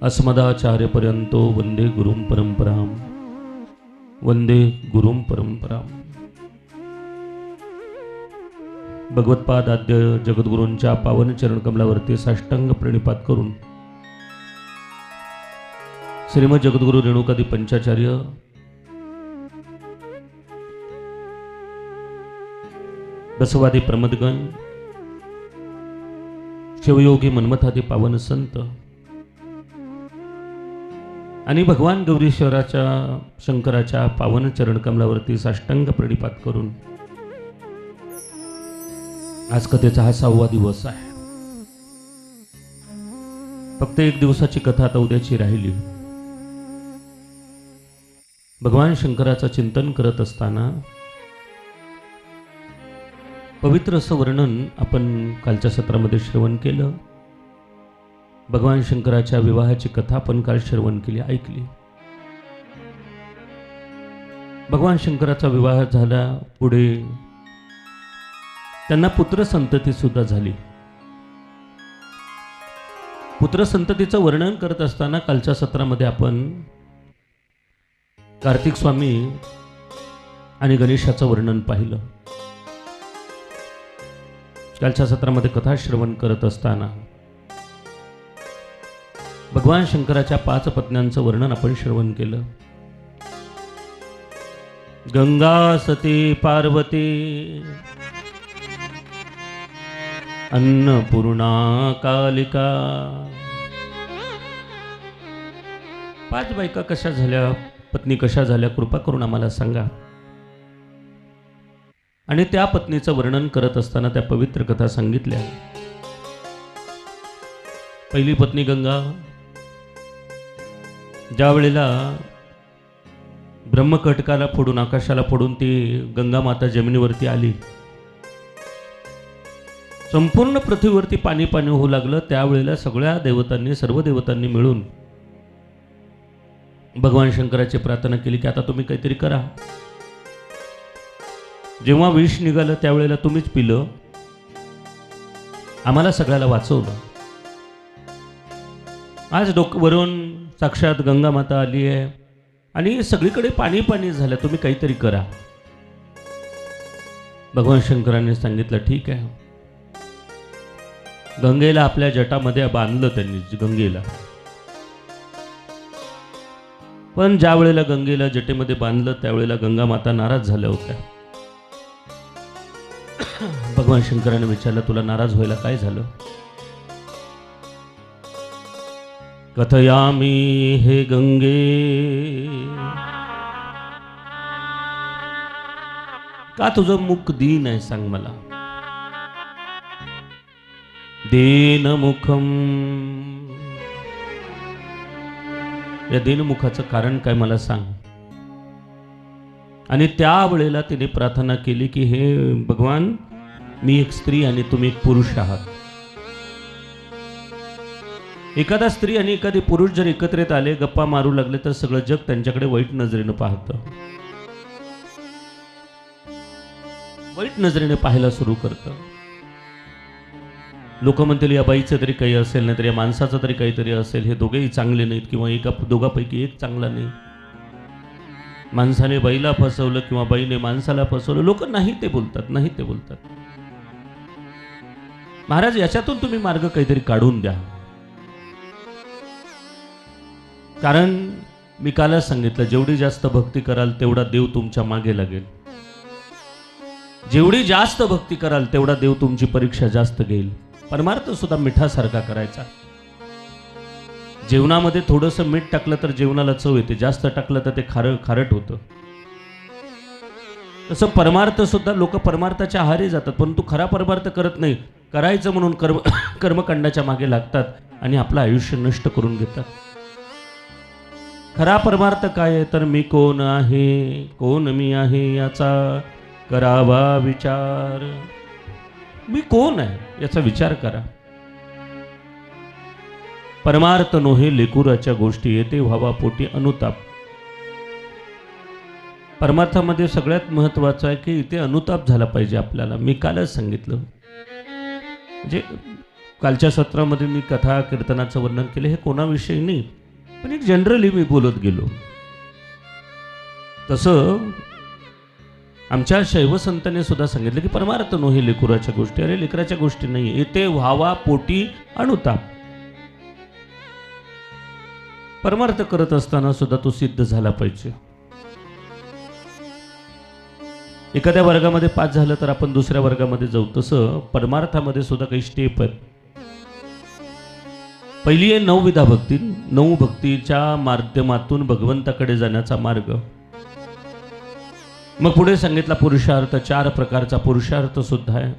अस्मदाचार्यपर्यंतो वंदे गुरुं परंपरां वंदे गुरुं परंपरां। भगवत्पाद आद्य जगद्गुरूंच्या पावन चरणकमलावरती साष्टांग प्रणिपात करून श्रीमद जगद्गुरु रेणुकादी पंचाचार्य बसवादी प्रमदगण शिवयोगी मन्मथादी पावन संत आणि भगवान गौरीश्वराच्या शंकराच्या पावन चरणकमलावरती साष्टांग प्रणिपात करून आज कथेचा हा 6वा दिवस आहे। फक्त एक दिवसाची कथा आता उद्याची राहिली। भगवान शंकराचं चिंतन करत असताना पवित्र असं वर्णन आपण कालच्या सत्रामध्ये श्रवण केलं। भगवान शंकराच्या विवाहाची कथा आपण काल श्रवण केली, ऐकली। भगवान शंकराचा विवाह झाला, पुढे त्यांना पुत्र संतती सुद्धा झाली। पुत्र संततीचं वर्णन करत असताना कालच्या सत्रामध्ये आपण कार्तिक स्वामी आणि गणेशाचं वर्णन पाहिलं। कालच्या सत्रामध्ये कथा श्रवण करत असताना भगवान शंकराच्या 5 पत्न्यांचं वर्णन आपण श्रवण केलं। गंगा, सती, पार्वती, अन्नपूर्णा, कालिका। 5 बायका कशा झाल्या, पत्नी कशा झाल्या, कृपा करून आम्हाला सांगा। आणि त्या पत्नीचं वर्णन करत असताना त्या पवित्र कथा सांगितल्या। पहिली पत्नी गंगा, ज्या वेळेला ब्रह्मकटकाला फोडून, आकाशाला फोडून ती गंगा माता जमिनीवरती आली, संपूर्ण पृथ्वीवरती पाणी पाणी होऊ लागलं। त्यावेळेला सगळ्या देवतांनी, सर्व देवतांनी मिळून भगवान शंकराची प्रार्थना केली की आता तुम्ही काहीतरी करा। जेव्हा विष निघालं त्यावेळेला तुम्हीच पिलं, आम्हाला सगळ्याला वाचवलं। आज डोकवरून साक्षात गंगा माता आली आहे आणि सगळीकडे पाणी पाणी झालं, तुम्ही काहीतरी करा। भगवान शंकरांनी सांगितलं ठीक आहे। गंगेला आपल्या जटामध्ये बांधलं त्यांनी, गंगेला। पण ज्या वेळेला गंगेला जटेमध्ये बांधलं त्यावेळेला गंगा माता नाराज झाल्या होत्या। भगवान शंकराने विचारलं तुला नाराज व्हायला काय झालं? कथयामी हे गंगे, का तुझं मुख दीन आहे सांग मला। दीन मुखम, या दीनमुखाचं कारण काय मला सांग। आणि त्यावेळेला तिने प्रार्थना केली की हे भगवान, मी एक स्त्री आणि तुम्ही एक पुरुष आहात। एखादा स्त्री आणि एखादी पुरुष जर एकत्रित आले, गप्पा मारू लागले तर सगळं जग त्यांच्याकडे वाईट नजरेनं पाहतं, वाईट नजरेने पाहायला सुरू करतं। लोक म्हणतील या बाईचं तरी काही असेल, नाही तर या माणसाचं तरी काहीतरी असेल, हे दोघेही चांगले नाहीत किंवा दोघांपैकी एक चांगला नाही। माणसाने बाईला फसवलं किंवा बाईने माणसाला फसवलं, लोक नाही ते बोलतात, नाही ते बोलतात। महाराज याच्यातून तुम्ही मार्ग काहीतरी काढून द्या। कारण मी कालच सांगितलं, जेवढी जास्त भक्ती कराल तेवढा देव तुमच्या मागे लागेल। जेवढी जास्त भक्ती कराल तेवढा देव तुमची परीक्षा जास्त घेईल। परमार्थ सुद्धा मिठासारखा करायचा। जेवणामध्ये थोडंसं मीठ टाकलं तर जेवणाला चव येते, जास्त टाकलं तर ते खारट होतं। तसं परमार्थ सुद्धा, लोक परमार्थाच्या आहारी जातात परंतु खरा परमार्थ करत नाही, करायचं म्हणून कर्मकांडाच्या मागे लागतात आणि आपलं आयुष्य नष्ट करून घेतात। खरा परमार्थ काय आहे तर मी कोण आहे, कोण मी आहे याचा करावा विचार। मी कोण आहे याचा विचार करा। परमार्थ नोहे लेकुराच्या गोष्टी, येते व्हावा पोटी अनुताप। परमार्थामध्ये सगळ्यात महत्त्वाचं आहे की इथे अनुताप झाला पाहिजे आपल्याला। मी कालच सांगितलं, म्हणजे कालच्या सत्रामध्ये मी कथा कीर्तनाचं वर्णन केलं, हे कोणाविषयी नाही, पण एक जनरली मी बोलत गेलो. तसं आमच्या शैवसंतांनी सुद्धा सांगितलं की परमार्थ नो हे लेकराच्या गोष्टी. अरे लेकराच्या गोष्टी नाही, येते व्हावा पोटी अनुताप. परमार्थ करत असताना सुद्धा तो सिद्ध झाला पाहिजे. एखाद्या वर्गामध्ये पास झालं तर आपण दुसऱ्या वर्गामध्ये जाऊ, तसं परमार्थामध्ये सुद्धा काही स्टेप आहेत. पहिली आहे नवविधा भक्ती. 9 भक्तीच्या माध्यमातून भगवंताकडे जाण्याचा मार्ग. मग पुढे सांगितला पुरुषार्थ. 4 प्रकारचा पुरुषार्थ सुद्धा आहे.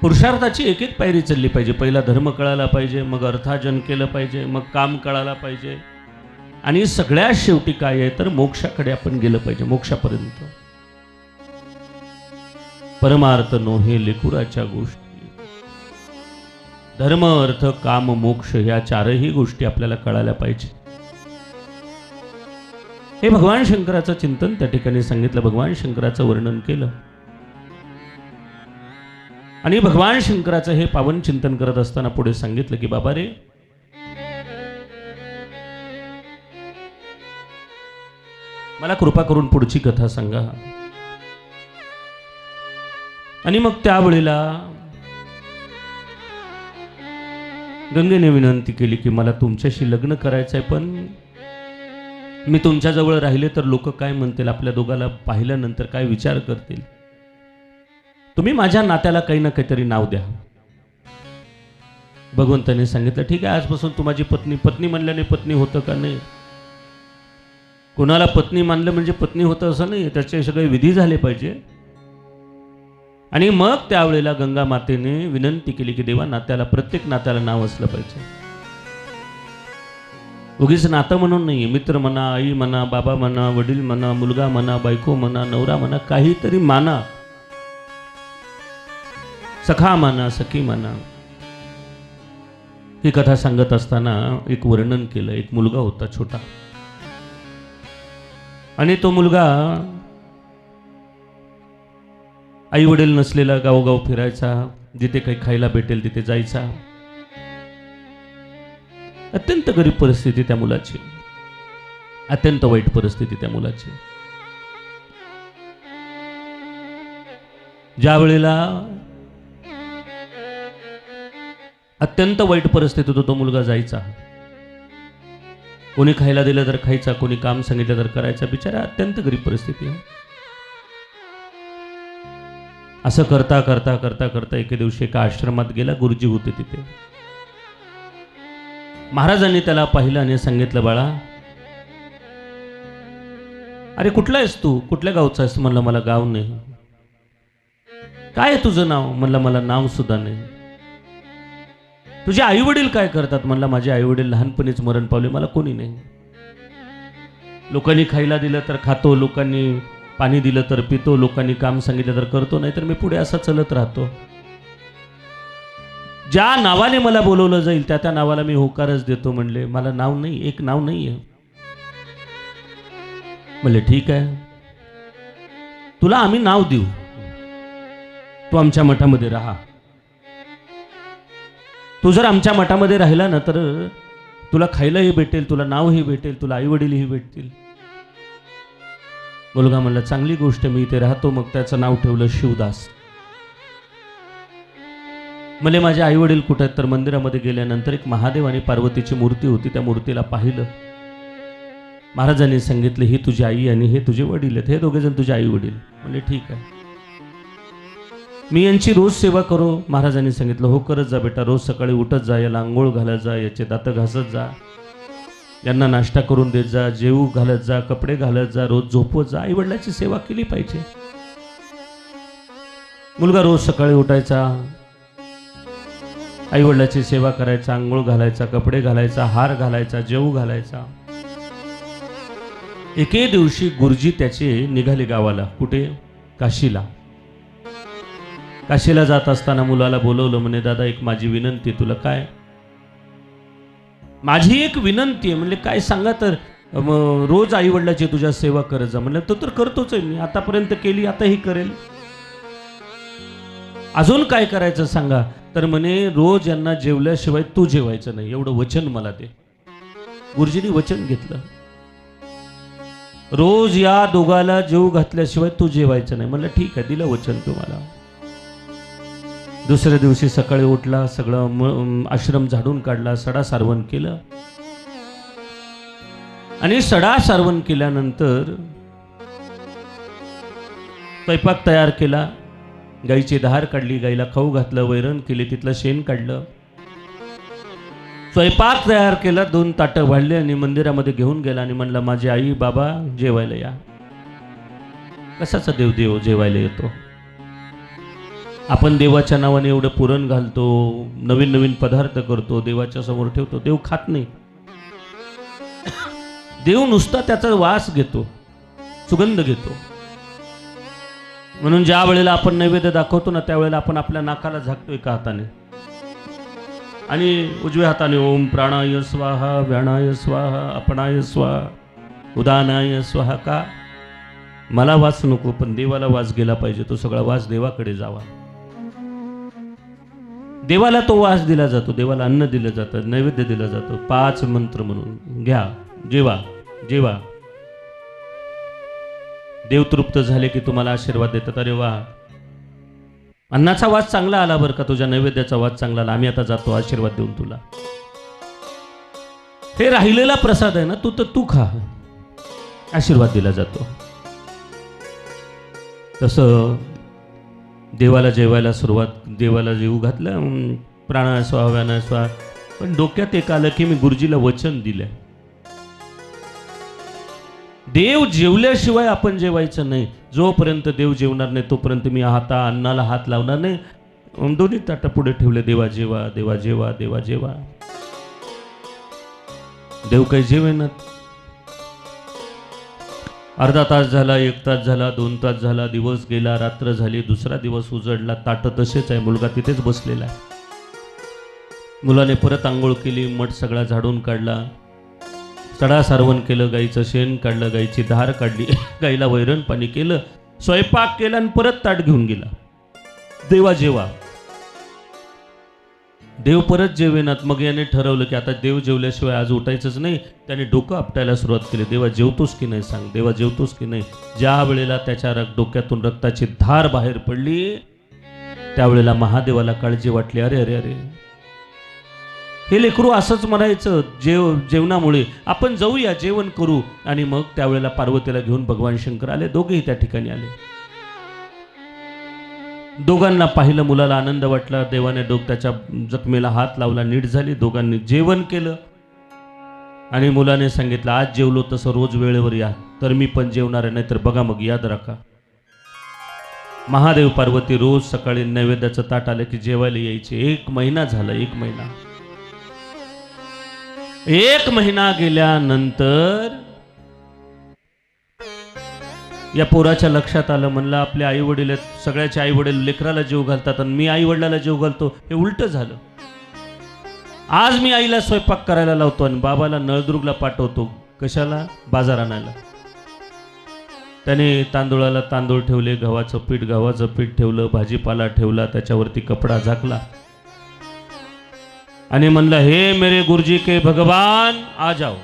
पुरुषार्थाची एक एक पायरी चालली पाहिजे. पहिला धर्म कळायला पाहिजे, मग अर्थार्जन केलं पाहिजे, मग काम कळायला पाहिजे, आणि सगळ्यात शेवटी काय आहे तर मोक्षाकडे आपण गेलं पाहिजे, मोक्षापर्यंत. परमार्थ नो हे लेकुराच्या गोष्टी. धर्म अर्थ काम मोक्ष या 4ही गोष्टी आपल्याला कळायला पाहिजे. हे भगवान शंकराचं चिंतन त्या ठिकाणी सांगितलं, भगवान शंकराचं वर्णन केलं. आणि भगवान शंकराचं हे पावन चिंतन करत असताना पुढे सांगितलं की बाबा रे, मला कृपा करून पुढची कथा सांगा. आणि मग त्यावेळेला गंगेने विनंती केली की मला तुमच्याशी लग्न करायचं आहे, पण मी तुमच्याजवळ राहिले तर लोक काय म्हणतील, आपल्या दोघाला पाहिल्यानंतर काय विचार करतील. तुम्ही माझ्या नात्याला काही ना काहीतरी नाव द्या. भगवंताने सांगितलं ठीक आहे, आजपासून तू माझी पत्नी. पत्नी म्हणल्याने पत्नी होतं का नाही? कोणाला पत्नी मानलं म्हणजे पत्नी होतं असं नाही, त्याचे सगळे विधी झाले पाहिजे. आणि मग त्यावेळेला गंगा मातेने विनंती केली की देवा, नात्याला, प्रत्येक नात्याला नाव असलं पाहिजे. उगीच नातं म्हणून नाही, मित्र म्हणा, आई म्हणा, बाबा म्हणा, वडील म्हणा, मुलगा म्हणा, बायको म्हणा, नवरा म्हणा, काहीतरी माना. सखा म्हणा, सखी म्हणा. ही कथा सांगत असताना एक वर्णन केलं. एक मुलगा होता छोटा, आणि तो मुलगा आई वडील नसलेला गावोगाव फिरायचा, जिथे काही खायला भेटेल तिथे जायचा. अत्यंत गरीब परिस्थिती त्या मुलाची, अत्यंत वाईट परिस्थिती त्या मुलाची. ज्या वेळेला अत्यंत वाईट परिस्थितीत तो मुलगा जायचा, कोणी खायला दिलं तर खायचा, कोणी काम सांगितलं तर करायचा. बिचारा अत्यंत गरीब परिस्थिती आहे. असं करता करता करता करता एके दिवशी एका आश्रमात गेला. गुरुजी होते तिथे. महाराजांनी त्याला पाहिलं आणि सांगितलं, बाळा, अरे कुठला आहेस तू, कुठल्या गावचा आहेस? म्हणलं मला गाव नाही. काय आहे तुझं नाव? म्हणलं मला नाव सुद्धा नाही. तुझे आई वडील काय करतात? म्हणलं माझे आई वडील लहानपणीच मरण पावले, मला कोणी नाही. लोकांनी खायला दिलं तर खातो, लोकांनी पाणी दिलं तर पितो, लोकांनी काम सांगितलं तर करतो, नाहीतर मी पुढे असा चलत राहतो. ज्या नावाने मला बोलवलं जाईल त्या त्या नावाला मी होकारच देतो. म्हणले मला नाव नाही, एक नाव नाही आहे. म्हणले ठीक आहे, तुला आम्ही नाव देऊ, तू आमच्या मठामध्ये राहा. तू जर आमच्या मठामध्ये राहिला ना तर तुला खायलाही भेटेल, तुला नावही भेटेल, तुला आई वडीलही भेटतील. मुलगा म्हणला चांगली गोष्ट, मी इथे राहतो. मग त्याचं नाव ठेवलं शिवदास. म्हणजे माझे आई वडील कुठे आहेत? तर मंदिरामध्ये गेल्यानंतर एक महादेव आणि पार्वतीची मूर्ती होती, त्या मूर्तीला पाहिलं. महाराजांनी सांगितलं ही तुझी आई आणि हे तुझे वडील आहेत, हे दोघे जण तुझे आई वडील. म्हणजे ठीक आहे, मी यांची रोज सेवा करू. महाराजांनी सांगितलं हो करत जा बेटा, रोज सकाळी उठत जा, याला आंघोळ घालत जा, याचे दात घासत जा, यांना नाश्ता करून देत जा, जेवू घालत जा, कपडे घालत जा, रोज झोपवत जा. आई वडिलांची सेवा केली पाहिजे. मुलगा रोज सकाळी उठायचा, आई वडिलांची सेवा करायचा, आंघोळ घालायचा, कपडे घालायचा, हार घालायचा, जेवू घालायचा. एके दिवशी गुरुजी त्याचे निघाले गावाला. कुठे? काशीला. काशीला जात असताना मुलाला बोलवलं. म्हणे दादा एक माझी विनंती. तुला काय? माझी एक विनंती आहे. म्हणले काय सांगा तर. रोज आई वडिलाची तुझ्या सेवा करत जा. म्हणलं तो तर करतोच आहे मी, आतापर्यंत केली, आताही करेल. अजून काय करायचं सांगा? तर म्हणे रोज यांना जेवल्याशिवाय तू जेवायचं नाही, एवढं वचन मला दे. गुरुजींनी वचन घेतलं, रोज या दोघाला जेव घातल्याशिवाय तू जेवायचं नाही. म्हणलं ठीक आहे, दिलं वचन तुम्हाला. दुसऱ्या दिवशी सकाळी उठला, सगळं आश्रम झाडून काढला, सडा सारवण केलं. आणि सडा सारवण केल्यानंतर स्वयंपाक तयार केला, गाईची धार काढली, गाईला खाऊ घातलं, वैरण केली, तिथलं शेण काढलं, स्वयंपाक तयार केला, 2 ताटं वाढले आणि मंदिरामध्ये घेऊन गेला आणि म्हणला माझी आई बाबा जेवायला या. कशाचा देव जेवायला येतो? आपण देवाच्या नावाने एवढं पुरण घालतो, नवीन नवीन पदार्थ करतो, देवाच्या समोर ठेवतो, देव खात नाही. देव नुसता त्याचा वास घेतो, सुगंध घेतो. म्हणून ज्या वेळेला आपण नैवेद्य दाखवतो ना, त्यावेळेला आपण आपल्या नाकाला झाकतो एका हाताने आणि उजव्या हाताने ओम प्राणाय स्वाहा, व्याणाय स्वाहा, अपनाय स्वाहा, उदानाय स्वाहा. का? मला वास नको, पण देवाला वास गेला पाहिजे. तो सगळा वास देवाकडे जावा. देवाला तो वास दिला जातो, देवाला अन्न दिलं जातं, नैवेद्य दिलं जातं. 5 मंत्र म्हणून घ्या, जेवा जेवा. देव तृप्त झाले की तुम्हाला आशीर्वाद देतात. अरे वा, अन्नाचा वास चांगला आला बरं का, तुझ्या नैवेद्याचा वास चांगला आला, आम्ही आता जातो आशीर्वाद देऊन तुला. हे राहिलेला प्रसाद आहे ना, तू खा, आशीर्वाद दिला जातो. तसं देवाला जेवायला सुरुवात, देवाला जेवू घातलं, प्राणाय स्वाहा, व्यानाय स्वाहा. पण डोक्यात एक आलं की मी गुरुजीला वचन दिलंय, देव जेवल्याशिवाय आपण जेवायचं नाही. जोपर्यंत देव जेवणार नाही तोपर्यंत मी अन्नाला हात लावणार नाही. 2 ताटं पुढे ठेवले, देवा जेवा, देवा जेवा, देवा जेवा. देव काही जेवेनात. अर्धा तास झाला, 1 तास झाला, 2 तास झाला, दिवस गेला, रात्र झाली, दुसरा दिवस उजडला. ताटं तसेच आहे, मुलगा तिथेच बसलेला आहे. मुलाने परत आंघोळ केली, मठ सगळा झाडून काढला, सडा सारवण केलं, गाईचं शेण काढलं, गाईची धार काढली, गाईला वैरण पाणी केलं, स्वयंपाक केला आणि परत ताट घेऊन गेला. देवा जेवा. देव परत जेवेनात. मग याने ठरवलं की आता देव जेवल्याशिवाय आज उठायचंच नाही. त्याने डोकं आपटायला सुरुवात केली. देवा जेवतोस की नाही सांग, देवा जेवतोस की नाही. ज्या वेळेला त्याच्या डोक्यातून रक्ताची धार बाहेर पडली, त्यावेळेला महादेवाला काळजी वाटली. अरे अरे अरे, हे लेकरू असंच म्हणायचं जेवणामुळे. आपण जाऊया, जेवण करू. आणि मग त्यावेळेला पार्वतीला घेऊन भगवान शंकर आले, दोघेही त्या ठिकाणी आले. दोघांना पाहिलं, मुलाला आनंद वाटला. देवाने त्याच्या जखमेला हात लावला, नीट झाली. दोघांनी जेवण केलं आणि मुलाने सांगितलं आज जेवलो तसं रोज वेळेवर या, तर मी पण जेवणार आहे, नाहीतर बघा मग याद राखा. महादेव पार्वती रोज सकाळी नैवेद्याचं ताट आलं की जेवायला यायचे. 1 महिना झाला. 1 महिना गेल्यानंतर या पोराच्या लक्षात आलं. म्हणलं आपले आई वडील आहेत, सगळ्याचे आई वडील लेकराला जीव घालतात आणि मी आई वडिलाला जीव घालतो, हे उलट झालं. आज मी आईला स्वयंपाक करायला लावतो आणि बाबाला नळदुर्गला पाठवतो. कशाला? बाजार आणायला. त्याने तांदूळाला तांदूळ ठेवले, गव्हाचं पीठ ठेवलं, भाजीपाला ठेवला, त्याच्यावरती कपडा झाकला आणि म्हणलं हे मेरे गुरुजी के भगवान आ जाओ,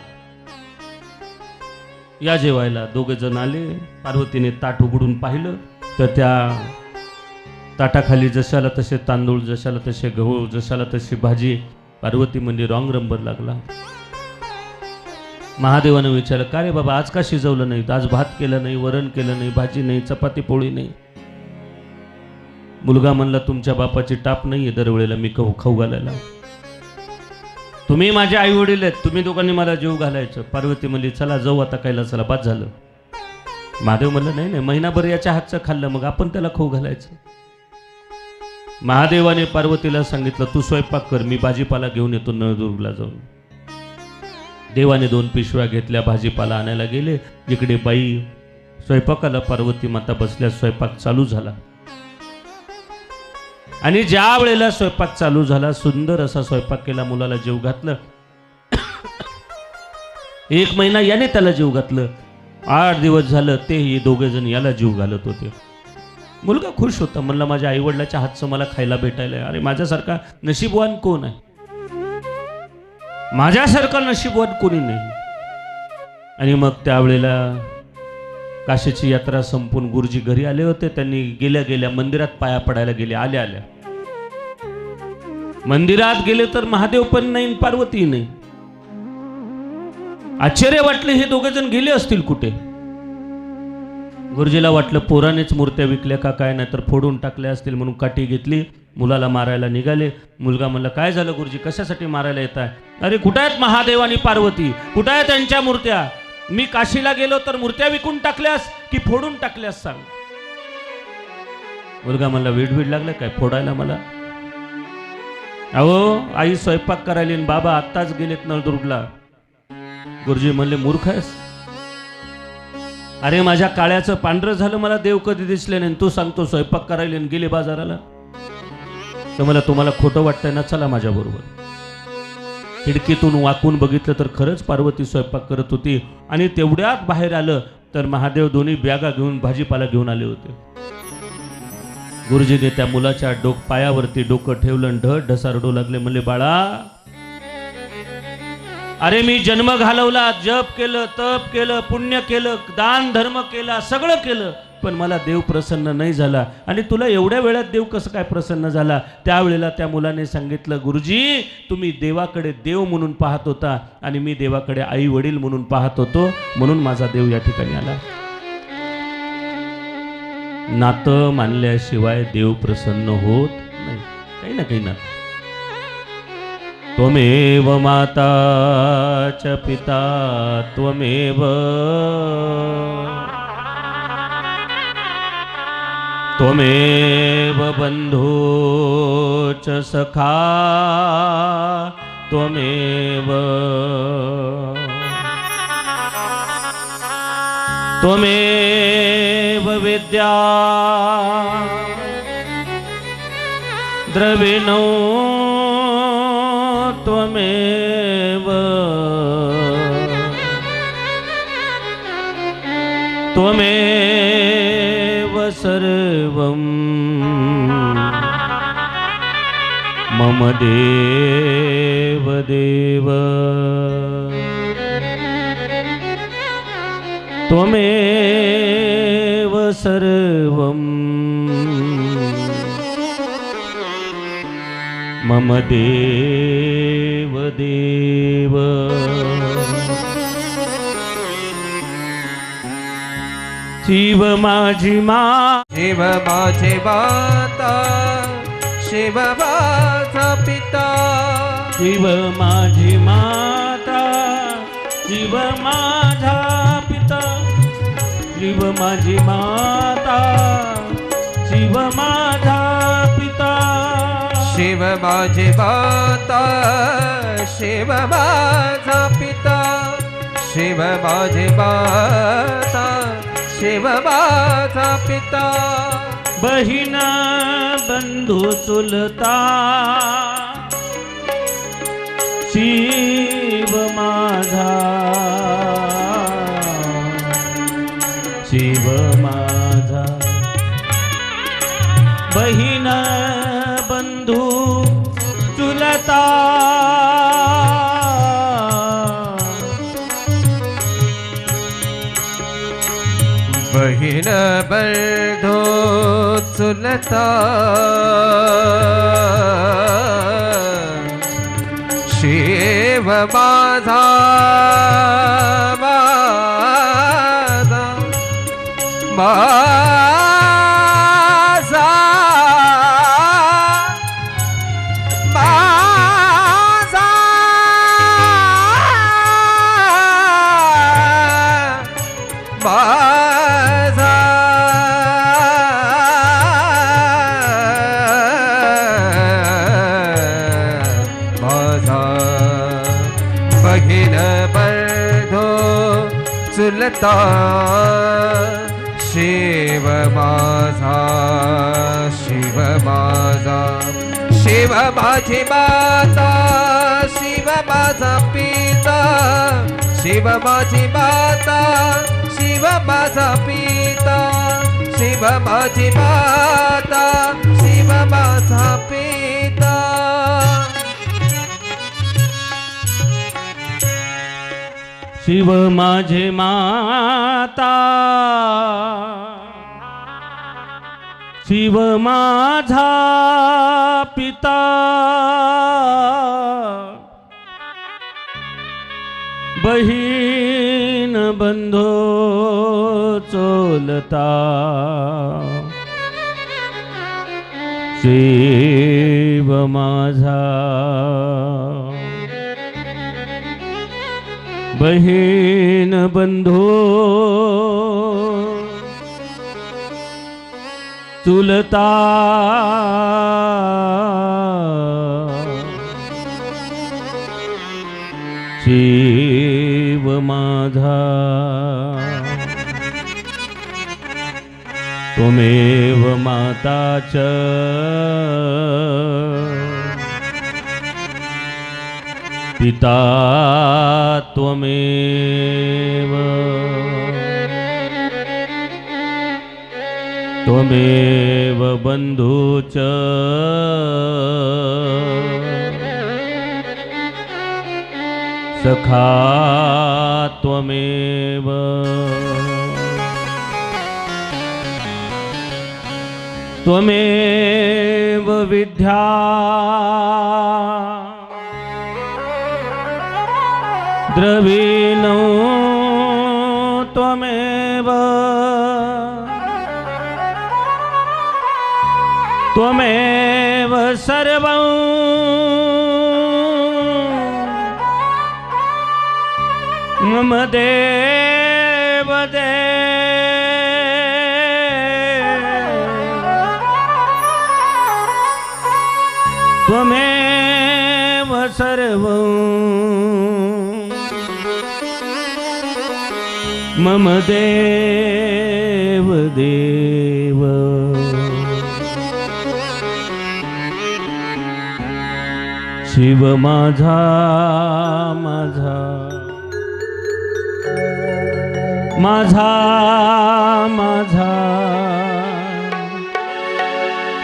या जेवायला. 2 जण आले. पार्वतीने ताट उघडून पाहिलं तर त्या ताटाखाली जशाला तसे तांदूळ, जशाला तसे गहू, जशाला तशी भाजी. पार्वती म्हणजे रॉंग नंबर लागला. महादेवानं विचारलं का रे बाबा, आज का शिजवलं नाही? आज भात केलं नाही, वरण केलं नाही, भाजी नाही, चपाती पोळी नाही. मुलगा म्हणला तुमच्या बापाची टाप नाहीये दरवेळेला मी खाऊ घालायला. तुम्ही माझे आई वडील आहेत, तुम्ही दोघांनी मला जीव घालायचं. पार्वती म्हणली चला जाऊ आता कैलासाला, बाद झालं. महादेव म्हणलं नाही नाही, महिनाभर याच्या हातचं खाल्लं, मग आपण त्याला खाऊ घालायचं. महादेवाने पार्वतीला सांगितलं तू स्वयंपाक कर, मी भाजीपाला घेऊन येतो नळदुर्गला जाऊन. देवाने 2 पिशव्या घेतल्या, भाजीपाला आणायला गेले. इकडे बाई स्वयंपाकाला, पार्वती माता बसल्या, स्वयंपाक चालू झाला. आणि ज्या वेळेला स्वयंपाक चालू झाला, सुंदर असा स्वयंपाक केला, मुलाला जीव घातलं. 1 महिना याने त्याला जीव घातलं. 8 दिवस झालं ते हे 2 जण याला जीव घालत होते. मुलगा खुश होता, म्हणला माझ्या आईवडिलाच्या हातचं मला खायला भेटायला आहे. अरे माझ्यासारखा नशीबवान कोण आहे, माझ्यासारखा नशीबवान कोणी नाही. आणि मग त्यावेळेला काशीची यात्रा संपून गुरुजी घरी आले होते. त्यांनी गेल्या गेल्या मंदिरात पाया पडायला गेले. आल्या आल्या मंदिरात गेले तर महादेव पण नाही, पार्वती नाही. आश्चर्य वाटले, हे दोघे जण गेले असतील कुठे. गुरुजीला वाटलं पोरानेच मूर्त्या विकल्या का काय, नाही तर फोडून टाकल्या असतील, म्हणून काठी घेतली, मुलाला मारायला निघाले. मुलगा म्हणला काय झालं गुरुजी, कशासाठी मारायला येत आहे. अरे कुठं आहेत महादेव आणि पार्वती, कुठं आहेत त्यांच्या मूर्त्या. मी काशीला गेलो तर मूर्त्या विकून टाकल्यास की फोडून टाकल्यास सांग. मुलगा म्हणला वेड लागला काय फोडायला मला. अहो आई स्वयंपाक करायला आणि बाबा आत्ताच गेलेत नळदुर्गला. गुरुजी म्हणले मूर्ख आहेस. अरे माझ्या काळ्याचं पांढरं झालं, मला देव कधी दिसले नाही, तू सांगतो स्वयंपाक करायला आणि गेले बाजाराला. तर मला तुम्हाला खोटं वाटतंय ना, चला माझ्या बरोबर. खिडकीतून वाकून बघितलं तर खरंच पार्वती स्वयंपाक करत होती. आणि तेवढ्यात बाहेर आलं तर महादेव दोन्ही बॅगा घेऊन भाजीपाला घेऊन आले होते. गुरुजीने त्या मुलाच्या पायावरती डोकं ठेवलं आणि ढळ ढसारडू लागले. म्हणले बाळा, अरे मी जन्म घालवला, जप केलं, तप केलं, पुण्य केलं, दान धर्म केला, सगळं केलं, पण मला देव प्रसन्न नाही झाला. आणि तुला एवढ्या वेळात देव कसं काय प्रसन्न झाला. त्यावेळेला त्या मुलाने सांगितलं गुरुजी तुम्ही देवाकडे देव म्हणून पाहत होता आणि मी देवाकडे आई वडील म्हणून पाहत होतो, म्हणून माझा देव या ठिकाणी आला. नातं मानल्याशिवाय देव प्रसन्न होत नाही, काही ना काही नातं. त्वमेव माता च पिता त्वमेव, त्वमेव बंधू च सखा त्वमेव, त्वमेव विद्या द्रविणो त्वमेव, त्वमेव सर्वं मम देव देव, त्वमेव सर्वं मम देव देव. शिव माझी मा, शिव माझे माता, शिव माझा पिता, शिव माझी माता, शिव माझा पिता, शिव माझी माता, शिव माझा पिता, शिव माझे माता, शिव माझा पिता, शिव माझे माता, शिव माझा पिता, बहीण बंधू चुलता, शिव माझा, शिव माझा, बहीण बंधू चुलता, बहीण बंधू चुलता, शिव माझा माझा माझा माझा माझा माझा, बहीण बंधू चुलता, शिव माझा, शिव माझा, शिव माझी माता, शिव माझा पिता, शिव माझी माता शिव माझा पिता शिव माझी माता शिव माझा पिता शिव माझे माता शिव माझा पिता बहीण बंधू चोलता शिव माझा बहीण बंधू चुलता शिव माझा त्वमेव माता च पिता त्वमेव त्वमेव बंधू च सखा त्वमेव त्वमेव विद्या द्रविणो त्वमेव त्वमेव सर्वं मम देव त्वमेव सर्वं मम देव देव शिव माझा माझा माझा माझा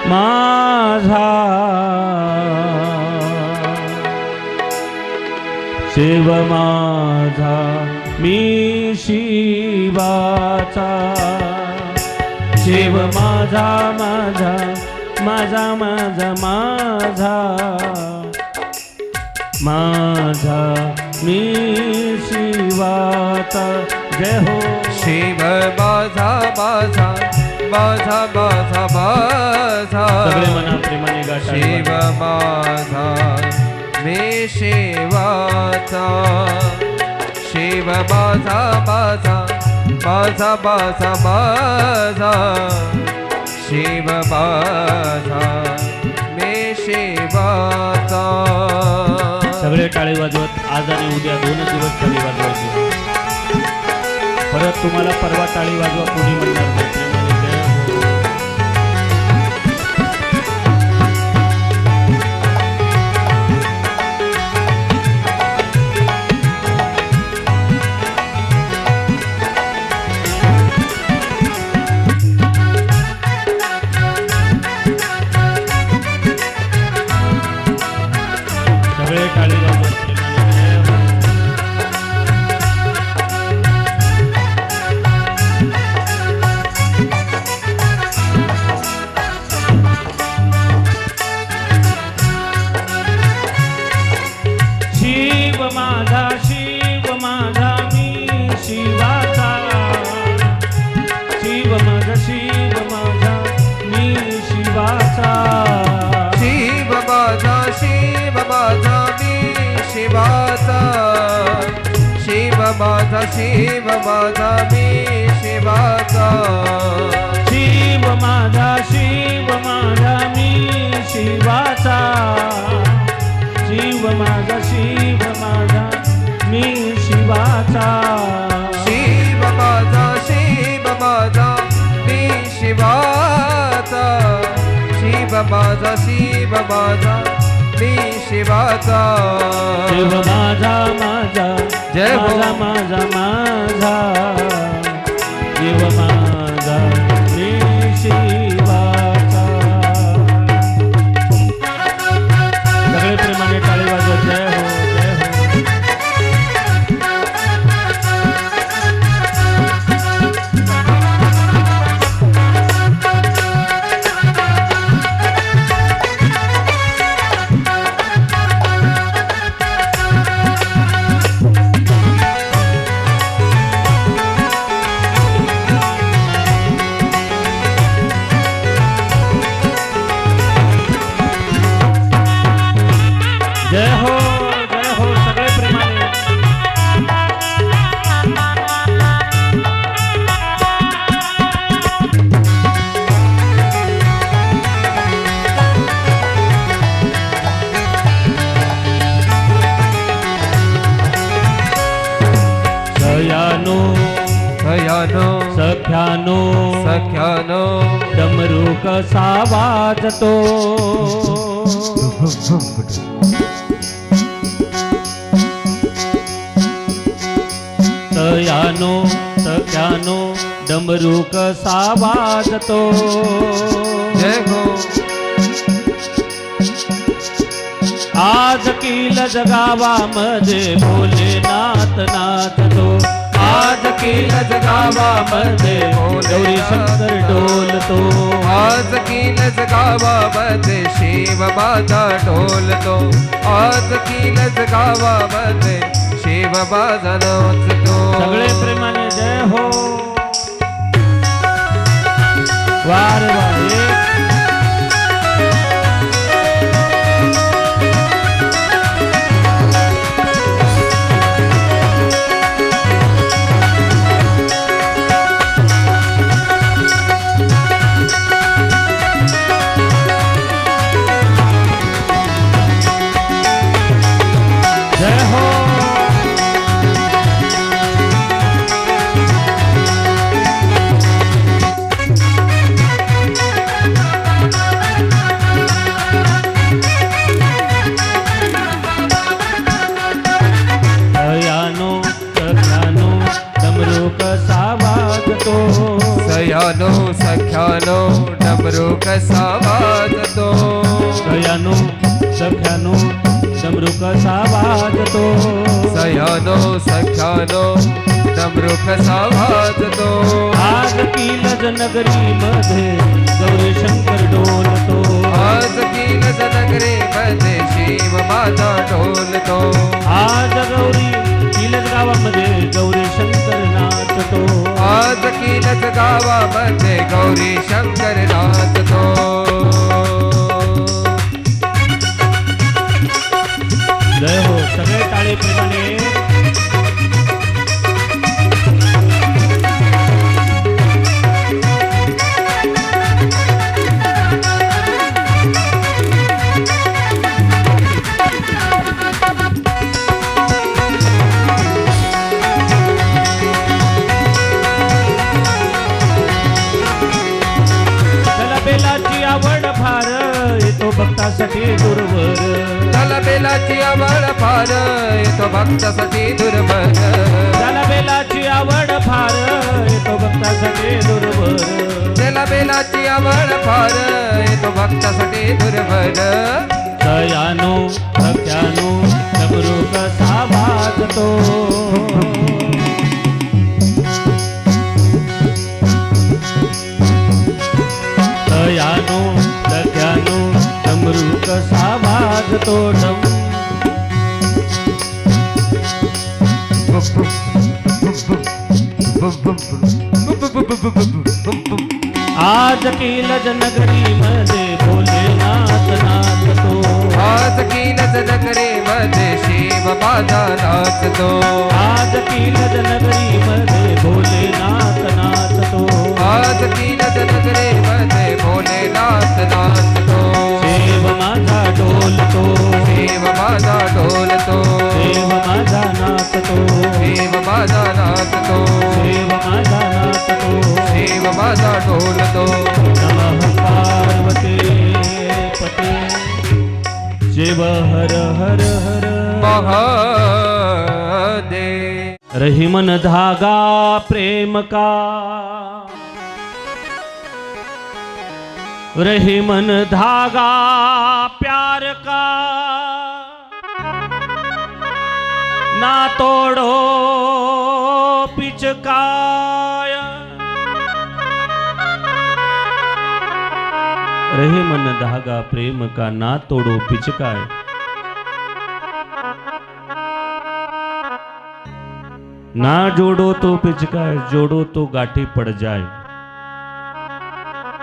माझा शिव माझा मी शिवाचा शिव माझा माझा माझा माझा माझा माझा मी शिवाचा जय हो शिव माझा माझा माझा माझा माझा सगळे मना प्रेमाने गाता शिव माझा मी शिवाचा शिव माझा माझा माझा माझा माझा शिव माझा मी शिवाचा सगळे टाळी वाजवत आज आणि उद्या 2 दिवस टाळी वाजवायची परत तुम्हाला परवा टाळी वाजवा कोणी म्हणणार नाही प्रेमाने जय हो. सगळे टाळी वाजवत प्रेमाने जय हो. शिव माझा मी शिवाचा शिव माझा मी शिवाचा शिव माझा मी शिवाचा शिव माझा मी शिवाचा शिव माझा मी शिवाचा शिव माझा मी शिवाचा शिव माझा मी शिवाचा शिव माझा मी शिवाचा शिव माझा जय हो. माझा सख्यानो सख्यानो सख्यानो डमरू कसा वाजतो सयानो सख्यानो डमरू कसा वाजतो जय हो आज किल जगावामध्ये भोलेनाथ नाचतो आज किल जगावामध्ये गौरी शंकर डोलतो आज कीलच गावामध्ये शिव बाजा ढोलतो आज कीलच गावामध्ये शिव बाजा नाचतो सगळे प्रेमाने जय हो वारे वारे जय हो सयानो सख्यानो डमरू कसा वाजतो सयानो सख्यानो डमरू कसा वाजतो सयानो सख्यानो डमरू कसा वाजतो सयानो सख्यानो डमरू कसा वाजतो आज किलज नगरी मध्ये गौरी शंकर डोलतो आज कीलच नगरी मध्ये शिव बाजा ढोलतो आज गौरी किलज गावामध्ये गौरी शंकर नाचतो आज कीलच गावामध्ये गौरी शंकर नाचतो जय हो सगळे टाळे प्रेमाने त्याला बेलाची आवड फार येतो भक्तासाठी दूरवर त्याला बेलाची आवड फार येतो भक्तासाठी दुर्बल त्याला बेलाची आवड फार येतो भक्तासाठी दूरवर त्याला बेलाची आवड फार येतो भक्तासाठी दुर्बल सयानो सख्यानो डमरू कसा वाजतो सयानो सख्यानो डमरू कसा वाजतो डम आज किलज नगरी मध्ये भोलेनाथ नाचतो आज कीलच नगरी मध्ये शिव बाजा नाचतो आज किलज नगरी मध्ये भोलेनाथ नाचतो आज कीलच नगरी मध्ये भोलेनाथ नाचतो देव माझा डोलतो शिव बाजा ढोलतो देव माझा नाचतो शिव बाजा नाचतो देव माझा नाचतो शिव बाजा ढोलतो नमः पार्वती पते शिव हर हर हर महादेव रही मन धागा प्रेम का रही मन धागा प्यार का ना तोड़ो पिचकाय रहे मन धागा प्रेम का ना तोड़ो पिचकाय ना जोडो तो पिचकाय जोडो तो गाठी पड जाय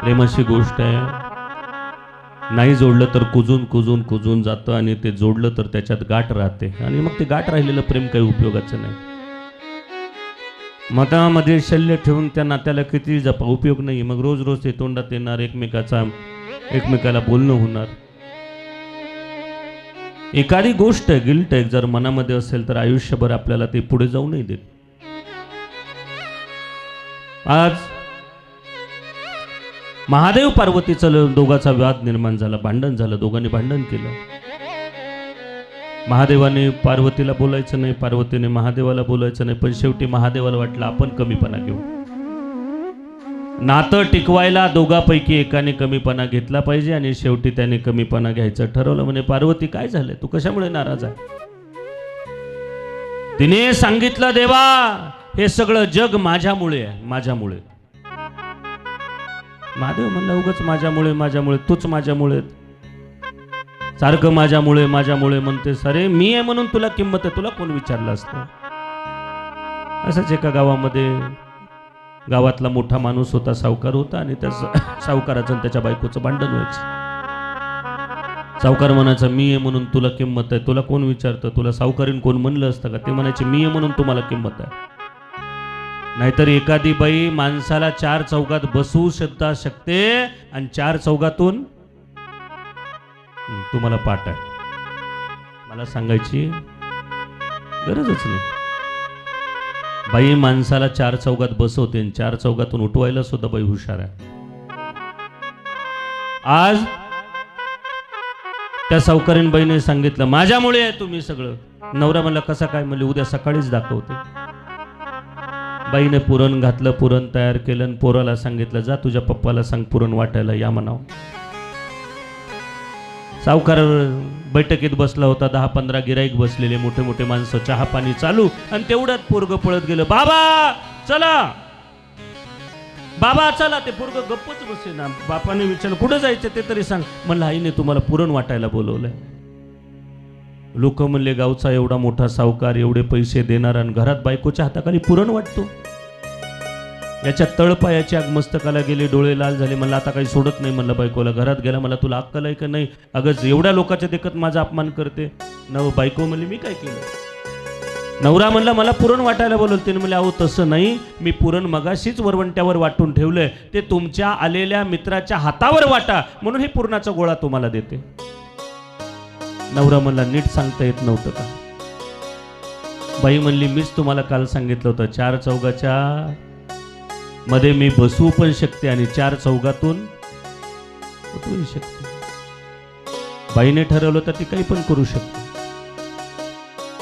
प्रेम अशी गोष्ट आहे नाही जोडलं तर कुजून कुजून कुजून जातं आणि ते जोडलं तर त्याच्यात गाठ राहते आणि मग ते गाठ राहिलेलं प्रेम काही उपयोगाचं नाही मतामध्ये शल्य ठेवून त्या नात्याला किती जपा उपयोग नाही मग रोज रोज ते तोंडात येणार एकमेकाला बोलणं होणार एखादी गोष्ट गिल्ट जर मनामध्ये असेल तर आयुष्यभर आपल्याला ते पुढे जाऊ नाही देत आज महादेव पार्वतीचं दोघाचा वाद निर्माण झाला, भांडण झालं, दोघांनी भांडण केलं. महादेवाने पार्वतीला बोलायचं नाही, पार्वतीने महादेवाला बोलायचं नाही, पण शेवटी महादेवाला वाटलं आपण कमीपणा घेऊ. नातं टिकवायला दोघांपैकी एकाने कमीपणा घेतला पाहिजे आणि शेवटी त्याने कमीपणा घ्यायचं ठरवलं. म्हणे पार्वती काय झालंय, तू कशामुळे नाराज आहे? तिने सांगितलं देवा हे सगळं जग माझ्यामुळे आहे, माझ्यामुळे. महादेव म्हणला उगाच माझ्यामुळे तूच माझ्यामुळे, सारखं माझ्यामुळे म्हणते. अरे मी आहे म्हणून तुला किंमत आहे, तुला कोण विचारलं असतं? असंच एका गावातला मोठा माणूस होता, सावकार होता, आणि त्या सावकाराचं आणि त्याच्या बायकोचं भांडण व्हायचं. सावकार म्हणायचा मी आहे म्हणून तुला किंमत आहे, तुला कोण विचारतं? तुला सावकारीन कोण म्हणलं असतं का? ते म्हणायचे मी आहे म्हणून तुम्हाला किंमत आहे. नाहीतर एखादी बाई माणसाला चार चौघात बसवू सुद्धा शकते आणि चार चौघातून तुम्हाला पाठ आहे मला सांगायची गरजच नाही. बाई माणसाला चार चौघात बसवते आणि चार चौघातून उठवायला सुद्धा बाई हुशार आहे. आज त्या सावकारीन बाईने सांगितलं माझ्यामुळे आहे तुम्ही सगळं. नवरा म्हणला कसा काय? म्हणले उद्या सकाळीच दाखवते. बाईने पुरण घातलं, पुरण तयार केलं आणि पोराला सांगितलं जा तुझ्या पप्पाला सांग पुरण वाटायला या म्हणावं. सावकार बैठकीत बसला होता, 10-15 गिराईक बसलेले, मोठे मोठे माणसं, चहा पाणी चालू, आणि तेवढ्यात पोरग पळत गेलं. बाबा चला, बाबा चला. ते पोरग गप्पच बसे ना. बापाने विचारलं कुठं जायचं ते तरी सांग. म्हणलं आईने तुम्हाला पुरण वाटायला बोलवलंय. लोक म्हणले गावचा एवढा मोठा सावकार, एवढे पैसे देणार, आणि घरात बायकोच्या हाताखाली पुरण वाटतो. याच्या तळपायाची आग मस्तकाला गेले, डोळे लाल झाले. म्हणलं आता काही सोडत नाही. म्हणलं बायकोला घरात गेला, मला तुला अक्कल आहे का नाही? अगं एवढ्या लोकांच्या देखत माझा अपमान करते. बायको म्हणली मी काय केलं? नवरा म्हणला मला पुरण वाटायला बोलवलं. तिने म्हणले अहो तसं नाही, मी पुरण मगाशीच वरवंट्यावर वाटून ठेवलंय, ते तुमच्या आलेल्या मित्राच्या हातावर वाटा, म्हणून हे पुरणाचा गोळा तुम्हाला देते. नवरा म्हणला नीट सांगता येत नव्हतं का? बाई म्हणली मीच तुम्हाला काल सांगितलं होतं, चार चौघाच्या मध्ये मी बसवू पण शकते आणि चार चौघातून उठवू शकते. बाईने ठरवलं तर ती काही पण करू शकते.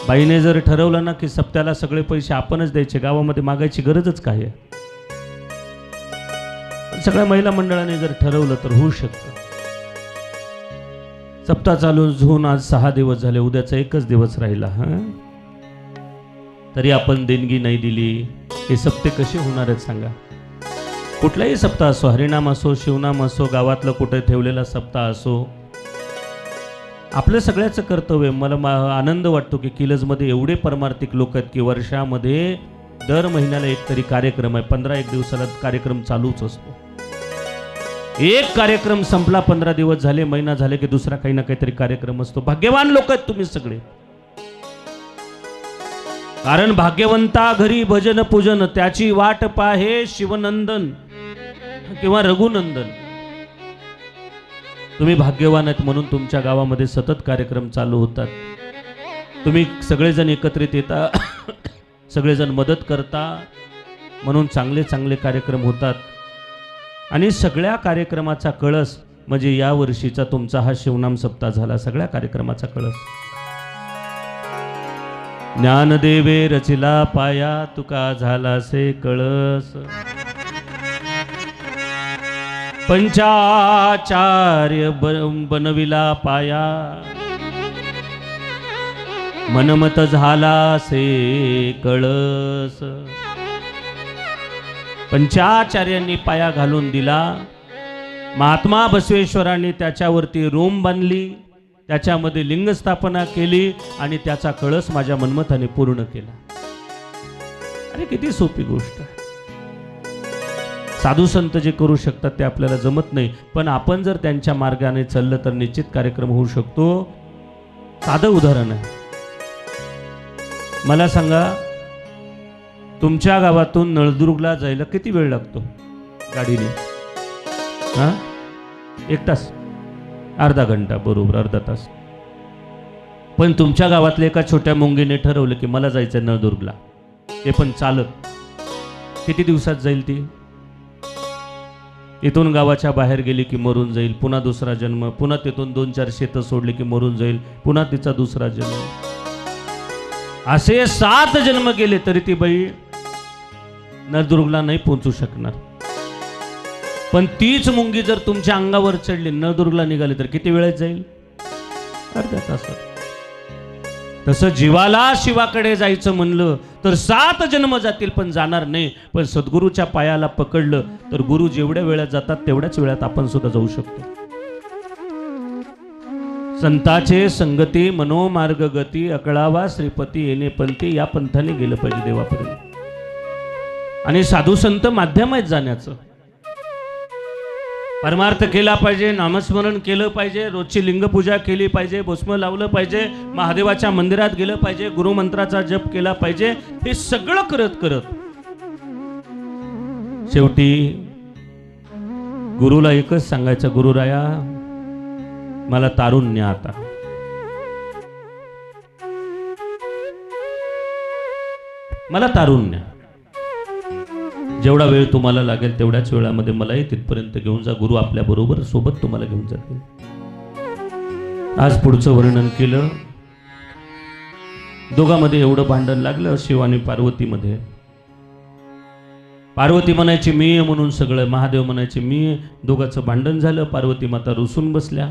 बाईने जर ठरवलं ना की सप्त्याला सगळे पैसे आपणच द्यायचे, गावामध्ये मागायची गरजच काय आहे. सगळ्या महिला मंडळाने जर ठरवलं तर होऊ शकतं. सप्ताह चालू होऊन आज 6 दिवस झाले, उद्याचा एकच दिवस राहिला. तरी आपण देणगी नाही दिली. हे सप्ते कसे होणार आहेत सांगा? कुठलाही सप्ताह असो, हरिनाम असो, शिवनाम असो, गावातलं कुठे ठेवलेला सप्ताह असो, आपलं सगळ्याचं कर्तव्य. मला आनंद वाटतो की किलजमध्ये एवढे परमार्थिक लोक आहेत की वर्षामध्ये दर महिन्याला एक तरी कार्यक्रम आहे. 15-1 दिवसाला कार्यक्रम चालूच असतो. एक कार्यक्रम संपला, 15 दिवस झाले, महिना झाले की दुसरा काही ना काहीतरी कार्यक्रम असतो. भाग्यवान लोक आहेत तुम्ही सगळे. कारण भाग्यवंता घरी भजन पूजन, त्याची वाट पाहे शिवनंदन किंवा रघुनंदन. तुम्ही भाग्यवान आहेत म्हणून तुमच्या गावामध्ये सतत कार्यक्रम चालू होतात. तुम्ही सगळेजण एकत्रित येता, सगळेजण मदत करता, म्हणून चांगले चांगले कार्यक्रम होतात. आणि सगळ्या कार्यक्रमाचा कळस म्हणजे या वर्षीचा तुमचा हा शिवनाम सप्ताह झाला. सगळ्या कार्यक्रमाचा कळस ज्ञानदेवे रचिला पाया, तुका झाला से कळस. पंचाचार्य बनविला पाया, मनमत झाला से कळस. पंचाचार्यांनी पाया घालून दिला. महात्मा बसवेश्वरांनी त्याच्यावरती रोम बांधली, त्याच्यामध्ये लिंग स्थापना केली आणि त्याचा कळस माझ्या मनमताने पूर्ण केला. अरे किती सोपी गोष्ट आहे. साधू संत जे करू शकतात ते आपल्याला जमत नाही, पण आपण जर त्यांच्या मार्गाने चाललं तर निश्चित कार्यक्रम होऊ शकतो. साधं उदाहरण आहे. मला सांगा तुमच्या गावातून नळदुर्गला जायला किती वेळ लागतो गाडीने? 1 तास, अर्धा घंटा, बरोबर अर्धा तास. पण तुमच्या गावातल्या एका छोट्या मुंगीने ठरवलं की मला जायचं नळदुर्गला, ते पण चालत. किती दिवसात जाईल ती? इथून गावाच्या बाहेर गेली की मरून जाईल, पुन्हा दुसरा जन्म, पुन्हा तिथून 2-4 शेतं सोडली की मरून जाईल, पुन्हा तिचा दुसरा जन्म. असे 7 जन्म गेले तरी ती बाई नळदुर्गला नाही पोहोचू शकणार. पण तीच मुंगी जर तुमच्या अंगावर चढली, नळदुर्गला निघाली तर किती वेळेत जाईल? अर्ध्या तासात. तसं जीवाला शिवाकडे जायचं म्हणलं तर 7 जन्म जातील पण जाणार नाही. पण सद्गुरूच्या पायाला पकडलं तर गुरु जेवढ्या वेळात जातात तेवढ्याच वेळात आपण सुद्धा जाऊ शकतो. संताचे संगती मनोमार्ग गती अकळावा श्रीपती येणे पंथी, या पंथाने गेलं पाहिजे देवापर्यंत. आणि साधू संत माध्यम आहेत जाण्याचं. परमार्थ केला पाहिजे, नामस्मरण केलं पाहिजे, रोजची लिंगपूजा केली पाहिजे, भस्म लावलं पाहिजे, महादेवाच्या मंदिरात गेलं पाहिजे, गुरुमंत्राचा जप केला पाहिजे. हे सगळं करत करत शेवटी गुरुला एकच सांगायचं, गुरुराया मला तारून न्या आता. मला तारून न्या. जेवढा वेळ तुम्हाला लागेल तेवढ्याच वेळामध्ये मलाही तिथपर्यंत घेऊन जा. गुरु आपल्या बरोबर सोबत तुम्हाला घेऊन जातील. आज पुढचं वर्णन केलं. दोघांमध्ये एवढं भांडण लागलं शिव आणि पार्वतीमध्ये. पार्वती म्हणायची मी आहे म्हणून सगळं, महादेव म्हणायचे मी आहे. दोघांचं भांडण झालं. पार्वती माता रुसून बसल्या.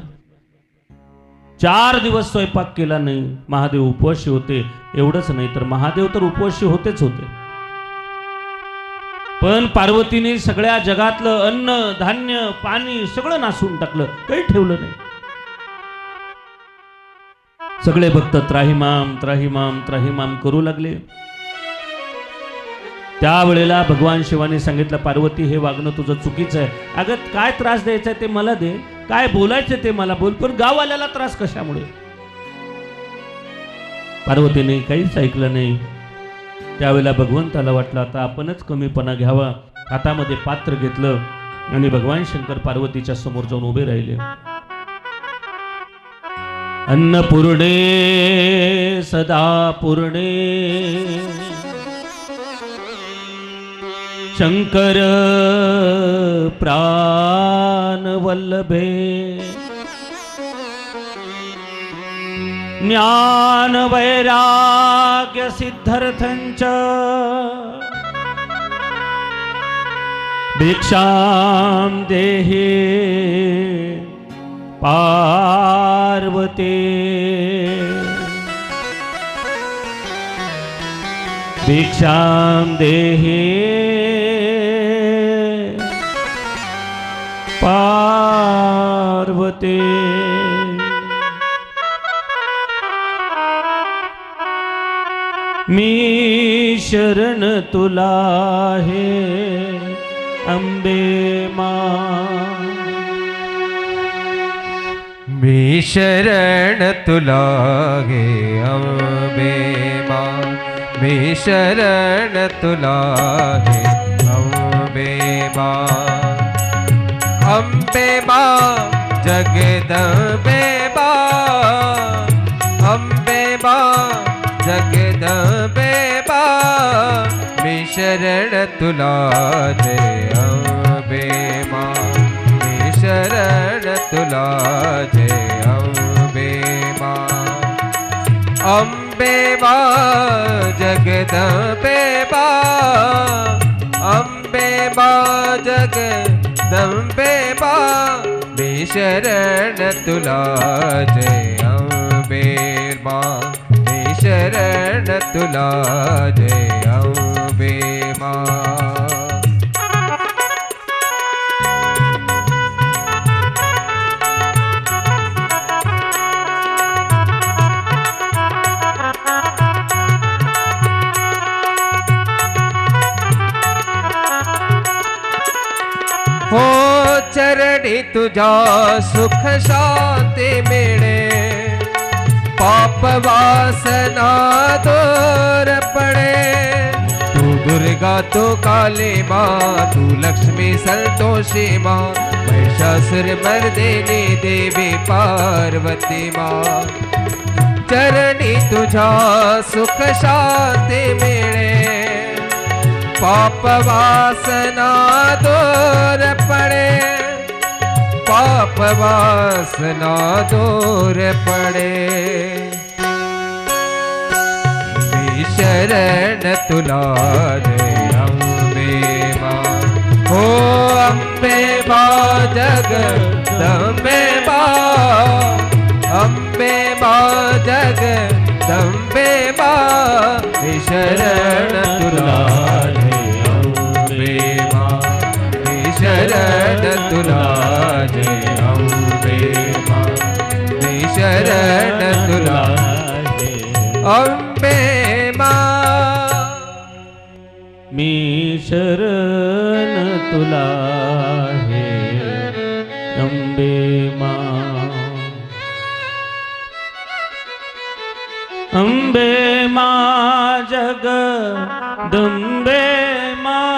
4 दिवस स्वयंपाक केला नाही. महादेव उपवासी होते. एवढंच नाही तर महादेव तर उपवासी होतेच होते. पण पार्वतीने सगळ्या जगातलं अन्न धान्य पाणी सगळं नासून टाकलं, काही ठेवलं नाही. सगळे भक्त त्राहिमाम त्राहिमाम त्राहिमाम करू लागले. त्यावेळेला भगवान शिवाने सांगितलं, पार्वती हे वागणं तुझं चुकीचं आहे. अगं काय त्रास द्यायचा ते मला दे, काय बोलायचं ते मला बोल, पण गाववाल्याला त्रास कशामुळे? पार्वतीने काहीच ऐकलं नाही. त्यावेळेला भगवंताला वाटलं आता आपणच कमीपणा घ्यावा. हातामध्ये पात्र घेतलं आणि भगवान शंकर पार्वतीच्या समोर जाऊन उभे राहिले. अन्नपूर्णे सदा पूर्णे शंकर प्राण वल्लभे ज्ञान वैराग्य सिद्ध्यर्थंच भिक्षां देहि पार्वती भिक्षां देहि पार्वती. मी शरण तुला है अंबे मां. मी शरण तुला गे अंबे मां. मी शरण तुला गे अंबे मां. अंबे मां जगदंबे मां. अंबे मां जगदंबे मां. मी शरण तुला जय अंबे मां. मी शरण तुला जय अंबे मां. अंबे मां जगदंबे मां. अंबे मां जगदंबे मां. मी शरण तुला जय अंबे मां. शरण तुला जय अंबे मां. हो चरणी तुझा सुख शांती मिळे. पाप वासना दूर पड़े. तू दुर्गा तू काली माँ. तू लक्ष्मी संतोषी माँ. महिषासुर मर्दिनी देवी पार्वती माँ. चरणी तुझा सुख शांती मिळे. पाप वासना दूर पड़े, पाप वासना दूर पड़े। मी शरण तुला रे अम्बे माँ, हो अम्बे माँ जगदम्बे माँ, अम्बे माँ जगदम्बे माँ। मी शरण तुला रे अम्बे माँ, मी शरण तुला रे अम्बे माँ, मी शरण तुला अम्बे माँ। मी शरण तुला हे अम्बे माँ, अम्बे माँ जगदम्बे माँ।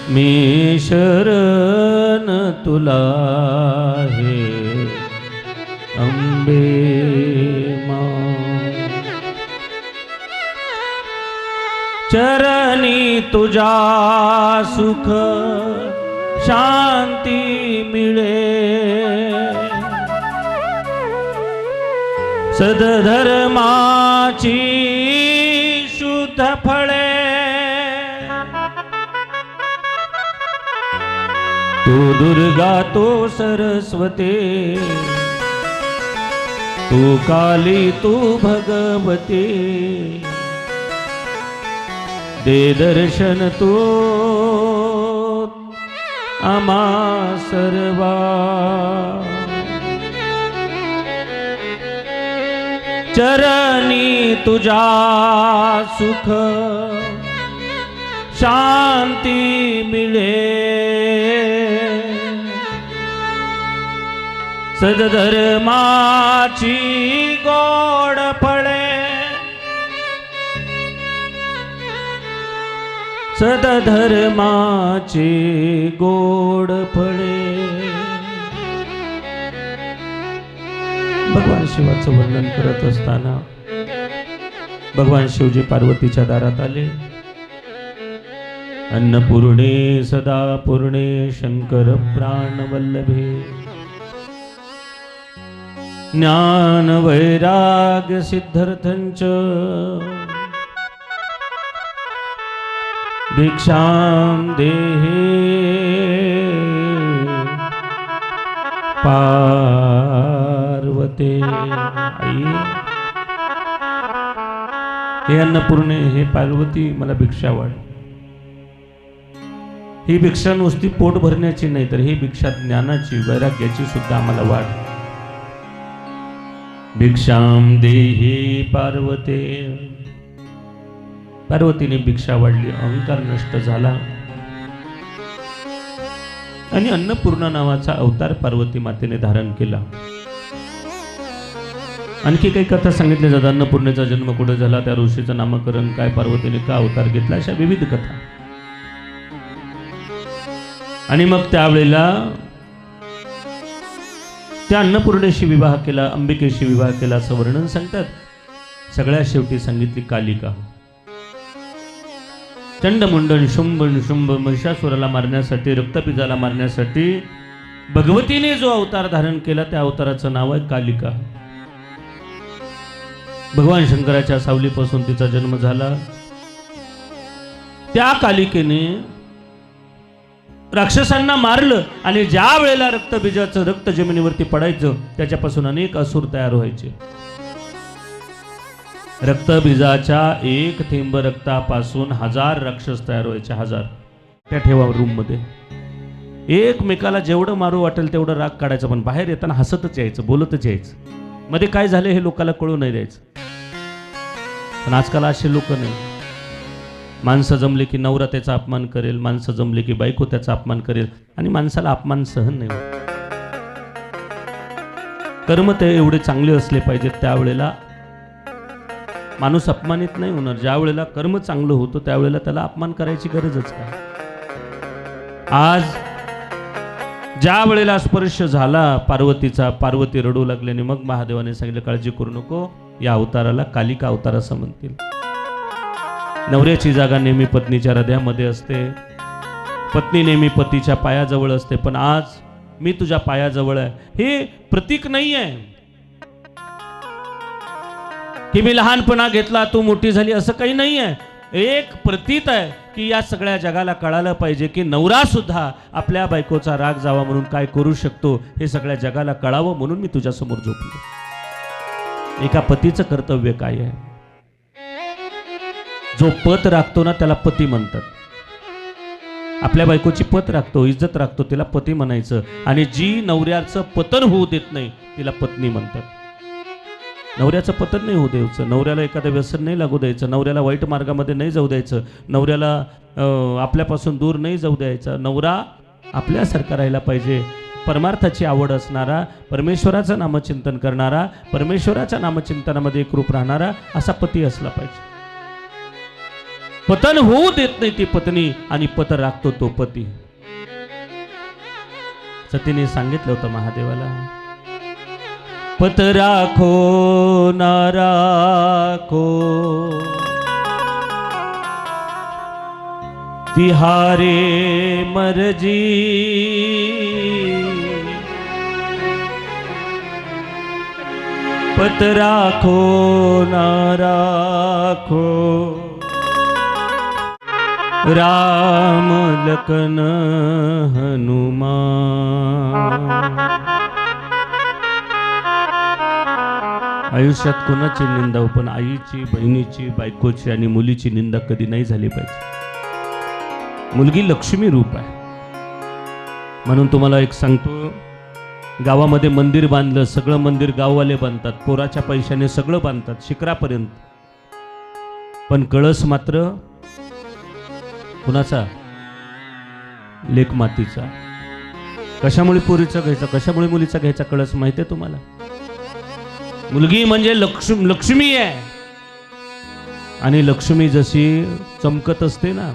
मी शरण तुला हे अम्बे माँ। चरणी तुझा सुख शांती मिळे, सद्धर्माची शुद्ध फळे। तू दुर्गा तो सरस्वती, तू काली तू भगवती। दे दर्शन तू आम्हा सर्वा। चरणी तुझा सुख शांती मिळे, सद्धर्माची गोड फळे। सद्धर्माची गोड फळे। भगवान शिवाचं वर्णन करत असताना भगवान शिवजी पार्वतीच्या दारात आले। अन्नपूर्णे सदा पूर्णे शंकर प्राणवल्लभे, ज्ञान वैराग्य सिद्धर्थंच भिक्षां देहि पार्वते। आई हे अन्नपूर्णे, हे पार्वती, मला भिक्षा वाढ। ही भिक्षा नुसती पोट भरण्याची नाही, तर ही भिक्षा ज्ञानाची वैराग्याची सुद्धा आम्हाला वाढ। भिक्षां देहि पार्वते। पार्वतीने भिक्षा वाढली, अहंकार नष्ट झाला आणि अन्नपूर्णा नावाचा अवतार पार्वती मातेने धारण केला। आणखी काही कथा सांगितल्या जातात। अन्नपूर्णेचा जन्म कुठे झाला, त्या ऋषीचं नामकरण काय, पार्वतीने का अवतार घेतला, अशा विविध कथा। आणि मग त्यावेळेला त्या अन्नपूर्णेशी विवाह केला, अंबिकेशी विवाह केला असं वर्णन सांगतात। सगळ्यात शेवटी सांगितली कालिका। चंडमुंडन शुंभन शुंभ महिषासुराला मारण्यासाठी, रक्तपिजाला मारण्यासाठी भगवतीने जो अवतार धारण केला त्या अवताराचं नाव आहे कालिका। भगवान शंकराच्या सावलीपासून तिचा जन्म झाला। त्या कालिकेने राक्षसांना मारलं आणि ज्या वेळेला रक्तबीजाचं रक्त जमिनीवरती पडायचं त्याच्यापासून अनेक असुर तयार व्हायचे। रक्तबीजाच्या एक थेंब रक्तापासून 1000 राक्षस तयार व्हायचे, 1000। त्या ठेवा रूम मध्ये एकमेकाला जेवढं मारू वाटेल तेवढं राग काढायचं, पण बाहेर येताना हसतच यायचं, बोलतच यायचं। मध्ये काय झाले हे लोकांना कळू नाही द्यायचं। पण आजकाल असे लोक नाही। माणसं जमले की नवरा त्याचा अपमान करेल, माणसं जमले की बायको त्याचा अपमान करेल, आणि माणसाला अपमान सहन नाही होत। कर्म ते एवढे चांगले असले पाहिजेत त्यावेळेला माणूस अपमानित नाही होणार। ज्या वेळेला कर्म चांगलं होतं त्यावेळेला त्याला अपमान करायची गरजच काय। आज ज्या वेळेला स्पर्श झाला पार्वतीचा, पार्वती रडू लागल्याने मग महादेवाने सांगितलं काळजी करू नको, या अवताराला कालिका अवतार असं म्हणतील. नवऱ्याची जागा नेहमी पत्नीच्या हृदयामध्ये असते, पत्नी नेहमी पतीच्या पायाजवळ असते, पण आज मी तुझ्या पायाजवळ आहे हे प्रतीक नाही आहे की मी लहानपणा घेतला तू मोठी झाली, असं काही नाही आहे. एक प्रतीक आहे की या सगळ्या जगाला कळालं पाहिजे की नवरा सुद्धा आपल्या बायकोचा राग जावा म्हणून काय करू शकतो हे सगळ्या जगाला कळावं, म्हणून मी तुझ्या समोर झोपलो. एका पतीचं कर्तव्य काय आहे? जो पत राखतो ना त्याला पती म्हणतात. आपल्या बायकोची पत राखतो, इज्जत राखतो, तिला पती म्हणायचं. आणि जी नवऱ्याचं पतन होऊ देत नाही तिला पत्नी म्हणतात. नवऱ्याचं पतन नाही होऊ द्यायचं, नवऱ्याला एखादं व्यसन नाही लागू द्यायचं, नवऱ्याला वाईट मार्गामध्ये नाही जाऊ द्यायचं, नवऱ्याला आपल्यापासून दूर नाही जाऊ द्यायचं. नवरा आपल्यासारखा राहायला पाहिजे, परमार्थाची आवड असणारा, परमेश्वराचं नामचिंतन करणारा, परमेश्वराच्या नामचिंतनामध्ये एकरूप राहणारा असा पती असला पाहिजे. पतन होऊ देत नाही ती पत्नी आणि पत राखतो तो पती. सतीने सांगितलं होतं महादेवाला, पत राखो ना राखो तिहारे मर्जी, पत राखो ना राखो राम लखन हनुमान. आयुष्यात कोणाची निंदा हो, पण आईची, बहिणीची, बायकोची आणि मुलीची निंदा कधी नाही झाली पाहिजे. मुलगी लक्ष्मी रूप आहे. म्हणून तुम्हाला एक सांगतो, गावामध्ये मंदिर बांधलं, सगळं मंदिर गाववाले बांधतात, पोराच्या पैशाने सगळं बांधतात शिखरापर्यंत, पण कळस मात्र कुणाचा? लेक मातीचा. कशामुळे पोरीचा घ्यायचा, कशामुळे मुलीचा घ्यायचा कळस माहिती आहे तुम्हाला? मुलगी म्हणजे लक्ष्मी आहे, आणि लक्ष्मी जशी चमकत असते ना,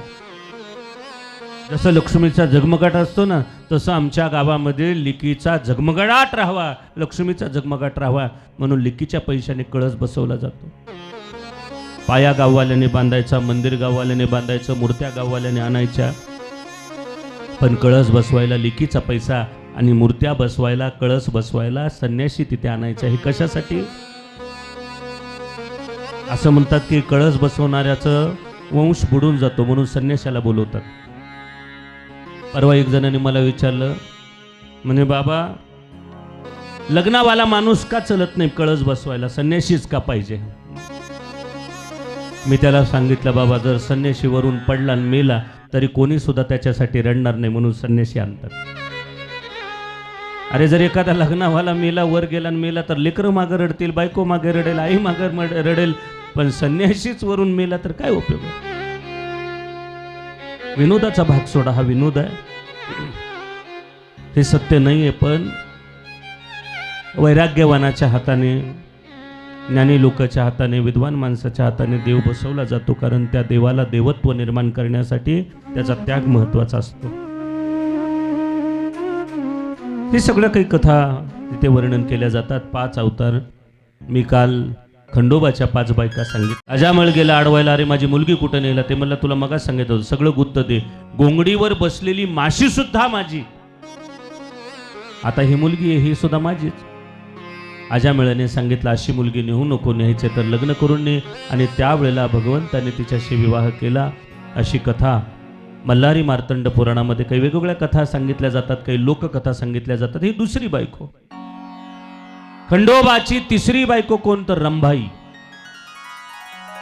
जसं लक्ष्मीचा झगमगाट असतो ना, तसं आमच्या गावामध्ये लिकीचा झगमगाट राहावा, लक्ष्मीचा झगमगाट राहावा म्हणून लिकीच्या पैशाने कळस बसवला जातो. पाया गाववाल्याने बांधायचा, मंदिर गाववाल्याने बांधायचं, मूर्त्या गाववाल्याने आणायच्या, पण कळस बसवायला लिकीचा पैसा आणि मूर्त्या बसवायला, कळस बसवायला संन्यासी तिथे आणायचा. हे कशासाठी? असं म्हणतात की कळस बसवणाऱ्याचं वंश बुडून जातो म्हणून संन्याशाला बोलवतात. परवा एक जणांनी मला विचारलं, म्हणे बाबा लग्नावाला माणूस का चलत नाही कळस बसवायला, संन्याशीच का पाहिजे? मी त्याला सांगितलं, बाबा जर संन्याशीवरून पडला आणि मेला तरी कोणी सुद्धा त्याच्यासाठी रडणार नाही म्हणून संन्याशी आणतात. अरे जर एखादा लग्नावाला मेला, वर गेला आणि मेला तर लेकरं मागं रडतील, बायको मागे रडेल, आई मागं रडेल, पण संन्याशीच वरून मेला तर काय उपयोग? विनोदाचा भाग सोडा, हा विनोद आहे, हे सत्य नाही आहे. पण वैराग्यवानाच्या हाताने, ज्ञानी लोकांच्या हाताने, विद्वान माणसाच्या हाताने देव बसवला जातो, कारण त्या देवाला देवत्व निर्माण करण्यासाठी त्याचा त्याग महत्वाचा असतो. हे सगळं काही कथा तिथे वर्णन केल्या जातात. 5 अवतार. मी काल खंडोबाच्या 5 बायका सांगितल्या. अजामळ गेला अडवायला, अरे माझी मुलगी कुठं नेला? ते म्हणलं तुला मगाच सांगितलं होतं, सगळं गुत्त दे. गोंगडीवर बसलेली माशी सुद्धा माझी, आता ही मुलगी आहे ही सुद्धा माझीच. अजामेळाने सांगितलं अशी मुलगी नेऊ नको, न्यायचे तर लग्न करून ने. आणि त्यावेळेला भगवंताने तिच्याशी विवाह केला. अशी कथा मल्हारी मार्तंड पुराणामध्ये काही वेगवेगळ्या कथा सांगितल्या जातात, काही लोककथा सांगितल्या जातात. ही दुसरी बायको. खंडोबाची तिसरी बायको कोण? तर रंभाई,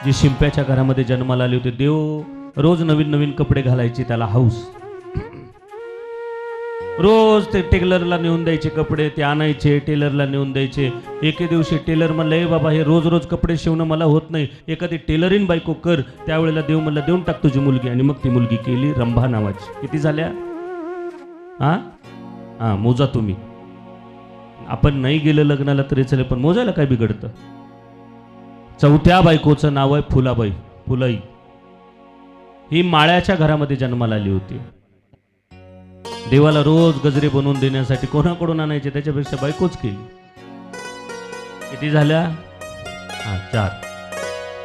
जी शिंप्याच्या घरामध्ये जन्माला आली होती. देव रोज नवीन नवीन कपडे घालायची, त्याला हौस. रोज ते टेलरला नेऊन द्यायचे कपडे, ते आणायचे, टेलरला नेऊन द्यायचे. एके दिवशी टेलर म्हणलं, ए बाबा हे रोज रोज कपडे शिवणं मला होत नाही, एखादी टेलरिंग बायको कर. त्यावेळेला देव म्हणलं देऊन टाक तुझी मुलगी. आणि मग ती मुलगी केली रंभा नावाची. किती झाल्या? हां मोजा तुम्ही. आपण नाही गेलं लग्नाला तरी चले, पण मोजायला काय बिघडतं? 4थ्या बायकोचं नाव आहे फुलाबाई, फुलाई. ही माळ्याच्या घरामध्ये जन्माला आली होती. देवाला रोज गजरे बनवून देण्यासाठी कोणाकडून आणायचे, त्याच्यापेक्षा बायकोच केली. किती झाल्या? 4.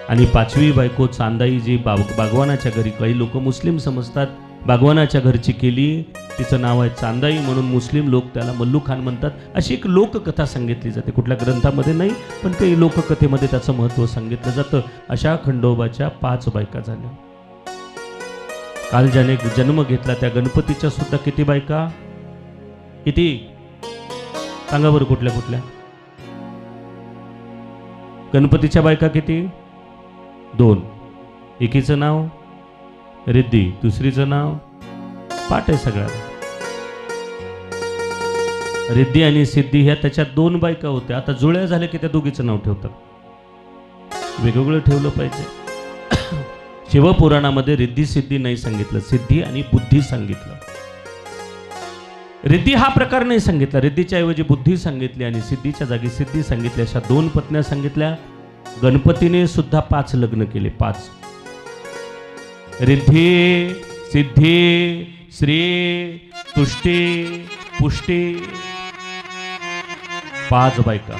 आणि 5वी बायको चांदाई जी बागवानाच्या घरी, काही लोक मुस्लिम समजतात, बागवानाच्या घरची केली, तिचं नाव आहे चांदाई म्हणून मुस्लिम लोक त्याला मल्लू खान म्हणतात. अशी एक लोककथा सांगितली जाते, कुठल्या ग्रंथामध्ये नाही पण काही लोककथेमध्ये त्याचं महत्त्व सांगितलं जातं. अशा खंडोबाच्या 5 बायका झाल्या. काल ज्याने जन्म घेतला त्या गणपतीच्या सुद्धा किती बायका? किती सांगा बरं, कुठल्या कुठल्या? गणपतीच्या बायका किती? 2. एकीचं नाव रिद्धी, दुसरीचं नाव पाठ आहे सगळ्याला. रिद्धी आणि सिद्धी ह्या त्याच्या 2 बायका होत्या. आता जुळ्या झाल्या की त्या दोघीचं नाव ठेवतात. वेगवेगळं ठेवलं पाहिजे. शिवपुराणामध्ये रिद्धी सिद्धी नाही सांगितलं, सिद्धी आणि बुद्धी सांगितलं. रिद्धी हा प्रकार नाही सांगितला, रिद्धीच्या ऐवजी बुद्धी सांगितली आणि सिद्धीच्या जागी सिद्धी सांगितली. अशा 2 पत्न्या सांगितल्या. गणपतीने सुद्धा 5 लग्न केले. 5. रिद्धी, सिद्धी, श्री, तुष्टी, पुष्टी, 5 बायका.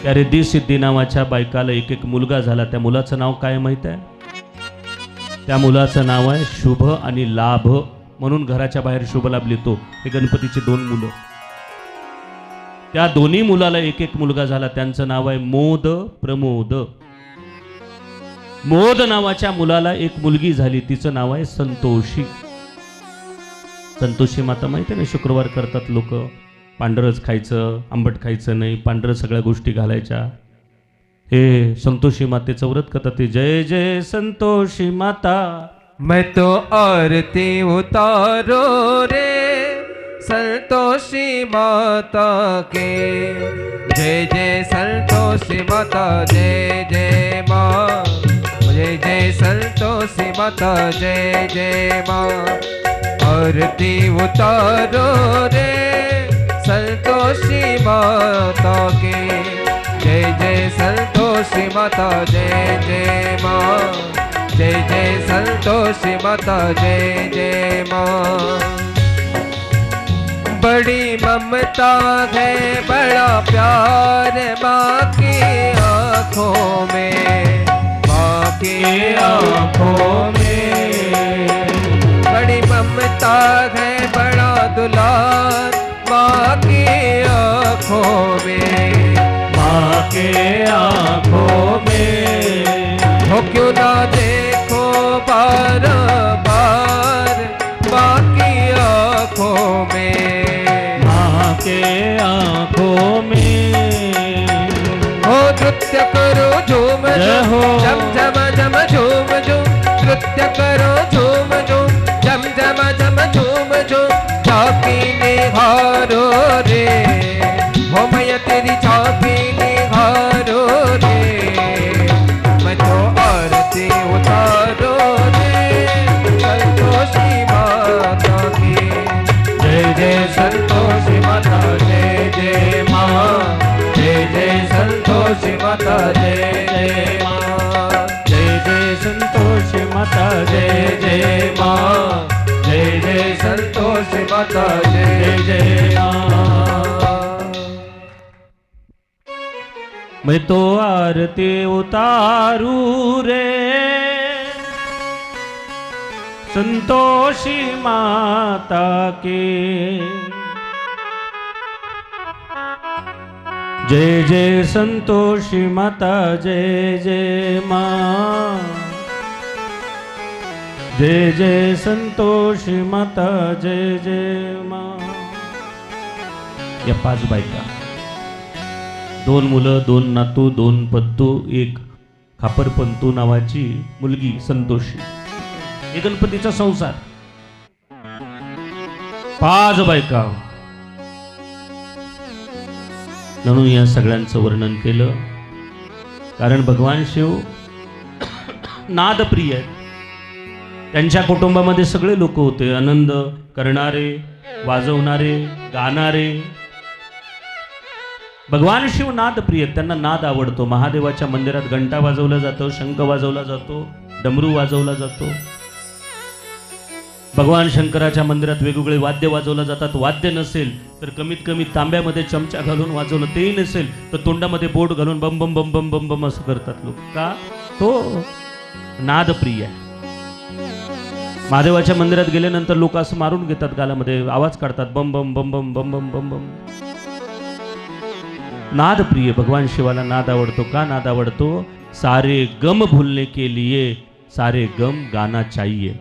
त्या रिद्धी सिद्धी नावाच्या बायकाला एक मुलगा झाला. त्या मुलाचं नाव काय माहित आहे? त्या मुलाचं नाव आहे शुभ आणि लाभ, म्हणून घराच्या बाहेर शुभ लाभ लिहितो. हे गणपतीची 2 मुलं. त्या दोन्ही मुलाला एक मुलगा झाला. त्यांचं नाव आहे मोद, प्रमोद. मोद नावाच्या मुलाला एक मुलगी झाली, तिचं नाव आहे संतोषी. संतोषी माता माहिती आहे ना, शुक्रवार करतात लोक, पांढरच खायचं, आंबट खायचं नाही, पांढरं सगळ्या गोष्टी घालायच्या. हे संतोषी मातेचं व्रत करतात. ते जय जय संतोषी माता, मैं तो आरती उतारो रे संतोषी माता के. जय जय संतोषी माता, जय जय माँ. जय जय संतोषी माता, जय जय माँ. आरती उतारो रे संतोषी माता के. जय जय संतोषी माता, जय जय माँ. जय जय संतोषी माता, जय जय माँ. बड़ी ममता है, बड़ा प्यार माँ की आँखों में, माँ की आँखों में. बड़ी ममता है, बड़ा दुलार माँ की आँखों में, माँ के आँखों में. हो क्यों ना देखो बार बार माँ की आँखों में, माँ के आँखों में. हो नृत्य करो झूम झूम, झम झम झम झूम झूम. नृत्य करो झूम झूम, झम झम झम झूम झूम. झांकी निहारो रे, हो मैया तेरी झांकी निहारो रे. मैं तो आरती उतारो रे संतोषी माता की. जय जय संतोषी माता, जय जय माँ. जय जय संतोषी माता, जय जय माँ. जय जय संतोषी माता, जय जय माँ. जय जय संतोषी माता, जय जय माँ. मैं तो आरती उतारू रे संतोषी माता के. जय जय संतोषी माता, जय जय माँ. जय जय संतोषी माता, जय जय माँ. या 5 बायका, 2 मुलं, 2 नातू, 2 पत्तू, 1 खापरपंतू नावाची मुलगी संतोषी. हे गणपतीचा संसार. 5 बायका. म्हणून या सगळ्यांचं वर्णन केलं, कारण भगवान शिव नादप्रिय आहेत. त्यांच्या कुटुंबामध्ये सगळे लोक होते, आनंद करणारे, वाजवणारे, गाणारे. भगवान शिव नादप्रिय, त्यांना नाद आवडतो. महादेवाच्या मंदिरात घंटा वाजवला जातो, शंख वाजवला जातो, डमरू वाजवला जातो. भगवान शंकराच्या मंदिरात वेगवेगळे वाद्य वाजवलं जातात. वाद्य नसेल तर कमीत कमी तांब्यामध्ये चमचा घालून वाजवलं, तेही नसेल तर तोंडामध्ये बोट घालून बम बम बम बम बम बम असं करतात लोक. का? तो नादप्रिय आहे. महादेवाच्या मंदिरात गेल्यानंतर लोक असं मारून घेतात, गालामध्ये आवाज काढतात, बम बम बम बम बम बम बम बम. नाद प्रिय. भगवान शिवाला नाद आवडतो. का नाद आवडतो? सारे गम भूलने के लिए सारे गम गाना चाहिए.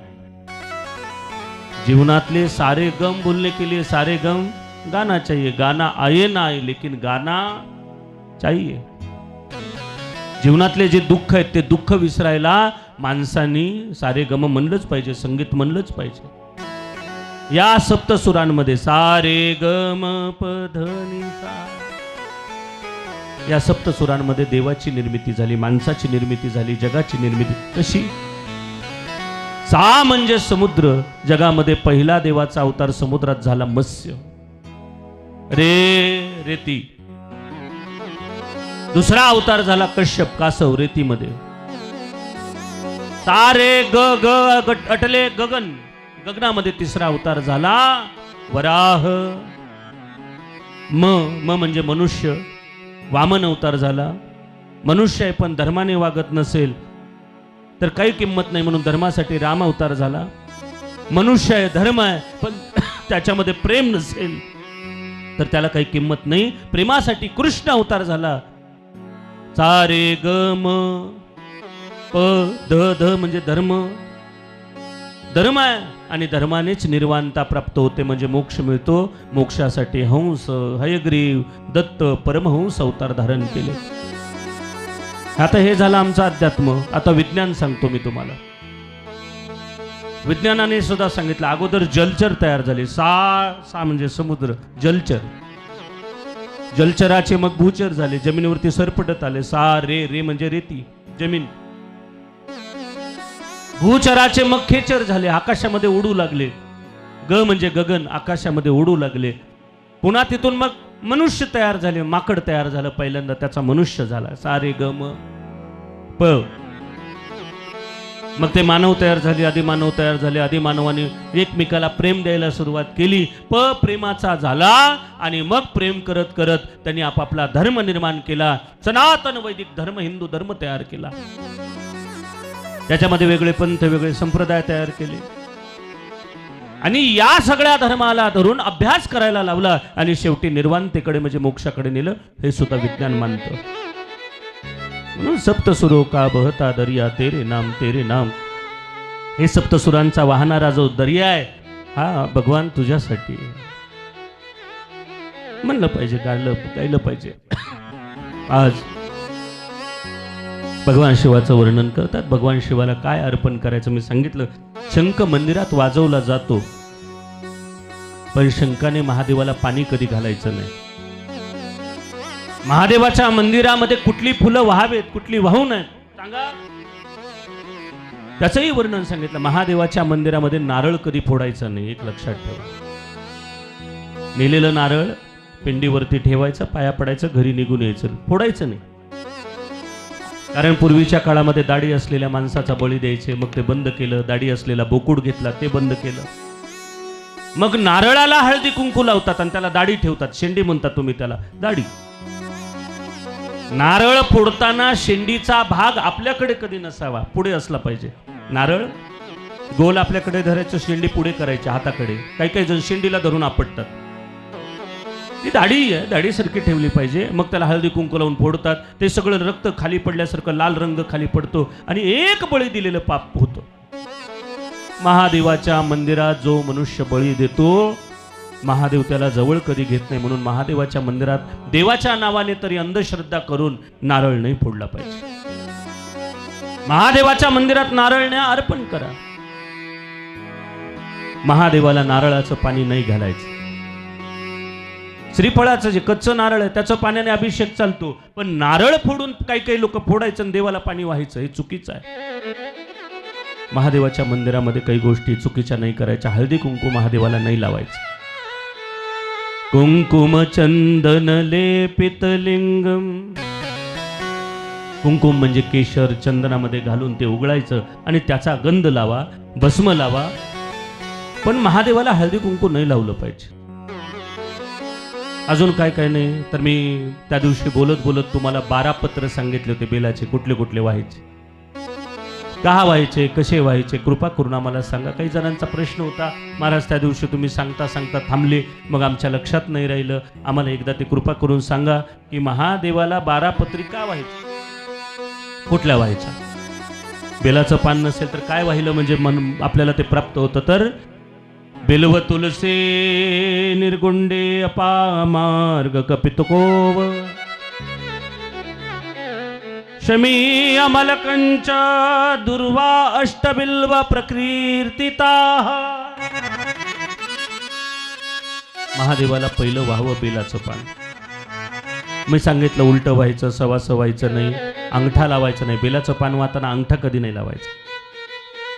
जीवनातले सारे गम भूलने के लिए सारे गम गाना चाहिए. गाना आए ना आए लेकिन गाना चाहिए. जीवनातले जे दुःख आहेत ते दुःख विसरायला माणसांनी सारे गम म्हणलंच पाहिजे, संगीत म्हणलंच पाहिजे. या सप्तसुरांमध्ये सारे गम पधनी सा, या सप्तसुरांमध्ये देवाची निर्मिती झाली, माणसाची निर्मिती झाली, जगाची निर्मिती. कशी? सा म्हणजे समुद्र. जगामध्ये पहिला देवाचा अवतार समुद्रात झाला मत्स्य. रे रेती. दुसरा अवतार झाला कश्यप, कासव, रेतीमध्ये. सारे ग ग अटले गगन, गगनामध्ये तिसरा अवतार झाला वराह. म म्हणजे मनुष्य, वामन अवतार झाला. मनुष्य आहे पण धर्माने वागत नसेल तर काही किंमत नाही म्हणून धर्मासाठी राम अवतार झाला. मनुष्य आहे, धर्म आहे, पण त्याच्यामध्ये प्रेम नसेल तर त्याला काही किंमत नाही, प्रेमासाठी कृष्ण अवतार झाला. सारे ग म प ध ध म्हणजे धर्म. धर्म आहे आणि धर्मानेच निर्वाणता प्राप्त होते, म्हणजे मोक्ष मिळतो. मोक्षासाठी हंस, हयग्रीव, दत्त, परमहंस अवतार धारण केले. आता हे झालं आमचं अध्यात्म. आता विज्ञान सांगतो मी तुम्हाला. विज्ञानाने सुद्धा सांगितलं, अगोदर जलचर तयार झाले. सा म्हणजे समुद्र, जलचर. जलचराचे मग भूचर झाले, जमिनीवरती सरपटत आले. सा रे, रे म्हणजे रेती, जमीन. भूचराचे मग खेचर झाले, आकाशामध्ये उडू लागले. ग म्हणजे गगन, आकाशामध्ये उडू लागले. पुन्हा तिथून मग मनुष्य तयार झाले, माकड तयार झालं पहिल्यांदा, त्याचा मनुष्य झाला. सारे ग म प. मग ते मानव तयार झाले, आदिमानव तयार झाले. आदिमानवाने एकमेकाला प्रेम द्यायला सुरुवात केली. प्रेमाचा झाला आणि मग प्रेम करत करत त्यांनी आपापला धर्म निर्माण केला. सनातन वैदिक धर्म, हिंदू धर्म तयार केला. त्याच्यामध्ये वेगळे पंथ, वेगळे संप्रदाय तयार केले आणि या सगळ्या धर्माला धरून अभ्यास करायला लावला आणि शेवटी निर्वाणतेकडे म्हणजे मोक्षाकडे नेलं. हे सुद्धा विज्ञान मानतं. म्हणून सप्तसुरो का बहता दरिया तेरे नाम तेरे नाम. हे सप्तसुरांचा वाहणारा जो दर्या आहे हा भगवान तुझ्यासाठी म्हणलं पाहिजे, गायलं पाहिजे. आज भगवान शिवाचं वर्णन करतात. भगवान शिवाला काय अर्पण करायचं मी सांगितलं. शंख मंदिरात वाजवला जातो पण शंखाने महादेवाला पाणी कधी घालायचं नाही. महादेवाच्या मंदिरामध्ये कुठली फुलं व्हावेत, कुठली वाहू नयेत सांगा. त्याचंही वर्णन सांगितलं. महादेवाच्या मंदिरामध्ये नारळ कधी फोडायचं नाही, एक लक्षात ठेवा. नेलेलं नारळ पिंडीवरती ठेवायचं, पाया पडायचं, घरी निघून यायचं, फोडायचं नाही. कारण पूर्वीच्या काळामध्ये दाढी असलेल्या माणसाचा बळी द्यायचे, मग ते बंद केलं. दाढी असलेला बोकुड घेतला, ते बंद केलं. मग नारळाला हळदी कुंकू लावतात आणि त्याला दाढी ठेवतात. शेंडी म्हणतात तुम्ही त्याला, दाढी. नारळ फोडताना शेंडीचा भाग आपल्याकडे कधी नसावा, पुढे असला पाहिजे. नारळ गोल आपल्याकडे धरायचं, शेंडी पुढे करायची हाताकडे. काही काही जण शेंडीला धरून आपटतात. ती दाढी आहे, दाढीसारखी ठेवली पाहिजे. मग त्याला हळदी कुंकू लावून फोडतात. ते सगळं रक्त खाली पडल्यासारखं लाल रंग खाली पडतो आणि एक बळी दिलेलं पाप होतं. महादेवाच्या मंदिरात जो मनुष्य बळी देतो महादेव त्याला जवळ कधी घेत नाही. म्हणून महादेवाच्या मंदिरात देवाच्या नावाने तरी अंधश्रद्धा करून नारळ नाही फोडला पाहिजे. महादेवाच्या मंदिरात नारळ न्या, अर्पण करा. महादेवाला नारळाचं पाणी नाही घालायचं. श्रीफळाचं जे कच्चं नारळ आहे त्याचं पाण्याने अभिषेक चालतो, पण नारळ फोडून काही काही लोक फोडायचं आणि देवाला पाणी व्हायचं, हे चुकीचं आहे. महादेवाच्या मंदिरामध्ये काही गोष्टी चुकीच्या नाही करायच्या. हळदी कुंकू महादेवाला नाही लावायचं. कुंकुम चंदन लेपित लिंगम. कुंकुम म्हणजे केशर चंदनामध्ये घालून ते उघडायचं आणि त्याचा गंध लावा, भस्म लावा. पण महादेवाला हळदी कुंकू नाही लावलं पाहिजे. अजून काय काय नाही तर मी त्या दिवशी बोलत बोलत तुम्हाला 12 पत्र सांगितले होते बेलाचे, कुठले कुठले व्हायचे, का व्हायचे, कसे व्हायचे, कृपा करून आम्हाला सांगा. काही जणांचा प्रश्न होता, महाराज त्या दिवशी तुम्ही सांगता सांगता थांबले, मग आमच्या लक्षात नाही राहिलं, आम्हाला एकदा ते कृपा करून सांगा की महादेवाला 12 पत्री का व्हायचं, कुठल्या व्हायच्या. बेलाचं पान नसेल तर काय वाहिलं म्हणजे मन आपल्याला ते प्राप्त होतं. तर बिल्व तुलसे निर्गुंडे अपामार्ग कपितकोव शमी अमलकंच दुर्वा अष्टबिल्व प्रकीर्तिता. महादेवाला पहिलं व्हावं बेलाचं पान. मी सांगितलं उलटं व्हायचं, सवासं व्हायचं नाही, अंगठा लावायचं नाही. बेलाचं पान वाहताना अंगठा कधी नाही लावायचा,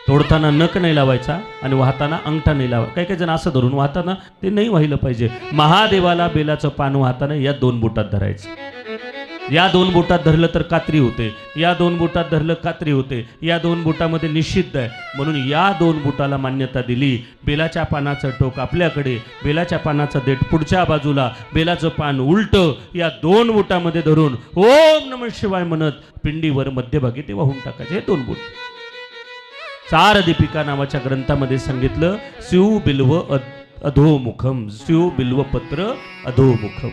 तोडताना नख नाही लावायचा आणि वाहताना अंगठा नाही लावायचा. काही काही जण असं धरून वाहताना ते नाही व्हायला पाहिजे. महादेवाला बेलाचं पान वाहताना या 2 बोटात धरायचं. या 2 बोटात धरलं तर कात्री होते, या 2 बोटात धरलं कात्री होते, या 2 बोटामध्ये निषिद्ध आहे. म्हणून या 2 बोटाला मान्यता दिली. बेलाच्या पानाचं टोक आपल्याकडे, बेलाच्या पानाचं देठ पुढच्या बाजूला, बेलाचं पान उलटं, या 2 बोटामध्ये धरून ओम नमः शिवाय म्हणत पिंडीवर मध्यभागी ते वाहून टाकायचे. हे 2 बोट. चार दीपिका नावाच्या ग्रंथामध्ये सांगितलं शिव बिल्व अधोमुखम, शिव बिल्व पत्र अधोमुखम.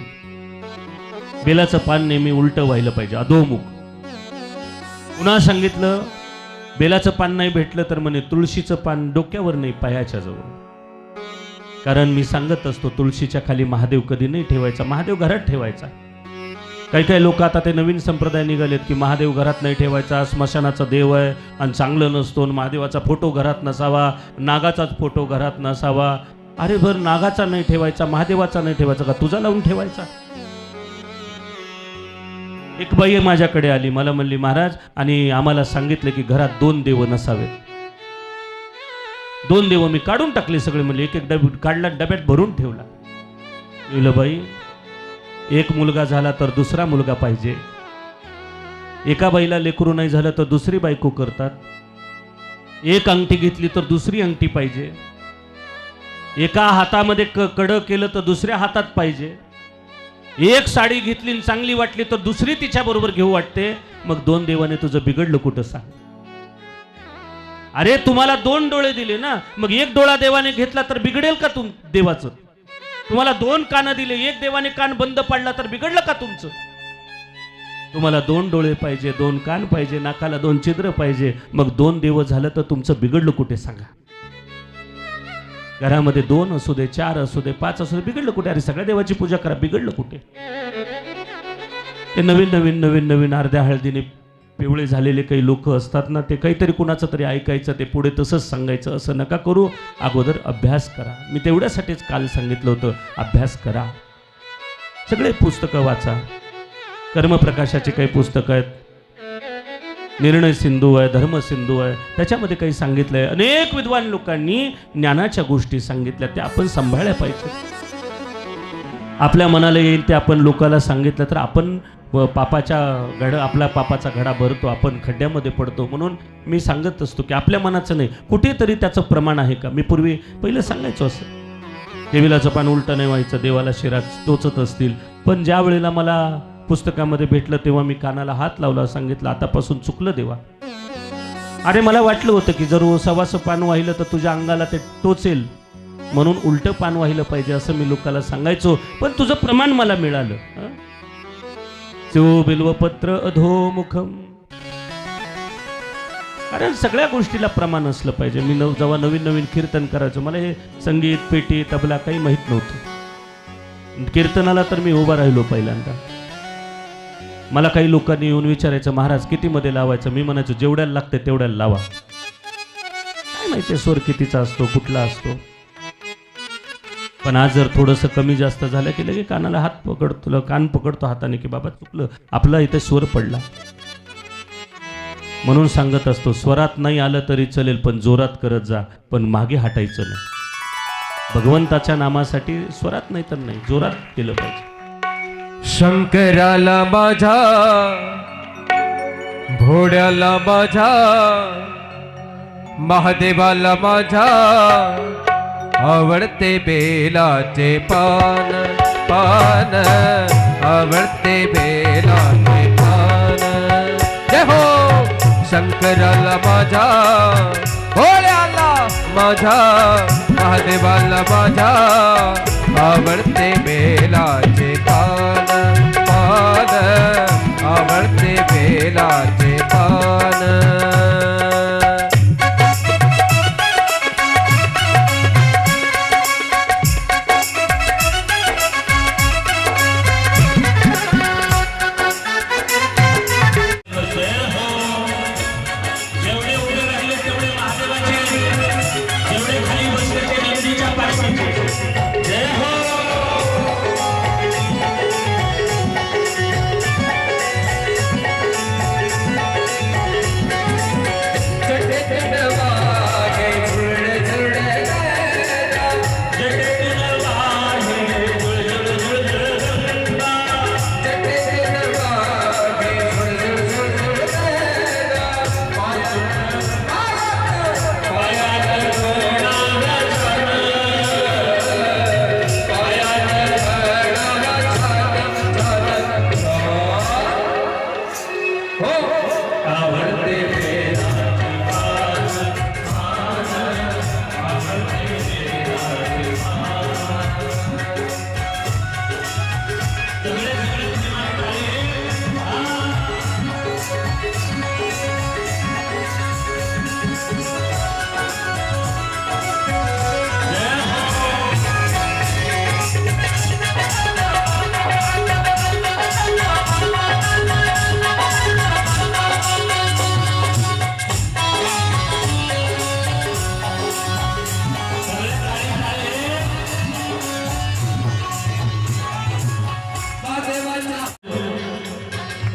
बेलाचं पान नेहमी उलटं व्हायला पाहिजे, अधोमुख. पुन्हा सांगितलं बेलाचं पान नाही भेटलं तर म्हणे तुळशीचं पान डोक्यावर नाही, पायाच्या जवळ. कारण मी सांगत असतो तुळशीच्या खाली महादेव कधी नाही ठेवायचा, महादेव घरात ठेवायचा. काही काही लोक आता ते नवीन संप्रदाय निघालेत की महादेव घरात नाही ठेवायचा, स्मशानाचा देव आहे आणि चांगलं नसतो, महादेवाचा फोटो घरात नसावा, नागाचाच फोटो घरात नसावा. अरे बरं, नागाचा नाही ठेवायचा, महादेवाचा नाही ठेवायचा का तुझा लावून ठेवायचा. एक बाई माझ्याकडे आली, मला म्हणली महाराज आणि आम्हाला सांगितलं की घरात 2 देव नसावेत. 2 देव मी काढून टाकले सगळे. म्हणले एक एक डबा काढला, डब्यात भरून ठेवला. म्हणलं बाई, एक मुलगा झाला तर दुसरा मुलगा पाहिजे. एका बाईला लेकरू नाही झालं तर दुसरी बायको करतात. एक अंगठी घेतली तर दुसरी अंगठी पाहिजे. एका हातामध्ये कडं केलं तर दुसऱ्या हातात पाहिजे. एक साडी घेतली आणि चांगली वाटली तर दुसरी तिच्या बरोबर घेऊ वाटते. मग 2 देवाने तुझं बिघडलं कुठं सांग. अरे तुम्हाला 2 डोळे दिले ना, मग एक डोळा देवाने घेतला तर बिघडेल का देवाचं. तुम्हाला 2 कान दिले, एक देवाने कान बंद पाडला तर बिघडलं का तुमचं. तुम्हाला 2 डोळे पाहिजे, 2 कान पाहिजे, नाकाला 2 छिद्र पाहिजे. मग 2 देव झालं तर तुमचं बिघडलं कुठे सांगा. घरामध्ये 2 असू दे, 4 असू दे, 5 असू दे, बिघडलं कुठे. अरे सगळ्या देवाची पूजा करा, बिघडलं कुठे. ते नवीन नवीन नवीन नवीन अर्ध्या हळदीने पिवळे झालेले काही लोक असतात ना, ते काहीतरी कुणाचं तरी ऐकायचं, ते पुढे तसंच सांगायचं. असं नका करू. अगोदर अभ्यास करा. मी तेवढ्यासाठीच काल सांगितलं होतं, अभ्यास करा. सगळे पुस्तकं वाचा. कर्मप्रकाशाची काही पुस्तकं आहेत, निर्णय सिंधू आहे, धर्म सिंधू आहे, त्याच्यामध्ये काही सांगितलं आहे. अनेक विद्वान लोकांनी ज्ञानाच्या गोष्टी सांगितल्या, त्या आपण सांभाळल्या पाहिजे. आपल्या मनाला येईल ते आपण लोकांना सांगितलं तर आपण आपला पापाचा घडा भरतो, आपण खड्ड्यामध्ये पडतो. म्हणून मी सांगत असतो की आपल्या मनाचं नाही, कुठेतरी त्याचं प्रमाण आहे का. मी पहिलं सांगायचो असं, देवीलाचं पान उलटं नाही व्हायचं, देवाला शिरात टोचत असतील. पण ज्या वेळेला मला पुस्तकामध्ये भेटलं तेव्हा मी कानाला हात लावला, सांगितलं आतापासून चुकलं देवा. अरे मला वाटलं होतं की जर सवासं पान वाहिलं तर तुझ्या अंगाला ते टोचेल, म्हणून उलटं पान वाहिलं पाहिजे असं मी लोकांना सांगायचो. पण तुझं प्रमाण मला मिळालं. शिव बिल्वपत्र अधोमुखम. कारण सगळ्या गोष्टीला प्रमाण असलं पाहिजे. मी जेव्हा नवीन नवीन कीर्तन करायचो, मला हे संगीत, पेटी, तबला काही माहीत नव्हतं. कीर्तनाला तर मी उभा राहिलो पहिल्यांदा. मला काही लोकांनी येऊन विचारायचं, महाराज किती मध्ये लावायचं. मी म्हणायचो जेवढ्याला लागते तेवढ्याला लावा. काय माहिती स्वर कितीचा असतो, कुठला असतो. पण आज जर थोडंसं कमी जास्त झालं की लगे कानाला हात पकडतो, कान पकडतो हाताने की बाबा चुकलं, आपला इथे स्वर पडला. म्हणून सांगत असतो, स्वरात नाही आलं तरी चलेल पण जोरात करत जा, पण मागे हटायचं नाही. भगवंताच्या नामासाठी स्वरात नाही तर नाही, जोरात केलं पाहिजे. शंकराला माझा, भोड्याला माझा, महादेवाला माझा, आवडते बेलाचे पान पान आवडते बेलाचे पान जय हो शंकराला माझा भोळ्याला माझा महादेवाला माझा आवडते बेलाचे पान पान आवडते बेलाचे पान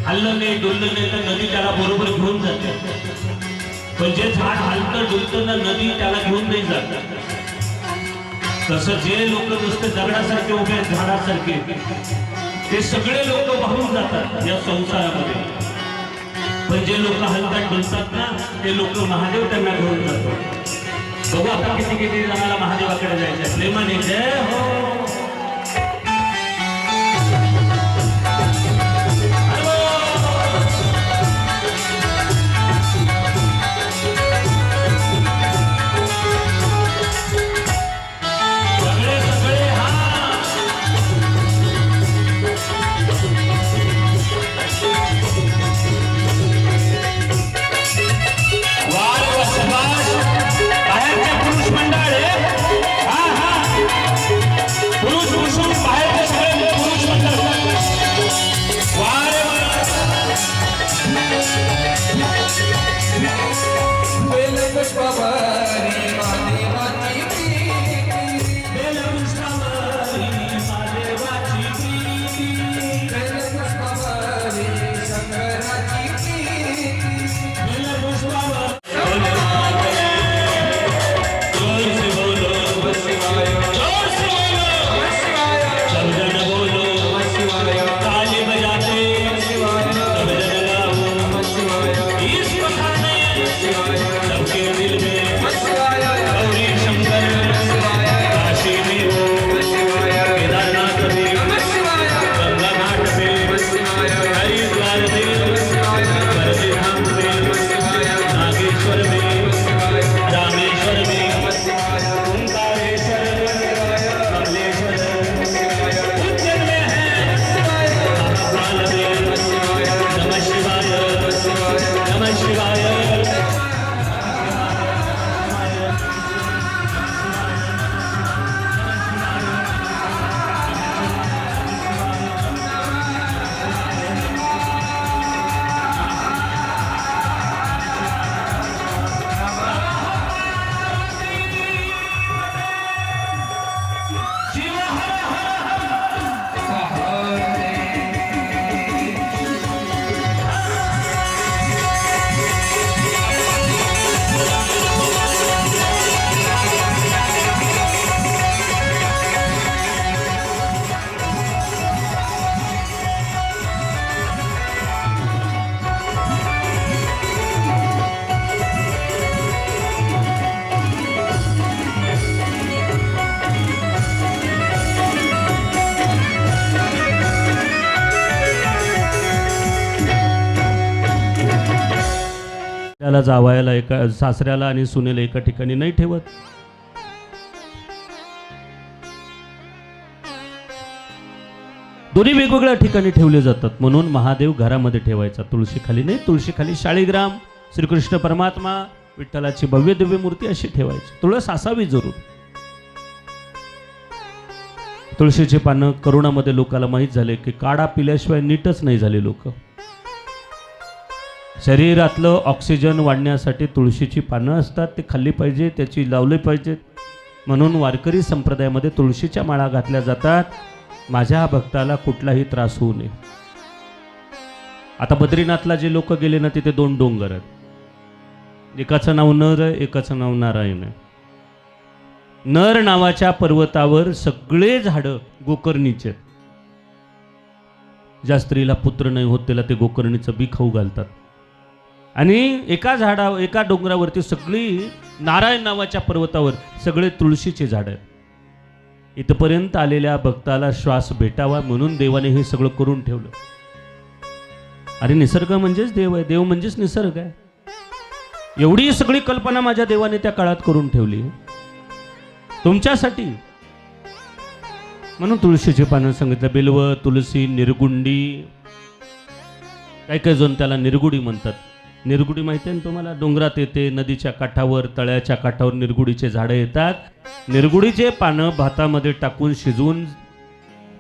हल्लं नाही डुललं नाही तर नदी त्याला बरोबर घेऊन जाते पण जे झाड हलतं डुलतं ना नदी त्याला घेऊन नाही जात तसं जे लोक नुसते दगडासारखे उभे आहेत झाडासारखे ते सगळे लोक वाहून जातात या संसारामध्ये पण जे लोक हलतात डुलतात ना ते लोक महादेव त्यांना घेऊन जातो बघू आता किती किती जणाला महादेवाकडे जायचं प्रेमाने जय हो एकाला जावायला एका सासऱ्याला आणि सुनेला एका ठिकाणी नाही ठेवत. दोन्ही वेगवेगळ्या ठिकाणी ठेवले जातात. म्हणून महादेव घरामध्ये ठेवायचा, तुळशीखाली नाही. तुळशीखाली शाळीग्राम, श्रीकृष्ण परमात्मा, विठ्ठलाची भव्य दिव्य मूर्ती अशी ठेवायची. तुळस असावी जरूर. तुळशीची पानं करोनामध्ये लोकांना माहीत झाले की काढा पिल्याशिवाय नीटच नाही झाले लोक. शरीरातलं ऑक्सिजन वाढण्यासाठी तुळशीची पानं असतात, ते खाल्ली पाहिजे, त्याची लावली पाहिजेत. म्हणून वारकरी संप्रदायामध्ये तुळशीच्या माळा घातल्या जातात. माझ्या भक्ताला कुठलाही त्रास होऊ नये. आता बद्रीनाथला जे लोक गेले ना, तिथे 2 डोंगर आहेत. एकाचं नाव नर आहे, एकाचं नाव नारायण आहे. नर नावाच्या पर्वतावर सगळे झाडं गोकर्णीचे. ज्या स्त्रीला पुत्र नाही होत त्याला ते गोकर्णीचं बी खाऊ घालतात. आणि एका डोंगरावरती सगळी नारायण नावाच्या पर्वतावर सगळे तुळशीचे झाड आहेत. इथपर्यंत आलेल्या भक्ताला श्वास भेटावा म्हणून देवाने हे सगळं करून ठेवलं. अरे निसर्ग म्हणजेच देव आहे, देव म्हणजेच निसर्ग आहे. एवढी सगळी कल्पना माझ्या देवाने त्या काळात करून ठेवली तुमच्यासाठी. म्हणून तुळशीचे पानं सांगितलं. बिल्व, तुलसी, निर्गुंडी, काही जण त्याला निरगुडी म्हणतात. निरगुडी माहिती आहे ना तुम्हाला? डोंगरात येते, नदीच्या काठावर, तळ्याच्या काठावर निरगुडीचे झाडं येतात. निरगुडीचे पानं भातामध्ये टाकून शिजवून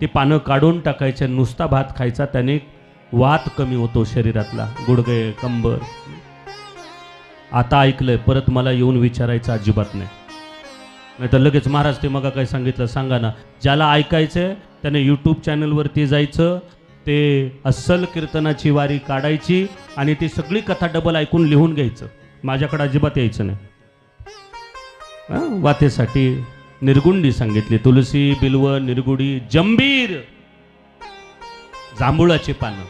ती पानं काढून टाकायचे, नुसता भात खायचा. त्याने वात कमी होतो शरीरातला, गुडघे, कंबर. आता ऐकलंय, परत मला येऊन विचारायचं अजिबात नाही. नाही तर लगेच महाराज ते मग काय सांगितलं सांगा ना. ज्याला ऐकायचंय त्याने यूट्यूब चॅनलवरती जायचं, ते अस्सल कीर्तनाची वारी काढायची आणि ती सगळी कथा डबल ऐकून लिहून घ्यायचं. माझ्याकडे अजिबात यायचं नाही. वातेसाठी निर्गुंडी सांगितली. तुलसी, बिल्व, निर्गुडी, जंबीर, जांभुळाची पानं.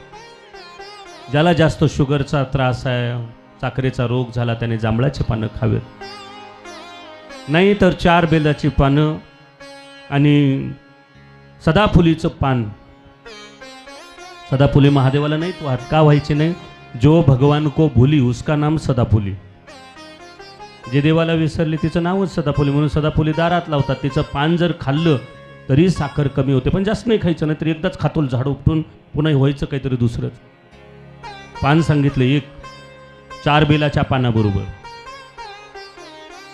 ज्याला जास्त शुगरचा त्रास आहे, साखरेचा रोग झाला, त्याने जांभळाची पानं खावेत. नाही तर 4 बेलाची पानं आणि सदाफुलीचं पान. सदाफुली महादेवाला नाही वाहत. का व्हायचे नाही? जो भगवान को भुली उसका नाम सदाफुली. जे देवाला विसरले तिचं नावच सदाफुली, म्हणून सदाफुली दारात लावतात. तिचं पान जर खाल्लं तरी साखर कमी होते, पण जास्त नाही खायचं, नाही तर एकदाच खातोल झाड उपटून पुन्हा व्हायचं काहीतरी दुसरंच. पान सांगितलं 4 बेलाच्या पानाबरोबर.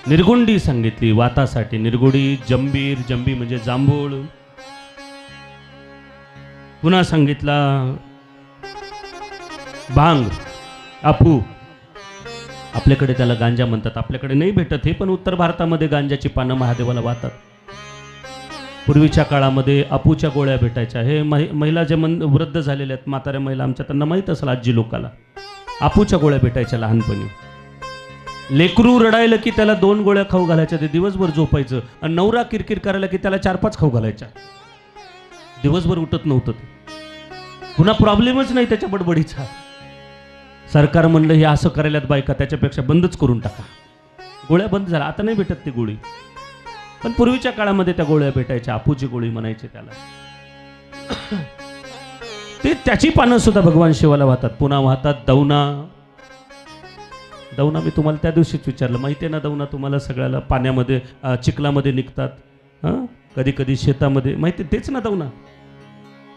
निर्गुंडी सांगितली वातासाठी. निर्गुडी, जंबीर, जंबी म्हणजे जांभूळ. पुन्हा सांगितला भांग, अफू. आपल्याकडे त्याला गांजा म्हणतात, आपल्याकडे नाही भेटत हे, पण उत्तर भारतामध्ये गांजाची पानं महादेवाला वाहतात. पूर्वीच्या काळामध्ये अपूच्या गोळ्या भेटायच्या. हे महिला जे वृद्ध झालेल्या आहेत, म्हाताऱ्या महिला आमच्या, त्यांना माहीत असेल, आजी लोकाला अपूच्या गोळ्या भेटायच्या लहानपणी. लेकरू रडायलं की त्याला 2 गोळ्या खाऊ घालायच्या, ते दिवसभर झोपायचं. आणि नवरा किरकिर करायला की त्याला 4-5 खाऊ घालायच्या. दिवसभर उठत नव्हतं. पुन्हा प्रॉब्लेमच नाही त्याच्या बडबडीचा. सरकार म्हणलं हे असं करायल्यात बायका, त्याच्यापेक्षा बंदच करून टाका. गोळ्या बंद झाल्या, आता नाही भेटत ती गोळी. पण पूर्वीच्या काळामध्ये त्या गोळ्या भेटायच्या, अपूची गोळी म्हणायचे त्याला. ते त्याची पानं सुद्धा भगवान शिवाला वाहतात. पुन्हा वाहतात दौना. दौना मी तुम्हाला त्या दिवशीच विचारलं, माहिती आहे ना दौना तुम्हाला सगळ्याला? पाण्यामध्ये, चिखलामध्ये निघतात, हां, कधी कधी शेतामध्ये, माहिती तेच ना दौना?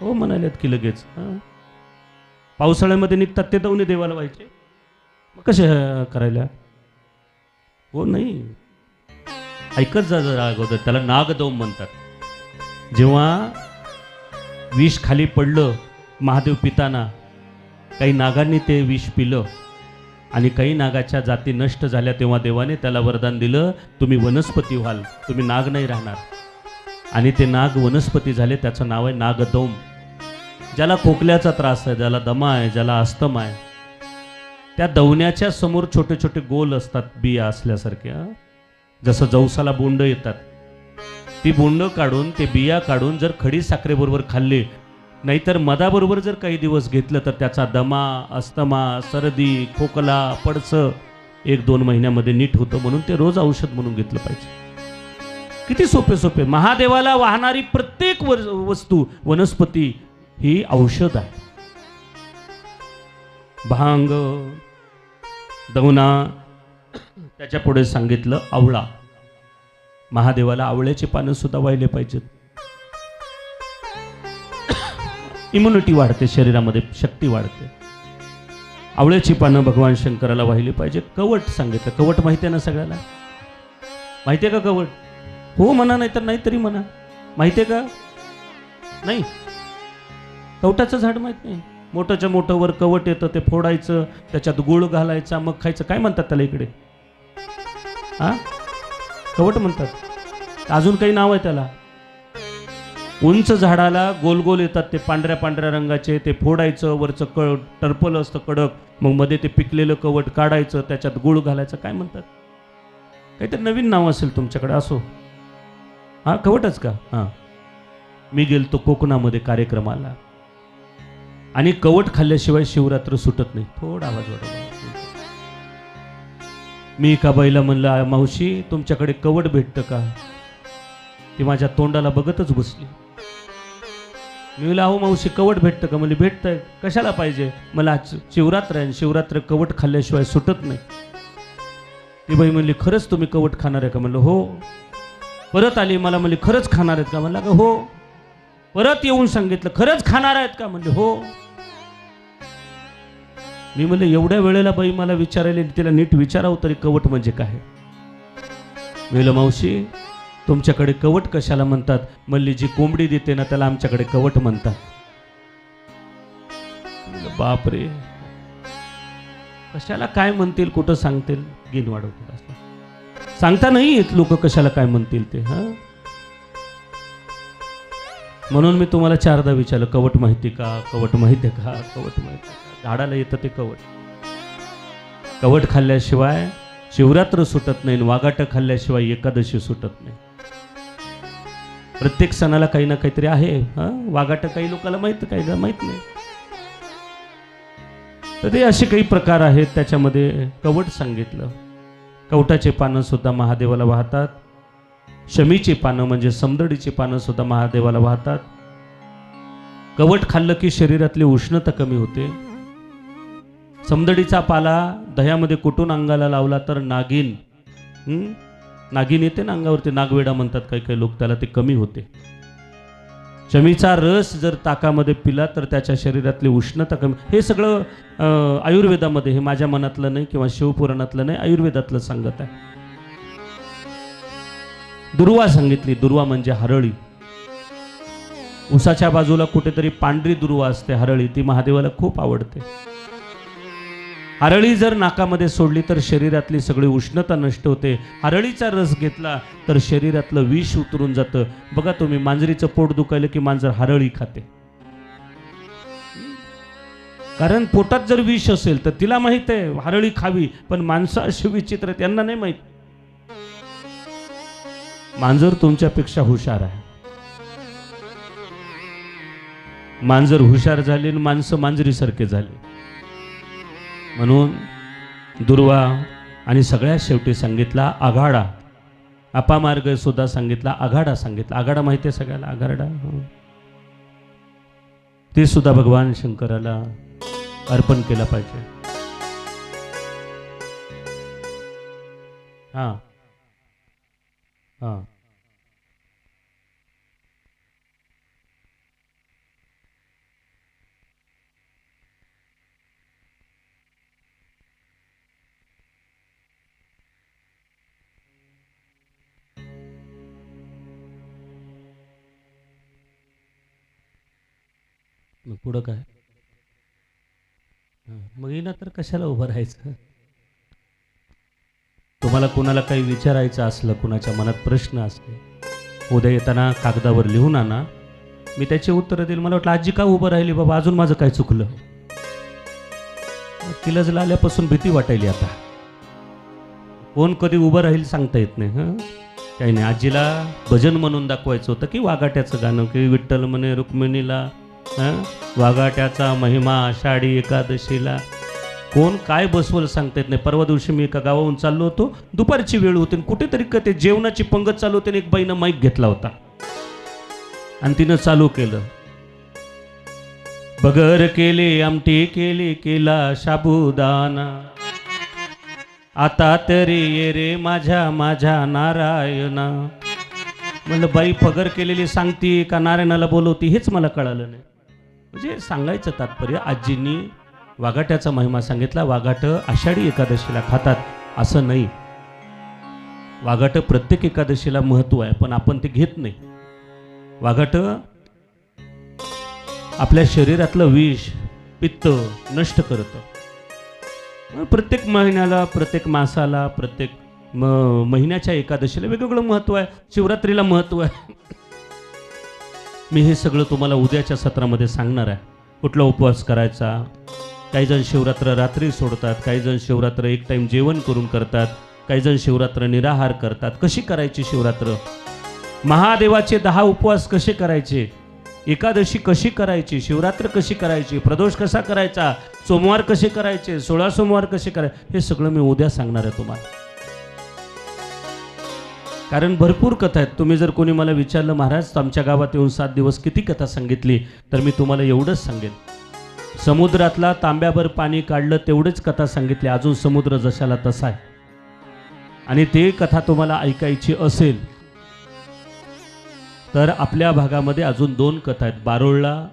हो म्हणाल्यात की लगेच. पावसाळ्यामध्ये निघतात ते दौने देवाला व्हायचे. मग कसे करायला? हो नाही, ऐकत जा जरा अगोदर. त्याला नागदौम म्हणतात. जेव्हा विष खाली पडलं महादेव पिताना, काही नागांनी ते विष पिलं आणि काही नागाच्या जाती नष्ट झाल्या, तेव्हा देवाने त्याला वरदान दिलं, तुम्ही वनस्पती व्हाल, तुम्ही नाग नाही राहणार. आणि ते नाग वनस्पती झाले. त्याचं नाव आहे नागदौम. ज्याला खोकल्याचा त्रास आहे, ज्याला दमा आहे, ज्याला अस्थमा आहे, त्या दौण्याच्या समोर छोटे छोटे गोल असतात बिया असल्यासारख्या. जसं जवसाला बोंड येतात, ती बोंड काढून, ते बिया काढून जर खडी साखरेबरोबर खाल्ले, नाहीतर मधाबरोबर जर काही दिवस घेतलं, तर त्याचा दमा, अस्थमा, सर्दी, खोकला, पडसं 1-2 महिन्यामध्ये नीट होतं. म्हणून ते रोज औषध म्हणून घेतलं पाहिजे. किती सोपे सोपे. महादेवाला वाहणारी प्रत्येक वस्तू, वनस्पती ही औषध आहे. भांग, दौना त्याच्या पुढे सांगितलं आवळा. महादेवाला आवळ्याची पानं सुद्धा वाहिले पाहिजेत. इम्युनिटी वाढते, शरीरामध्ये शक्ती वाढते. आवळ्याची पानं भगवान शंकराला वाहिली पाहिजे. कवट सांगितलं. कवट माहिती आहे ना सगळ्याला? माहिती आहे का कवट? हो म्हणा, नाही तर नाही तरी म्हणा. माहिती आहे का? नाही. कवटाचं झाड माहित नाही? मोठंच्या मोठं वर कवट येतं, ते फोडायचं, त्याच्यात गुळ घालायचा, मग खायचं. काय म्हणतात त्याला इकडे? हा, कवट म्हणतात. अजून काही नाव आहे त्याला? उंच झाडाला गोल गोल येतात ते पांढऱ्या पांढऱ्या रंगाचे, ते फोडायचं, वरचं टर्पल असतं कडक, मग मध्ये ते पिकलेलं कवट काढायचं, त्याच्यात गुळ घालायचं. काय म्हणतात? काहीतरी नवीन नाव असेल तुमच्याकडे. असो. हा, कवटच का? हां. मी गेलतो कोकणामध्ये कार्यक्रमाला, आणि कवट खाल्ल्याशिवाय शिवरात्र सुटत नाही. थोडा आवाज वाढवला. मी एका बाईला म्हणलं, मावशी तुमच्याकडे कवट भेटतं का? ती माझ्या तोंडाला बघतच बसली. मी म्हणलं, अहो मावशी कवट भेटतं का? म्हणजे भेटतंय. कशाला पाहिजे? मला आज शिवरात्र आहे, शिवरात्र कवट खाल्ल्याशिवाय सुटत नाही. ती बाई म्हणली, खरंच तुम्ही कवट खाणार आहे का? म्हणलं हो. परत आली, मला म्हणली, खरंच खाणार आहेत का? म्हणलं का हो. परत येऊन सांगितलं, खरंच खाणार आहेत का? म्हणले हो. मी म्हणलं, एवढ्या वेळेला बाई मला विचारायला, तिला नीट विचारावं तरी कवट म्हणजे काय? मी म्हणलं, मावशी तुमच्याकडे कवट कशाला म्हणतात? म्हणली, जी कोंबडी देते ना त्याला आमच्याकडे कवट म्हणतात. बाप रे, कशाला काय म्हणतील, कुठं सांगतील? गेन वाढवतील असं सांगता नाही येत लोक कशाला काय म्हणतील ते. हा, म्हणून मी तुम्हाला चारदा विचारलं, कवट माहिती का? कवट माहिती का? कवट माहिती का? झाडाला येतं ते कवट. कवट खाल्ल्याशिवाय शिवरात्र सुटत नाही, वाघाटं खाल्ल्याशिवाय एकादशी सुटत नाही. प्रत्येक सणाला काही ना काहीतरी आहे. हा, वाघाटं काही लोकांना माहित, काही माहित नाही. तर ते असे काही प्रकार आहेत. त्याच्यामध्ये कवट सांगितलं. कवटाचे पानं सुद्धा महादेवाला वाहतात. शमीची पानं म्हणजे समदडीची पानं सुद्धा महादेवाला वाहतात. कवट खाल्लं की शरीरातली उष्णता कमी होते. समदडीचा पाला दह्यामध्ये कुटून अंगाला लावला तर नागिन नागिन येते ना अंगावरती, नागवेडा म्हणतात काही काही लोक त्याला, ते कमी होते. शमीचा रस जर ताकामध्ये पिला तर त्याच्या शरीरातली उष्णता कमी. हे सगळं आयुर्वेदामध्ये, हे माझ्या मनातलं नाही किंवा शिवपुराणातलं नाही, आयुर्वेदातलं सांगत आहे. दुर्वा सांगितली. दुर्वा म्हणजे हरळी. उसाच्या बाजूला कुठेतरी पांढरी दुर्वा असते, हरळी, ती महादेवाला खूप आवडते. हरळी जर नाकामध्ये सोडली तर शरीरातली सगळी उष्णता नष्ट होते. हरळीचा रस घेतला तर शरीरातलं विष उतरून जातं. बघा तुम्ही, मांजरीचं पोट दुखायलं की मांजर हरळी खाते, कारण पोटात जर विष असेल तर तिला माहित आहे हरळी खावी. पण माणसं अशी विचित्र, त्यांना नाही माहित. मांजर तुमच्यापेक्षा हुशार आहे. मांजर हुशार झाली आणि माणसं मांजरीसारखे झाले. म्हणून दुर्वा, आणि सगळ्यात शेवटी सांगितला आघाडा. अपामार्ग सुद्धा सांगितला, आघाडा सांगितला. आघाडा माहिती आहे सगळ्याला? आघाडा ते सुद्धा भगवान शंकराला अर्पण केला पाहिजे. हा हा, मग पुढं काय? मग येईना तर कशाला उभं राहायचं? तुम्हाला कोणाला काही विचारायचं असलं, कुणाच्या मनात प्रश्न असले, उद्या येताना कागदावर लिहून आणा, मी त्याचे उत्तर देईल. मला वाटलं आजी का उभं राहिली बाबा, अजून माझं काय चुकलं? किलजला आल्यापासून भीती वाटायली. आता कोण कधी उभं राहील सांगता येत नाही. हां, काही नाही. आजीला भजन म्हणून दाखवायचं होतं की वाघाट्याचं गाणं, की विठ्ठल म्हणे रुक्मिणीला, वाघाट्याचा महिमा आषाढी एकादशीला. कोण काय बसवलं सांगता येत नाही. परवा दिवशी मी एका गावाहून चाललो होतो, दुपारची वेळ होती, कुठेतरी ते जेवणाची पंगत चालू होती. एक बाईनं माईक घेतला होता आणि तिनं चालू केलं, बगर केले आमटी केली, केला साबुदाना, आता तरी ये रे माझ्या माझ्या नारायणा. म्हणलं बाई पगर केलेली सांगती का नारायणाला बोलवती हेच मला कळालं नाही. म्हणजे सांगायचं तात्पर्य, आजींनी वाघाट्याचा महिमा सांगितला. वाघाटं आषाढी एकादशीला खातात असं नाही. वाघाटं प्रत्येक एकादशीला महत्त्व आहे, पण आपण ते घेत नाही. वाघाटं आपल्या शरीरातलं विष पित्त नष्ट करतं. प्रत्येक महिन्याला, प्रत्येक मासाला, प्रत्येक महिन्याच्या एकादशीला वेगवेगळं महत्त्व आहे. शिवरात्रीला महत्त्व आहे. मी हे सगळं तुम्हाला उद्याच्या सत्रामध्ये सांगणार आहे. कुठला उपवास करायचा. काही जण शिवरात्र रात्री सोडतात, काही जण शिवरात्र एक टाईम जेवण करून करतात, काही जण शिवरात्र निराहार करतात. कशी करायची शिवरात्र, महादेवाचे 10 उपवास कसे करायचे, एकादशी कशी करायची, शिवरात्र कशी करायची, प्रदोष कसा करायचा, सोमवार कसे करायचे, 16 सोमवार कसे करायचे, हे सगळं मी उद्या सांगणार आहे तुम्हाला. कारण भरपूर कथा आहेत. तुम्ही जर कोणी मला विचारलं महाराज आमच्या गावात येऊन 7 दिवस किती कथा सांगितली, तर मी तुम्हाला एवढंच सांगेन, समुद्रातला तांब्याभर पाणी काढलं तेवढेच कथा सांगितली. अजून समुद्र जशाला तसा आहे. आणि ते कथा तुम्हाला ऐकायची असेल तर आपल्या भागामध्ये अजून 2 कथा आहेत. बारोळला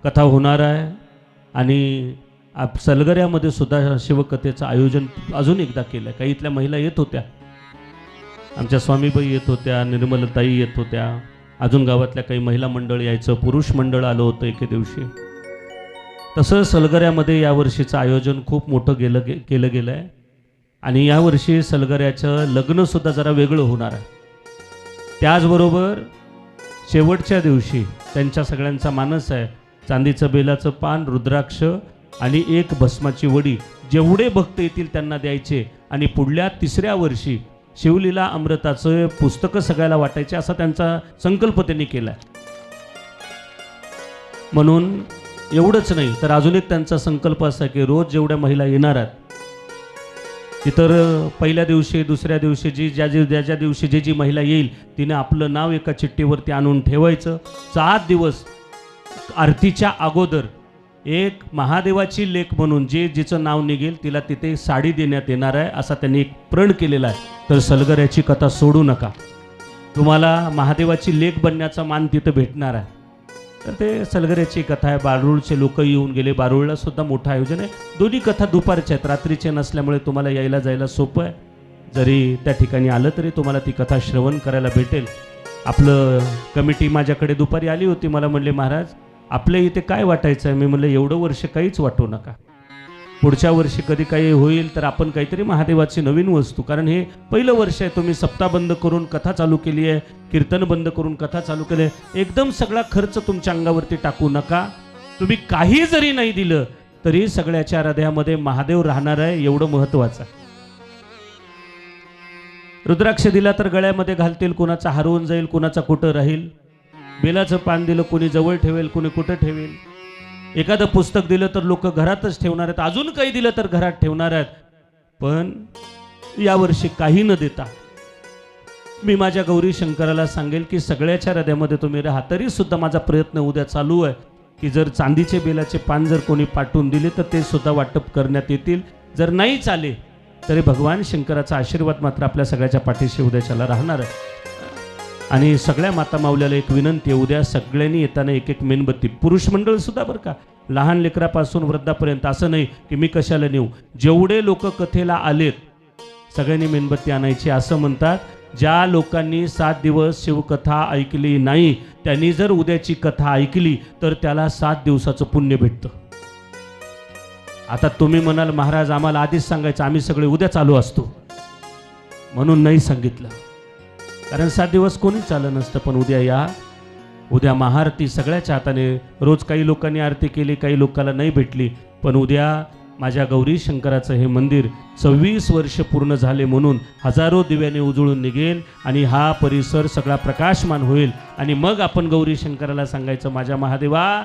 कथा होणार आहे आणि सलगऱ्यामध्ये सुद्धा शिवकथेचं आयोजन अजून एकदा केलं. काही इथल्या महिला येत होत्या, आमच्या स्वामीबाई येत होत्या, निर्मलताई येत होत्या, अजून गावातल्या काही महिला मंडळ यायचं, पुरुष मंडळ आलं होतं एके दिवशी. तसं सलगऱ्यामध्ये यावर्षीचं आयोजन खूप मोठं केलं गेलं आहे. आणि यावर्षी सलगऱ्याचं लग्नसुद्धा जरा वेगळं होणार आहे. त्याचबरोबर शेवटच्या दिवशी त्यांच्या सगळ्यांचा मानस आहे, चांदीचं बेलाचं पान, रुद्राक्ष आणि 1 भस्माची वडी जेवढे भक्त येतील त्यांना द्यायचे. आणि पुढल्या 3ऱ्या वर्षी शिवलीला अमृताचं पुस्तकं सगळ्याला वाटायचे, असा त्यांचा संकल्प त्यांनी केला. म्हणून एवढंच नाही तर अजून एक त्यांचा संकल्प असा की रोज जेवढ्या महिला येणार आहेत तिथं पहिल्या दिवशी, दुसऱ्या दिवशी ज्या दिवशी जी महिला येईल तिने आपलं नाव एका चिठ्ठीवरती आणून ठेवायचं. 7 दिवस आरतीच्या अगोदर एक महादेवाची लेक म्हणून जिचं नाव निघेल तिला तिथे साडी देण्यात येणार आहे, असा त्यांनी एक प्रण केलेला आहे. तर सलगऱ्याची कथा सोडू नका, तुम्हाला महादेवाची लेक बनण्याचा मान तिथं भेटणार आहे. तर ते सलगऱ्याची कथा आहे. बारूळचे लोक येऊन गेले, बारूळला सुद्धा मोठं आयोजन आहे. दोन्ही कथा दुपारच्या आहेत, रात्रीचे नसल्यामुळे तुम्हाला यायला जायला सोपं आहे. जरी त्या ठिकाणी आलं तरी तुम्हाला ती कथा श्रवण करायला भेटेल. आपलं कमिटी माझ्याकडे दुपारी आली होती, मला म्हणले महाराज आपल्या इथे काय वाटायचं आहे. मी म्हणलं एवढं वर्ष काहीच वाटू नका, पुढच्या वर्षी कधी काही होईल तर आपण काहीतरी महादेवाची नवीन वस्तू, कारण हे पहिलं वर्ष आहे. तुम्ही सप्ताह बंद करून कथा चालू केली आहे, कीर्तन बंद करून कथा चालू केली आहे. एकदम सगळा खर्च तुमच्या अंगावरती टाकू नका. तुम्ही काही जरी नाही दिलं तरी सगळ्याच्या हृदयामध्ये महादेव राहणार आहे, एवढं महत्त्वाचं आहे. रुद्राक्ष दिला तर गळ्यामध्ये घालतील, कुणाचा हरवून जाईल, कुणाचा कुठं राहील. बेलाचं पान दिलं कोणी जवळ ठेवेल, कोणी कुठं ठेवेल. एखादं पुस्तक दिलं तर लोक घरातच ठेवणार आहेत, अजून काही दिलं तर घरात ठेवणार आहेत. पण यावर्षी काही न देता मी माझ्या गौरी शंकराला सांगेल की सगळ्याच्या हृदयामध्ये तुम्ही राहा. तरी सुद्धा माझा प्रयत्न उद्या चालू आहे की जर चांदीचे बेलाचे पान जर कोणी पाठवून दिले तर ते सुद्धा वाटप करण्यात येतील. जर नाही चाले तरी भगवान शंकराचा आशीर्वाद मात्र आपल्या सगळ्याच्या पाठीशी उद्याच्याला राहणार आहे. आणि सगळ्या माता माऊल्याला एक विनंती आहे, उद्या सगळ्यांनी येताना एक मेणबत्ती, पुरुष मंडळ सुद्धा बरं का, लहान लेकरापासून वृद्धापर्यंत, असं नाही की मी कशाला नेऊ, जेवढे लोक कथेला आलेत सगळ्यांनी मेणबत्ती आणायची. असं म्हणतात ज्या लोकांनी 7 दिवस शिवकथा ऐकली नाही त्यांनी जर उद्याची कथा ऐकली तर त्याला 7 दिवसाचं पुण्य भेटतं. आता तुम्ही म्हणाल महाराज आम्हाला आधीच सांगायचं, आम्ही सगळे उद्या चालू असतो म्हणून नाही सांगितलं, कारण 7 दिवस कोणीच चाललं नसतं. पण उद्या या, उद्या महाआरती सगळ्याच्या हाताने. रोज काही लोकांनी आरती केली, काही लोकांना नाही भेटली, पण उद्या माझ्या गौरी शंकराचं हे मंदिर 26 वर्ष पूर्ण झाले म्हणून हजारो दिव्याने उजळून निघेल आणि हा परिसर सगळा प्रकाशमान होईल. आणि मग आपण गौरी शंकराला सांगायचं, माझ्या महादेवा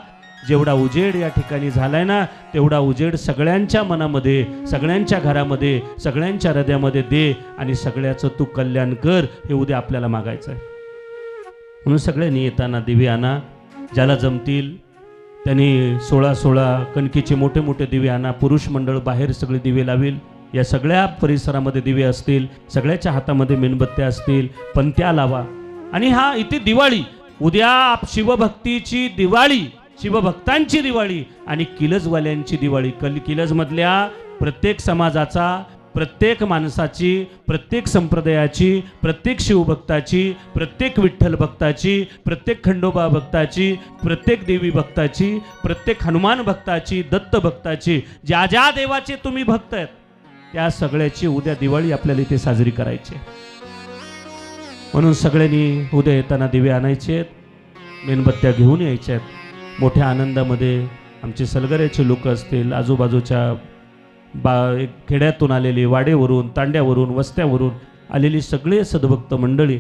जेवढा उजेड या ठिकाणी झालाय ना तेवढा उजेड सगळ्यांच्या मनामध्ये, सगळ्यांच्या घरामध्ये, सगळ्यांच्या हृदयामध्ये दे आणि सगळ्याचं तू कल्याण कर. हे उद्या आपल्याला मागायचं आहे. म्हणून सगळ्यांनी येताना दिवे आणा, ज्याला जमतील त्यांनी 16 कणकीचे मोठे मोठे दिवे आणा. पुरुष मंडळ बाहेर सगळे दिवे लावेल, या सगळ्या परिसरामध्ये दिवे असतील, सगळ्याच्या हातामध्ये मेणबत्त्या असतील, पंत्या लावा. आणि हा इथे दिवाळी, उद्या शिवभक्तीची दिवाळी, शिवभक्तांची दिवाळी आणि किलजवाल्यांची दिवाळी. किलजमधल्या प्रत्येक समाजाचा, प्रत्येक माणसाची, प्रत्येक संप्रदायाची, प्रत्येक शिवभक्ताची, प्रत्येक विठ्ठल भक्ताची, प्रत्येक खंडोबा भक्ताची, प्रत्येक देवी भक्ताची, प्रत्येक हनुमान भक्ताची, दत्त भक्ताची, ज्या ज्या देवाचे तुम्ही भक्त आहेत त्या सगळ्याची उद्या दिवाळी आपल्याला इथे साजरी करायची. म्हणून सगळ्यांनी उद्या येताना दिवे आणायचे आहेत, मेणबत्त्या घेऊन यायच्या आहेत. मोठ्या आनंदामध्ये आमचे सलगऱ्याचे लोक असतील, आजूबाजूच्या खेड्यातून आलेली, वाडेवरून, तांड्यावरून, वस्त्यावरून आलेली सगळे सद्भक्त मंडळी,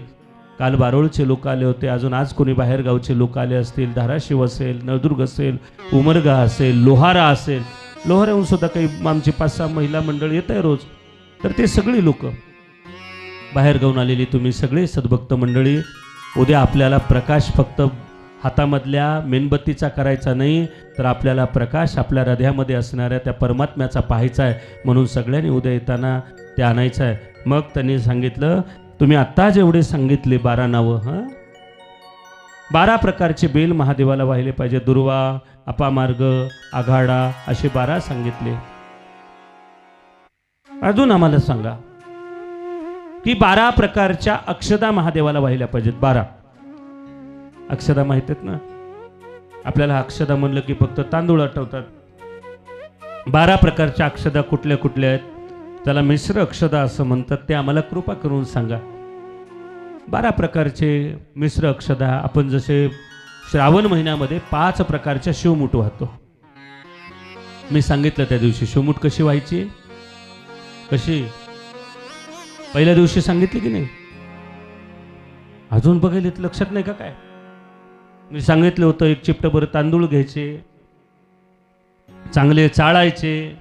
काल बारोळचे लोक आले होते, अजून आज कोणी बाहेरगावचे लोक आले असतील, धाराशिव असेल, नळदुर्ग असेल, उमरगा असेल, लोहारा असेल, लोहाऱ्याहून सुद्धा काही आमची 5-6 महिला मंडळ येत आहे रोज. तर ते सगळी लोक बाहेरगावून आलेली तुम्ही सगळे सद्भक्त मंडळी, उद्या आपल्याला प्रकाश फक्त हातामधल्या मेणबत्तीचा करायचा नाही, तर आपल्याला प्रकाश आपल्या हृदयामध्ये असणाऱ्या त्या परमात्म्याचा पाहायचा आहे. म्हणून सगळ्यांनी उद्या येताना ते आणायचं आहे. मग त्यांनी सांगितलं, तुम्ही आत्ता जेवढे सांगितले 12 नावं, 12 प्रकारचे बेल महादेवाला वाहिले पाहिजे. दुर्वा, अपामार्ग, आघाडा असे 12 सांगितले. अजून आम्हाला सांगा की 12 प्रकारच्या अक्षदा महादेवाला वाहिल्या पाहिजेत. 12 अक्षदा माहित आहेत ना आपल्याला? अक्षदा म्हणलं की फक्त तांदूळ आठवतात. 12 प्रकारच्या अक्षदा कुठल्या कुठल्या आहेत? त्याला मिश्र अक्षदा असं म्हणतात. ते आम्हाला कृपा करून सांगा. 12 प्रकारचे मिश्र अक्षदा, आपण जसे श्रावण महिन्यामध्ये 5 प्रकारच्या शिवमूठ वाहतो. मी सांगितलं त्या दिवशी शिवमूठ कशी व्हायची, कशी पहिल्या दिवशी सांगितली की नाही? अजून बघायला लक्षात नाही का काय? मी सांगितलं होतं, 1 चिपटभर तांदूळ घ्यायचे, चांगले चाळायचे,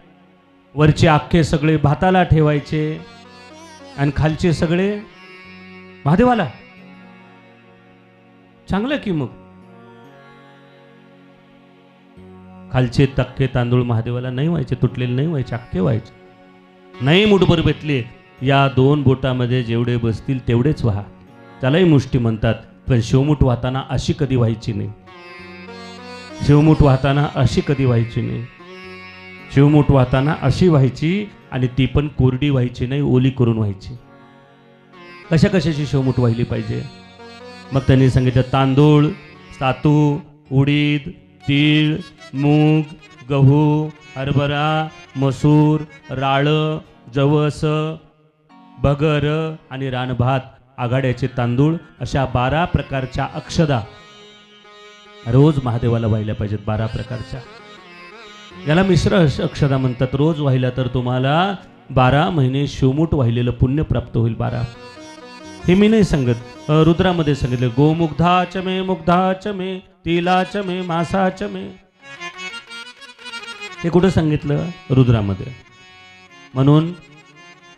वरचे अख्खे सगळे भाताला ठेवायचे आणि खालचे सगळे महादेवाला. चांगलं की मग खालचे तक्के तांदूळ महादेवाला नाही व्हायचे, तुटलेले नाही व्हायचे, अख्खे व्हायचे. नाही मुठभर भेटले, या 2 बोटामध्ये जेवढे बसतील तेवढेच व्हा. त्यालाही मुष्टी म्हणतात. पण शिवमूठ वाहताना अशी कधी व्हायची नाही. शिवमूठ वाहताना अशी कधी व्हायची नाही. शिवमूठ वाहताना अशी व्हायची आणि ती पण कोरडी व्हायची नाही, ओली करून व्हायची. कशा कशाची शिवमूठ वाहिली पाहिजे? मग त्यांनी सांगितलं, तांदूळ, सातू, उडीद, तीळ, मूग, गहू, हरभरा, मसूर, राळं, जवस, भगर आणि रानभात, आघाड्याचे तांदूळ, अशा 12 प्रकारच्या अक्षदा रोज महादेवाला वाहिल्या पाहिजेत. 12 प्रकारच्या, याला मिश्र अक्षदा म्हणतात. रोज वाहिल्या तर तुम्हाला 12 महिने शिवमूठ वाहिलेलं पुण्य प्राप्त होईल. 12 हे मी नाही सांगत, रुद्रामध्ये सांगितलं, गोमुग्धाच मे, मुग्धाच मे, तिलाच मे, मासाच मे. हे कुठं सांगितलं? रुद्रामध्ये. म्हणून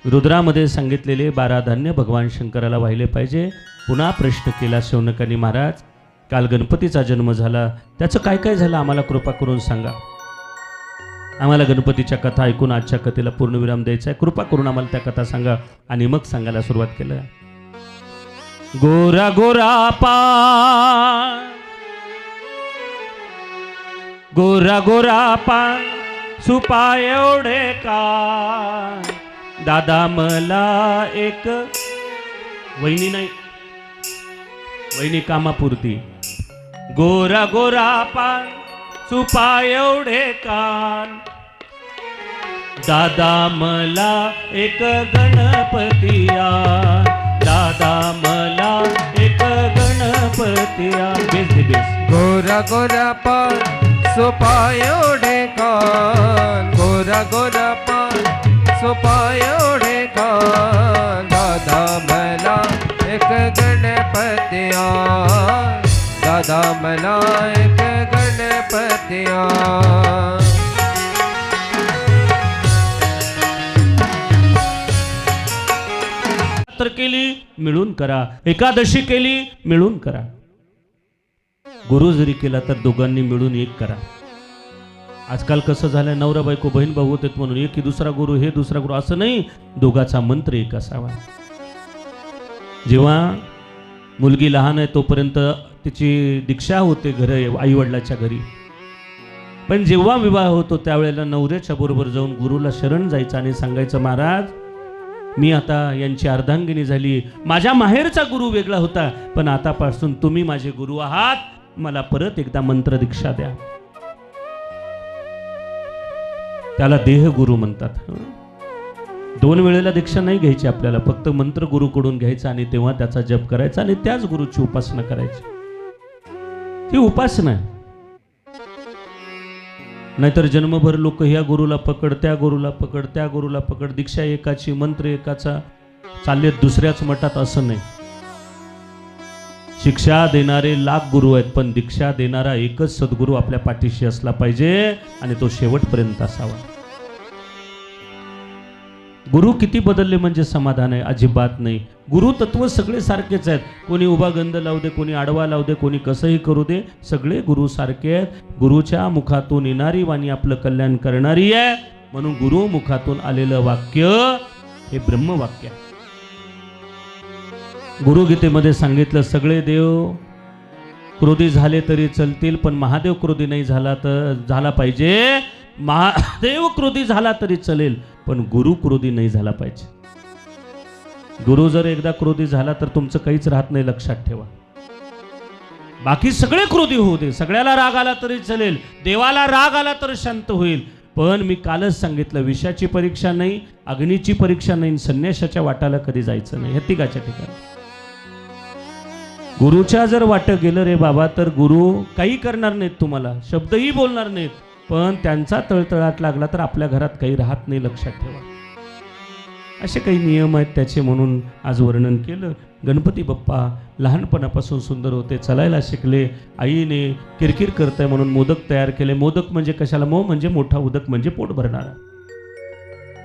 रुद्रामध्ये सांगितलेले 12 धान्य भगवान शंकराला वाहिले पाहिजे. पुन्हा प्रश्न केला शौनकानी महाराज, काल गणपतीचा जन्म झाला, त्याचं काय काय झालं आम्हाला कृपा करून सांगा. आम्हाला गणपतीच्या कथा ऐकून आजच्या कथेला पूर्णविराम द्यायचा आहे. कृपा करून आम्हाला त्या कथा सांगा. आणि मग सांगायला सुरुवात केलं. गोरा गोरा पान, गोरा गोरा पान, सुपाय एवढे का, दादा मला एक, वहिनी नाही, वहिनी कामापुरती. गोरा गोरा पान, सुपाय एवढे कान, दादा मला एक गणपतिया, दादा मला एक गणपतिया. बेस दे बेस. गोरा गोरा पान, सोपाय ओढे कान, गोरा गोरा पान, सोपाय ओढे कान, दादा मला एक गणपतिया, दादा मला एक गणपतिया. तर केली मिळून करा, एकादशी केली मिळून करा, गुरु जरी केला तर दोघांनी मिळून एक करा. आजकाल कसं झालंय, नवरा बायको बहीण भाऊ होते म्हणून एक ही दुसरा गुरु, हे दुसरा गुरु, असं नाही. दोघाचा मंत्र एक असावा. जेव्हा मुलगी लहान आहे तोपर्यंत तिची दीक्षा होते घर आई वडिलाच्या घरी, पण जेव्हा विवाह होतो त्यावेळेला नवऱ्याच्या बरोबर जाऊन गुरुला शरण जायचं आणि सांगायचं, महाराज मी आता यांची अर्धांगिनी झाली, माझ्या माहेरचा गुरु वेगळा होता, पण आतापासून तुम्ही माझे गुरु आहात, मला परत एकदा मंत्र दीक्षा द्या. त्याला देह गुरु म्हणतात. 2 वेळेला दीक्षा नाही घ्यायची आपल्याला, फक्त मंत्र गुरुकडून घ्यायचा आणि तेव्हा त्याचा जप करायचा आणि त्याच गुरुची उपासना करायची. ती उपासना आहे. नाहीतर जन्मभर लोक ह्या गुरुला पकड, त्या गुरुला पकड, त्या गुरुला पकड, दीक्षा एकाची, मंत्र एकाचा, चालले दुसऱ्याच मठात, असं नाही. शिक्षा देणारे लाख गुरु आहेत, पण दीक्षा देणारा एकच सद्गुरू आपल्या पाठीशी असला पाहिजे आणि तो शेवटपर्यंत असावा. गुरु किती बदलले म्हणजे समाधान आहे? अजिबात नाही. गुरु तत्व सगळे सारखेच आहेत. कोणी उभा गंध लावू दे, कोणी आडवा लावू दे, कोणी कसंही करू दे, सगळे गुरु सारखे आहेत. गुरुच्या मुखातून येणारी वाणी आपलं कल्याण करणारी आहे, म्हणून गुरु मुखातून आलेलं वाक्य हे ब्रह्मवाक्य आहे. गुरुगीतेमध्ये सांगितलं, सगळे देव क्रोधी झाले तरी चलतील, पण महादेव क्रोधी नाही झाला तर झाला पाहिजे. महादेव क्रोधी झाला तरी चलेल, पण गुरु क्रोधी नाही झाला पाहिजे. गुरु जर एकदा क्रोधी झाला तर तुमचं काहीच राहत नाही, लक्षात ठेवा. बाकी सगळे क्रोधी होऊ दे, सगळ्याला राग आला तरी चलेल, देवाला राग आला तर शांत होईल, पण मी कालच सांगितलं, विषयाची परीक्षा नाही, अग्नीची परीक्षा नाही, संन्यासाच्या वाटाला कधी जायचं नाही. हे तिघाच्या ठिकाणी गुरुच्या जर वाट गेलं रे बाबा, तर गुरु काही करणार नाहीत, तुम्हाला शब्दही बोलणार नाहीत, पण त्यांचा तळतळाट लागला तर आपल्या घरात काही राहत नाही, लक्षात ठेवा. असे काही नियम आहेत त्याचे, म्हणून आज वर्णन केलं. गणपती बाप्पा लहानपणापासून सुंदर होते, चालायला शिकले, आईने किरकिर करताय म्हणून मोदक तयार केले. मोदक म्हणजे कशाला? म्हणजे मोठा, उदक म्हणजे पोट भरणारा.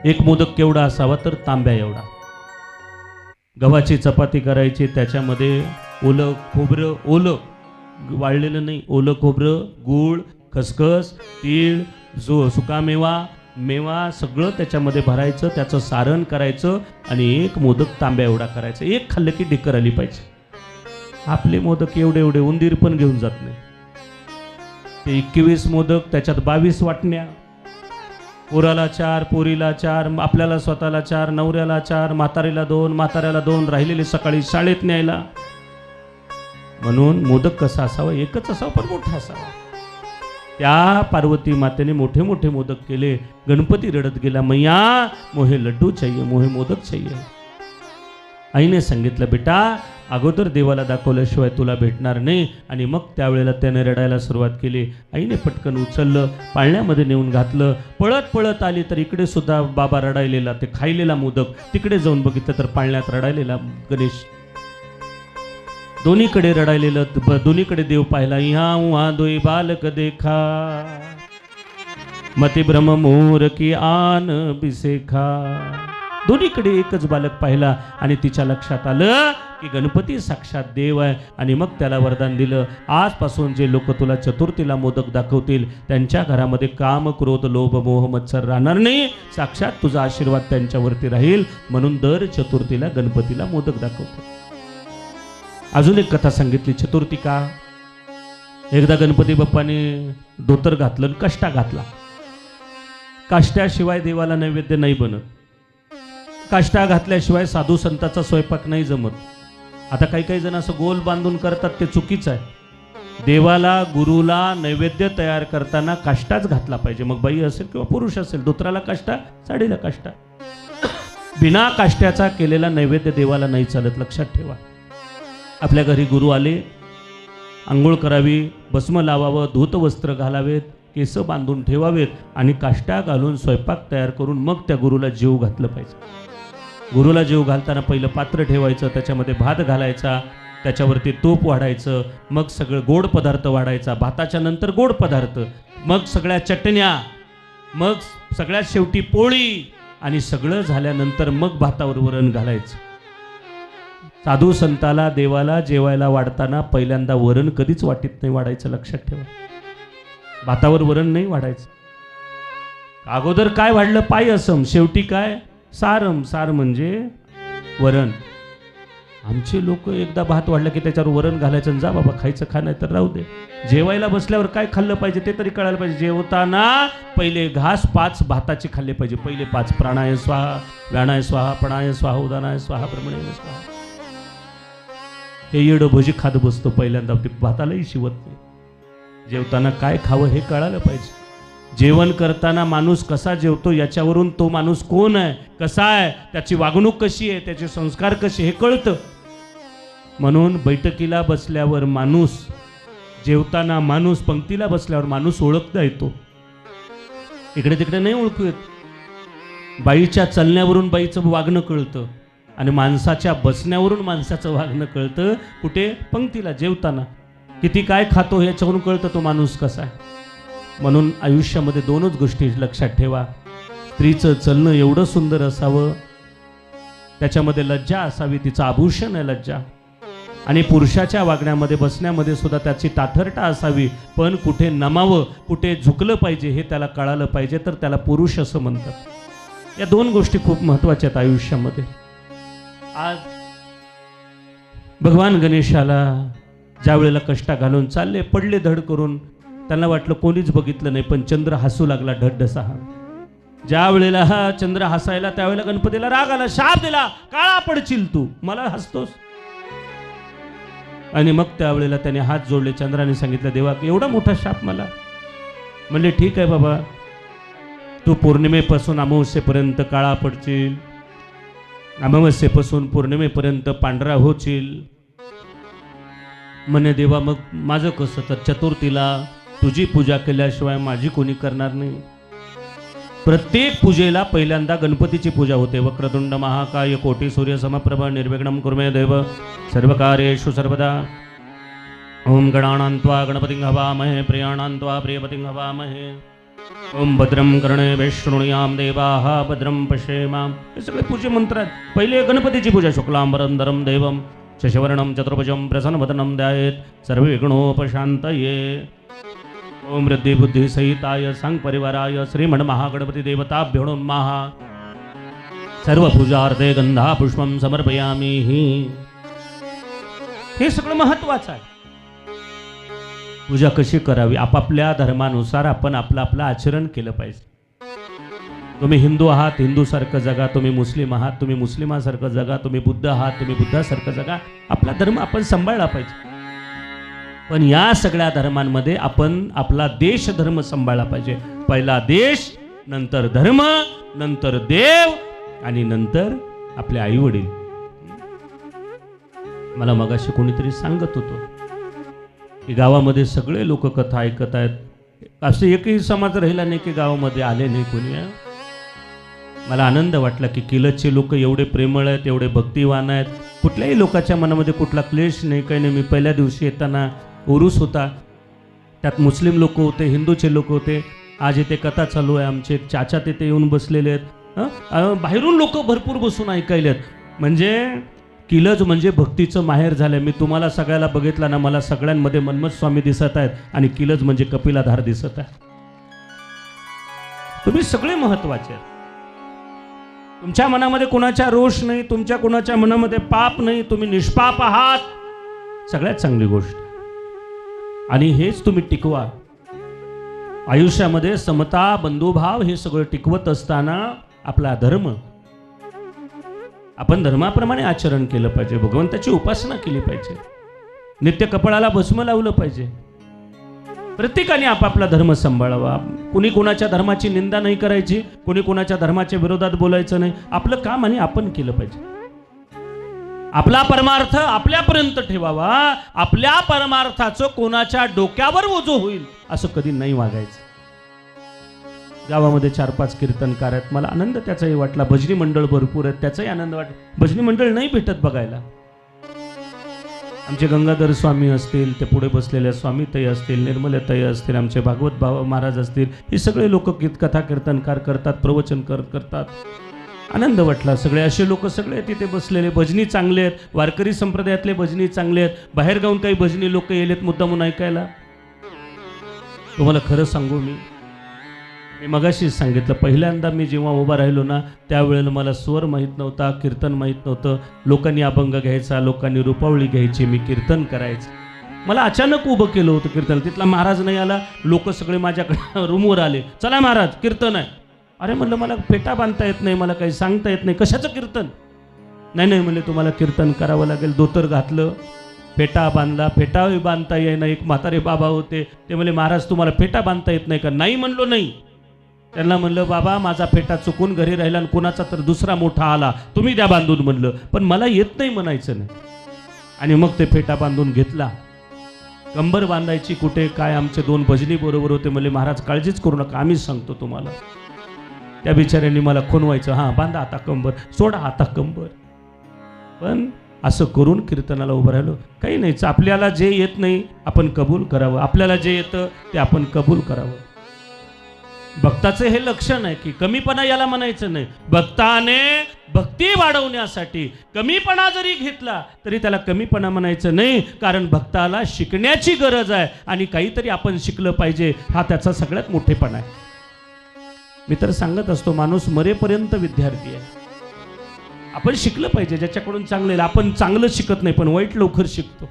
एक मोदक केवढा असावा? तर तांब्या एवढा. गव्हाची चपाती करायची, त्याच्यामध्ये ओलं खोबरं, ओलं वाळलेलं नाही, ओलं खोबरं, गूळ, खसखस, तीळ, सुकामेवा, मेवा सगळं त्याच्यामध्ये भरायचं, त्याचं सारण करायचं आणि एक मोदक तांब्या एवढा करायचं. एक खाल्लं की ढिक्कर आली पाहिजे. आपले मोदक एवढे एवढे उंदीर पण घेऊन जात नाही. ते 21 मोदक, त्याच्यात 22 वाटण्या, पोराला 4, पोरीला 4, आपल्याला स्वतःला 4, नवऱ्याला 4, म्हातारीला 2, म्हाताऱ्याला 2, राहिलेले सकाळी शाळेत न्यायला. म्हणून मोदक कसा असावा? एकच असावा, पण मोठा असावा. त्या पार्वती मातेने मोठे मोठे मोदक केले. गणपती रडत गेला, मैया मोहे लड्डू चाहिए, मोहे मोदक चाहिए. आईने सांगितलं, बेटा अगोदर देवाला दाखवल्याशिवाय तुला भेटणार नाही. आणि मग त्यावेळेला त्याने रडायला सुरुवात केली. आईने पटकन उचललं, पाळण्यामध्ये नेऊन घातलं. पळत पळत आली तर इकडे सुद्धा बाबा रडायलेला, ते खायलेला मोदक. तिकडे जाऊन बघितलं तर पाळण्यात रडायलेला गणेश. दोन्हीकडे रडायलेलं, दोन्हीकडे देव पाहिला. ह्या उहा दोई बालक देखा, मती ब्रह्म मोर की आन बिसेखा. दोन्हीकडे एकच बालक पाहिला आणि तिच्या लक्षात आलं की गणपती साक्षात देव आहे. आणि मग त्याला वरदान दिलं, आजपासून जे लोक तुला चतुर्थीला मोदक दाखवतील त्यांच्या घरामध्ये काम, क्रोध, लोभ, मोह, मत्सर राहणार नाही. साक्षात तुझा आशीर्वाद त्यांच्यावरती राहील. म्हणून दर चतुर्थीला गणपतीला मोदक दाखवतो. अजून एक कथा सांगितली. चतुर्थी का? एकदा गणपती बाप्पाने धोतर घातलं, काष्टा घातला. काष्ट्याशिवाय देवाला नैवेद्य नाही बनत. काष्टा घातल्याशिवाय साधू संताचा स्वयंपाक नाही जमत. आता काही काही जण असं गोल बांधून करतात, ते चुकीचं आहे. देवाला, गुरुला नैवेद्य तयार करताना काष्टाच घातला पाहिजे. मग बाई असेल किंवा पुरुष असेल, धोत्राला काष्टा, साडीला काष्टा. बिना काष्ट्याचा केलेला नैवेद्य देवाला नाही चालत, लक्षात ठेवा. आपल्या घरी गुरु आले, आंघोळ करावी, भस्म लावावं, धूत वस्त्र घालावेत, केस बांधून ठेवावेत आणि काष्टा घालून स्वयंपाक तयार करून मग त्या गुरुला जेव घातलं पाहिजे. गुरुला जेव घालताना पहिलं पात्र ठेवायचं, त्याच्यामध्ये भात घालायचा, त्याच्यावरती तूप वाढायचं, मग सगळं गोड पदार्थ वाढायचा, भाताच्या नंतर गोड पदार्थ, मग सगळ्या चटण्या, मग सगळ्यात शेवटी पोळी आणि सगळं झाल्यानंतर मग भातावर वरण घालायचं. साधू संताला, देवाला जेवायला वाढताना पहिल्यांदा वरण कधीच वाटीत नाही वाढायचं, लक्षात ठेवा. भातावर वरण नाही वाढायचं. अगोदर काय वाढलं? पायसम, शेवटी काय? सारम. सार म्हणजे वरण. आमचे लोक एकदा भात वाढलं की त्याच्यावर वरण घालायचं आणि जा बाबा खायचं, खा नाही तर राहू दे. जेवायला बसल्यावर काय खाल्लं पाहिजे ते तरी कळायला पाहिजे. जेवताना पहिले घास 5 भाताचे खाल्ले पाहिजे. पहिले 5 प्राणाय स्वाहा, व्यानाय स्वाहा, पणाय स्वाहा, उदानाय स्वाहा, ब्रह्मणाय स्वाहा. हे येडं भजी खात बसतो पहिल्यांदा, ते भातालाही शिवत नाही. जेवताना काय खावं हे कळायला पाहिजे. जेवण करताना माणूस कसा जेवतो याच्यावरून तो माणूस कोण आहे, कसा आहे, त्याची वागणूक कशी आहे, त्याचे संस्कार कसे हे कळतं. म्हणून बैठकीला बसल्यावर माणूस, जेवताना माणूस, पंक्तीला बसल्यावर माणूस ओळखता येतो. इकडे तिकडे नाही ओळखू येत. बाईच्या चलण्यावरून बाईचं वागणं कळतं आणि माणसाच्या बसण्यावरून माणसाचं वागणं कळतं. कुठे? पंक्तीला, जेवताना. किती काय खातो याच्यावरून कळतं तो माणूस कसा आहे. म्हणून आयुष्यामध्ये 2च गोष्टी लक्षात ठेवा. स्त्रीचं चलणं एवढं सुंदर असावं, त्याच्यामध्ये लज्जा असावी, तिचं आभूषण आहे लज्जा. आणि पुरुषाच्या वागण्यामध्ये, बसण्यामध्ये सुद्धा त्याची ताठरटा असावी. पण कुठे नमावं, कुठे झुकलं पाहिजे हे त्याला कळालं पाहिजे, तर त्याला पुरुष असं म्हणतात. या 2 गोष्टी खूप महत्त्वाच्या आहेत आयुष्यामध्ये. आज भगवान गणेशाला ज्या वेळेला कष्टा घालून चालले, पडले धड करून, त्यांना वाटलं कोणीच बघितलं नाही, पण चंद्र हसू लागला ढड्डसा. ज्या वेळेला हा चंद्र हसायला त्यावेळेला गणपतीला राग आला, शाप दिला, काळा पडशील तू, मला हसतोस. आणि मग त्यावेळेला त्याने हात जोडले, चंद्राने सांगितलं देवा एवढा मोठा शाप मला. म्हणले ठीक आहे बाबा, तू पौर्णिमेपासून अमावस्येपर्यंत काळा पडशील, अमावस्येपासून पौर्णिमेपर्यंत पांढरा होशील. म्हणे देवा मग माझं कसं? तर चतुर्थीला तुझी पूजा केल्याशिवाय माझी कोणी करणार नाही. प्रत्येक पूजेला पहिल्यांदा गणपतीची पूजा होते. वक्रतुंड महाकाय कोटी सूर्य समप्रभ निर्विघ्नं कुर्मे देव सर्वकार्येषु सर्वदा. ओम गणानान्त्वा गणपतिं हवामहे प्रियाणान्त्वा प्रियपतिं हवामहे. ओम भद्रं कर्णे शृणुयाम देवाः भद्रं पश्येमाम. हे सगळे पूजे मंत्र आहेत. पहिले गणपतीची पूजा. शुक्लांबरधरं देवं शशिवर्णं चतुर्भुजं प्रसन्नवदनं ध्यायेत् सर्वविघ्नोपशान्तये. ओम वृद्धि बुद्धि सहिताय संघ परिवाराय श्रीमण महागणपती देवताभ्यो नमः. सर्व पूजार्थे गंधा पुष्पं समर्पयामि. हे सगळं महत्वाचं आहे. पूजा कशी करावी? आपापल्या धर्मानुसार आपण आपलं आपलं आचरण केलं पाहिजे. तुम्ही हिंदू आहात, हिंदूसारखं जगा. तुम्ही मुस्लिम आहात, तुम्ही मुस्लिमासारखं जगा. तुम्ही बुद्ध आहात, तुम्ही बुद्धासारखं जगा. आपला धर्म आपण सांभाळला पाहिजे. पण या सगळ्या धर्मांमध्ये आपण आपला देश धर्म सांभाळला पाहिजे. पहिला देश, नंतर धर्म, नंतर देव आणि नंतर आपले आई वडील. मला मगाशी कोणीतरी सांगत होतो की गावामध्ये सगळे लोक कथा ऐकत आहेत. असं एकही समाज राहिला नाही की गावामध्ये आले नाही कोणी. मला आनंद वाटला की किलजचे लोक एवढे प्रेमळ आहेत, एवढे भक्तिवान आहेत. कुठल्याही लोकांच्या मनामध्ये कुठला क्लेश नाही, काही नाही. मी पहिल्या दिवशी येताना उरूस होता, त्यात मुस्लिम लोक होते, हिंदूचे लोक होते. आज इथे कथा चालू आहे. आमचे एक चाचा तिथे येऊन बसलेले आहेत. बाहेरून लोक भरपूर बसून ऐकायले आहेत. म्हणजे किलज म्हणजे भक्तीचं माहेर झालं. मी तुम्हाला सगळ्याला बघितलं ना, मला सगळ्यांमध्ये मन्मथ स्वामी दिसत आहेत आणि किलज म्हणजे कपिलाधार दिसत आहे. तुम्ही सगळे महत्वाचे आहेत. तुमच्या मनामध्ये कोणाचा रोष नाही, तुमच्या कोणाच्या मनामध्ये पाप नाही. तुम्ही निष्पाप आहात, सगळ्यात चांगली गोष्ट. आणि हेच तुम्ही टिकवा. आयुष्यामध्ये समता, बंधुभाव हे सगळं टिकवत असताना आपला धर्म, आपण धर्माप्रमाणे आचरण केलं पाहिजे. भगवंताची उपासना केली पाहिजे. नित्य कपाळाला भस्म लावलं पाहिजे. प्रत्येकाने आपापला धर्म सांभाळावा. कुणी कोणाच्या धर्माची निंदा नाही करायची, कुणी कोणाच्या धर्माच्या विरोधात बोलायचं नाही. आपलं काम आणि आपण केलं पाहिजे. आपला परमार्थ आपल्यापर्यंत ठेवावा. आपल्या परमार्थाचं कोणाच्या डोक्यावर ओझं होईल असं कधी नाही वागायचं. गावामध्ये 4-5 कीर्तनकार आहेत. मला आनंद त्याचाही वाटला. भजनी मंडळ भरपूर आहेत, त्याचाही आनंद वाटला. भजनी मंडळ नाही भेटत बघायला. आमचे गंगाधर स्वामी असतील, ते पुढे बसलेले स्वामीताई असतील, निर्मलेताई असतील, आमचे भागवत बाबा महाराज असतील, हे सगळे लोक कथा कीर्तनकार करतात, प्रवचन करतात. आनंद वाटला. सगळे असे लोक सगळे तिथे बसलेले. भजनी चांगले आहेत. वारकरी संप्रदायातले भजनी चांगले आहेत. बाहेर गाऊन काही भजनी लोक येलेत मुद्दामून ऐकायला. तुम्हाला खरं सांगू मी, मी मगाशीच सांगितलं, पहिल्यांदा मी जेव्हा उभा राहिलो ना त्यावेळेला मला स्वर माहीत नव्हता, कीर्तन माहीत नव्हतं. लोकांनी अभंग घ्यायचा, लोकांनी रूपावळी घ्यायची, मी कीर्तन करायचं. मला अचानक उभं केलं होतं कीर्तन. तिथला महाराज नाही आला, लोक सगळे माझ्याकडे रूमवर आले, चला महाराज कीर्तन आहे. अरे म्हणलं मला फेटा बांधता येत नाही, मला काही सांगता येत नाही, कशाचं कीर्तन? नाही म्हणले तुम्हाला कीर्तन करावं लागेल. धोतर घातलं, फेटा बांधला. फेटाही बांधता येईना. एक म्हातारे बाबा होते, ते म्हणले महाराज तुम्हाला फेटा बांधता येत नाही का? नाही म्हणलो नाही. त्यांना म्हणलं बाबा माझा फेटा चुकून घरी राहिला आणि कोणाचा तर दुसरा मोठा आला, तुम्ही द्या बांधून म्हणलं, पण मला येत नाही म्हणायचं नाही. आणि मग ते फेटा बांधून घेतला. कंबर बांधायची कुठे काय, आमचे 2 भजनी बरोबर होते, म्हणले महाराज काळजीच करू नका, आम्हीच सांगतो तुम्हाला. त्या बिचाऱ्यांनी मला खुणवायचं, हां बांधा आता कंबर, सोडा आता कंबर. पण असं करून कीर्तनाला उभं राहिलो. काही नाही, आपल्याला जे येत नाही आपण कबूल करावं, आपल्याला जे येतं ते आपण कबूल करावं. भक्ताचं हे लक्षण आहे की कमीपणा याला म्हणायचं नाही. भक्ताने भक्ती वाढवण्यासाठी कमीपणा जरी घेतला तरी त्याला कमीपणा म्हणायचं नाही, कारण भक्ताला शिकण्याची गरज आहे आणि काहीतरी आपण शिकलं पाहिजे, हा त्याचा सगळ्यात मोठेपणा आहे. मी तर सांगत असतो, माणूस मरेपर्यंत विद्यार्थी आहे. आपण शिकलं पाहिजे ज्याच्याकडून चांगलं. आपण चांगलं शिकत नाही पण वाईट लवकर शिकतो.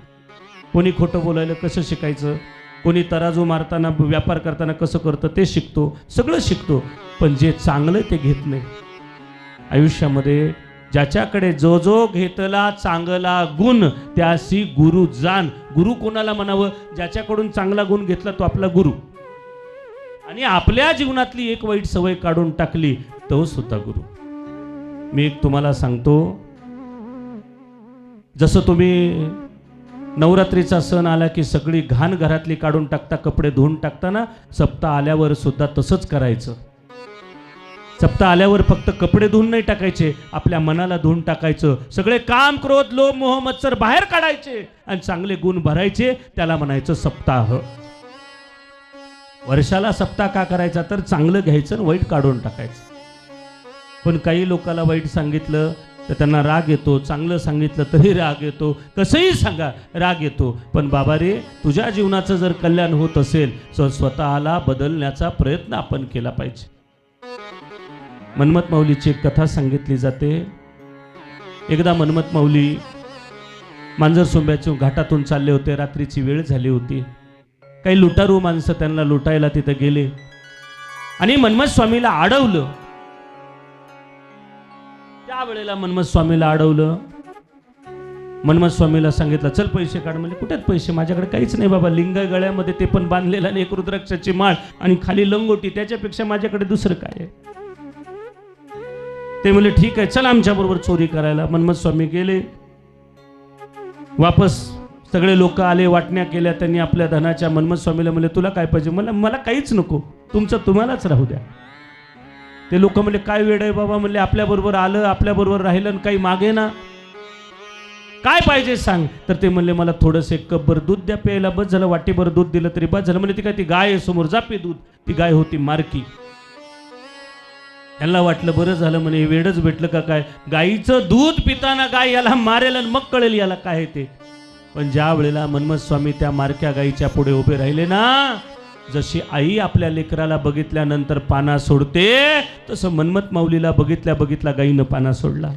कोणी खोटं बोलायला कसं शिकायचं, कोणी तराजू मारताना व्यापार करताना कसं करतं ते शिकतो, सगळं शिकतो, पण जे चांगलं ते घेत नाही. आयुष्यामध्ये ज्याच्याकडे जो जो घेतला चांगला गुण त्यासी गुरु जाण. गुरु कोणाला म्हणावं? ज्याच्याकडून चांगला गुण घेतला तो आपला गुरु. आणि आपल्या जीवनातली एक वाईट सवय काढून टाकली तो सुद्धा गुरु. मी एक तुम्हाला सांगतो, जसं तुम्ही नवरात्रीचा सण आला की सगळी घाण घरातली काढून टाकता, कपडे धुवून टाकता ना, सप्ताह आल्यावर सुद्धा तसंच करायचं. सप्ताह आल्यावर फक्त कपडे धुवून नाही टाकायचे, आपल्या मनाला धुवून टाकायचं. सगळे काम, क्रोध, लोभ, मोह, मत्सर बाहेर काढायचे आणि चांगले गुण भरायचे. त्याला म्हणायचं सप्ताह. वर्षाला सप्ताह का करायचा? तर चांगलं घ्यायचं आणि वाईट काढून टाकायचं. पण काही लोकांना वाईट सांगितलं तर त्यांना राग येतो, चांगलं सांगितलं तरी राग येतो, कसंही सांगा राग येतो. पण बाबा रे, तुझ्या जीवनाचं जर कल्याण होत असेल तर स्वतःला बदलण्याचा प्रयत्न आपण केला पाहिजे. मन्मथ माऊलीची एक कथा सांगितली जाते. एकदा मन्मथ माऊली मांजर सोंब्याच्या घाटातून चालले होते. रात्रीची वेळ झाली होती. काही लुटारू माणसं त्यांना लुटायला तिथे गेले आणि मन्मथ स्वामीला अडवलं. त्यावेळेला मन्मथ स्वामीला अडवलं. मन्मथ स्वामीला सांगितलं चल पैसे काढ. म्हणजे कुठेच पैसे? माझ्याकडे काहीच नाही बाबा. लिंग गळ्यामध्ये ते पण बांधलेलं आणि एक रुद्राक्षाची माळ आणि खाली लंगोटी, त्याच्यापेक्षा माझ्याकडे दुसरं काय आहे? ते म्हणले ठीक आहे चल आमच्या बरोबर चोरी करायला. मन्मथ स्वामी गेले. वापस सगळे लोक आले, वाटण्या केल्या त्यांनी आपल्या धनाच्या. मन्मथ स्वामीला म्हणले तुला काय पाहिजे? मला काहीच नको, तुमचं तुम्हालाच राहू द्या. ते लोक म्हणले काय वेळ आहे बाबा? म्हणले आपल्याबरोबर आलं, आपल्याबरोबर राहिलं आणि काही मागे ना, काय पाहिजे सांग. तर ते म्हणले मला थोडंसं एक कपभर दूध द्या प्यायला, बस झालं. वाटीभर दूध दिलं तरी बस झालं. म्हणजे ती काय ती गाय आहे समोर, जा पे दूध. ती गाय होती मारकी. यांना वाटलं बरं झालं म्हणे हे वेडच भेटलं का काय, गाईचं दूध पिताना गाय याला मारेल आणि मग कळेल याला काय आहे ते. पण ज्या वेळेला मन्मथ स्वामी त्या मारक्या गाईच्या पुढे उभे राहिले ना, जशी आई आपल्या लेकराला बघितल्यानंतर पाना सोडते तसं मन्मथ माऊलीला बघितल्या बघितल्या गाईनं पाना सोडला.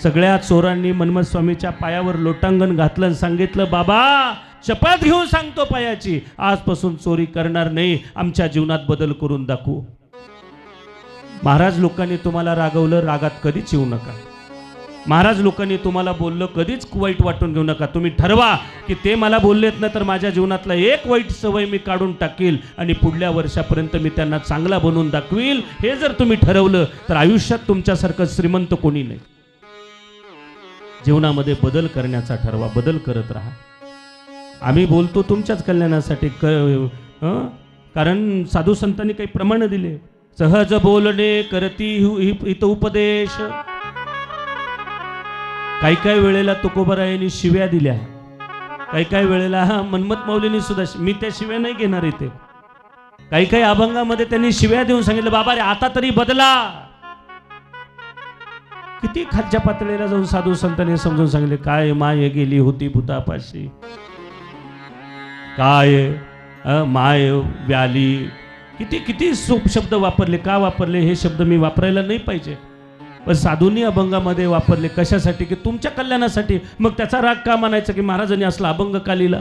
सगळ्या चोरांनी मन्मथ स्वामीच्या पायावर लोटांगण घातलं आणि सांगितलं बाबा शपथ घेऊन सांगतो पायाची, आजपासून चोरी करणार नाही, आमच्या जीवनात बदल करून दाखवू. महाराज लोकांनी तुम्हाला रागवलं, रागात कधीच येऊ नका. महाराज लोकांनी तुम्हाला बोललं, कधीच वाईट वाटून घेऊ नका. तुम्ही ठरवा की ते मला बोललेत ना तर माझ्या जीवनातला एक वाईट सवय मी काढून टाकील आणि पुढल्या वर्षापर्यंत मी त्यांना चांगला बनवून दाखवील. हे जर तुम्ही ठरवलं तर आयुष्यात तुमच्यासारखं श्रीमंत कोणी नाही. जीवनामध्ये बदल करण्याचा ठरवा, बदल करत राहा. आम्ही बोलतो तुमच्याच कल्याणासाठी, कारण साधू संतांनी काही प्रमाण दिले. सहज बोलणे करती हित उपदेश. काही वेळेला तुकोबारायांनी शिव्या दिल्या, काही वेळेला मन्मथ माऊलींनी सुद्धा. मी त्या शिव्या नाही घेणार इथे. काही अभंगामध्ये त्यांनी शिव्या देऊन सांगितलं बाबा रे आता तरी बदला. किती खालच्या पातळीला जाऊन साधू संतांनी समजून सांगितले, काय माय गेली होती भूतापाशी, काय माय व्याली किती किती शब्द वापरले, का वापरले हे शब्द मी वापरायला नाही पाहिजे, पण साधूंनी अभंगामध्ये वापरले कशासाठी, की तुमच्या कल्याणासाठी. मग त्याचा राग का मानायचा की महाराजांनी असला अभंग का लिहिला,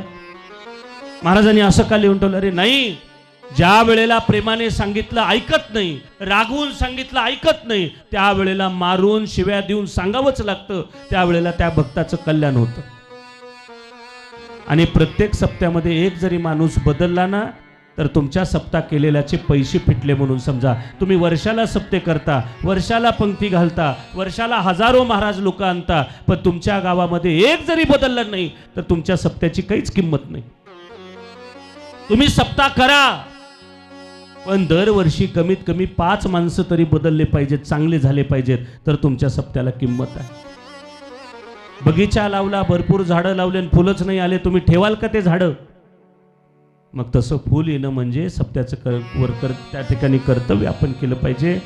महाराजांनी असं का लिहून ठेवलं? अरे नाही, ज्या वेळेला प्रेमाने सांगितलं ऐकत नाही, रागवून सांगितलं ऐकत नाही, त्यावेळेला मारून शिव्या देऊन सांगावंच लागतं, त्यावेळेला त्या भक्ताचं कल्याण होतं. आणि प्रत्येक सप्त्यामध्ये एक जरी माणूस बदलला ना, तर तुमच्या सप्ताह केलेल्याचे पैसे फिटले म्हणून समजा. तुम्ही वर्षाला सप्ते करता, वर्षाला पंक्ती घालता, वर्षाला हजारो महाराज लोक आणता, पण तुमच्या गावामध्ये एक जरी बदललं नाही तर तुमच्या सप्त्याची काहीच किंमत नाही. तुम्ही सप्ताह करा, पण दरवर्षी कमीत कमी 5 माणसं तरी बदलले पाहिजेत, चांगले झाले पाहिजेत, तर तुमच्या सप्त्याला किंमत आहे. बगीचा लावला, भरपूर झाडं लावले आणि फुलंच नाही आले, तुम्ही ठेवाल का ते झाडं? मग तसं फूल येणं म्हणजे सप्त्याचं त्या ठिकाणी कर्तव्य आपण केलं पाहिजे.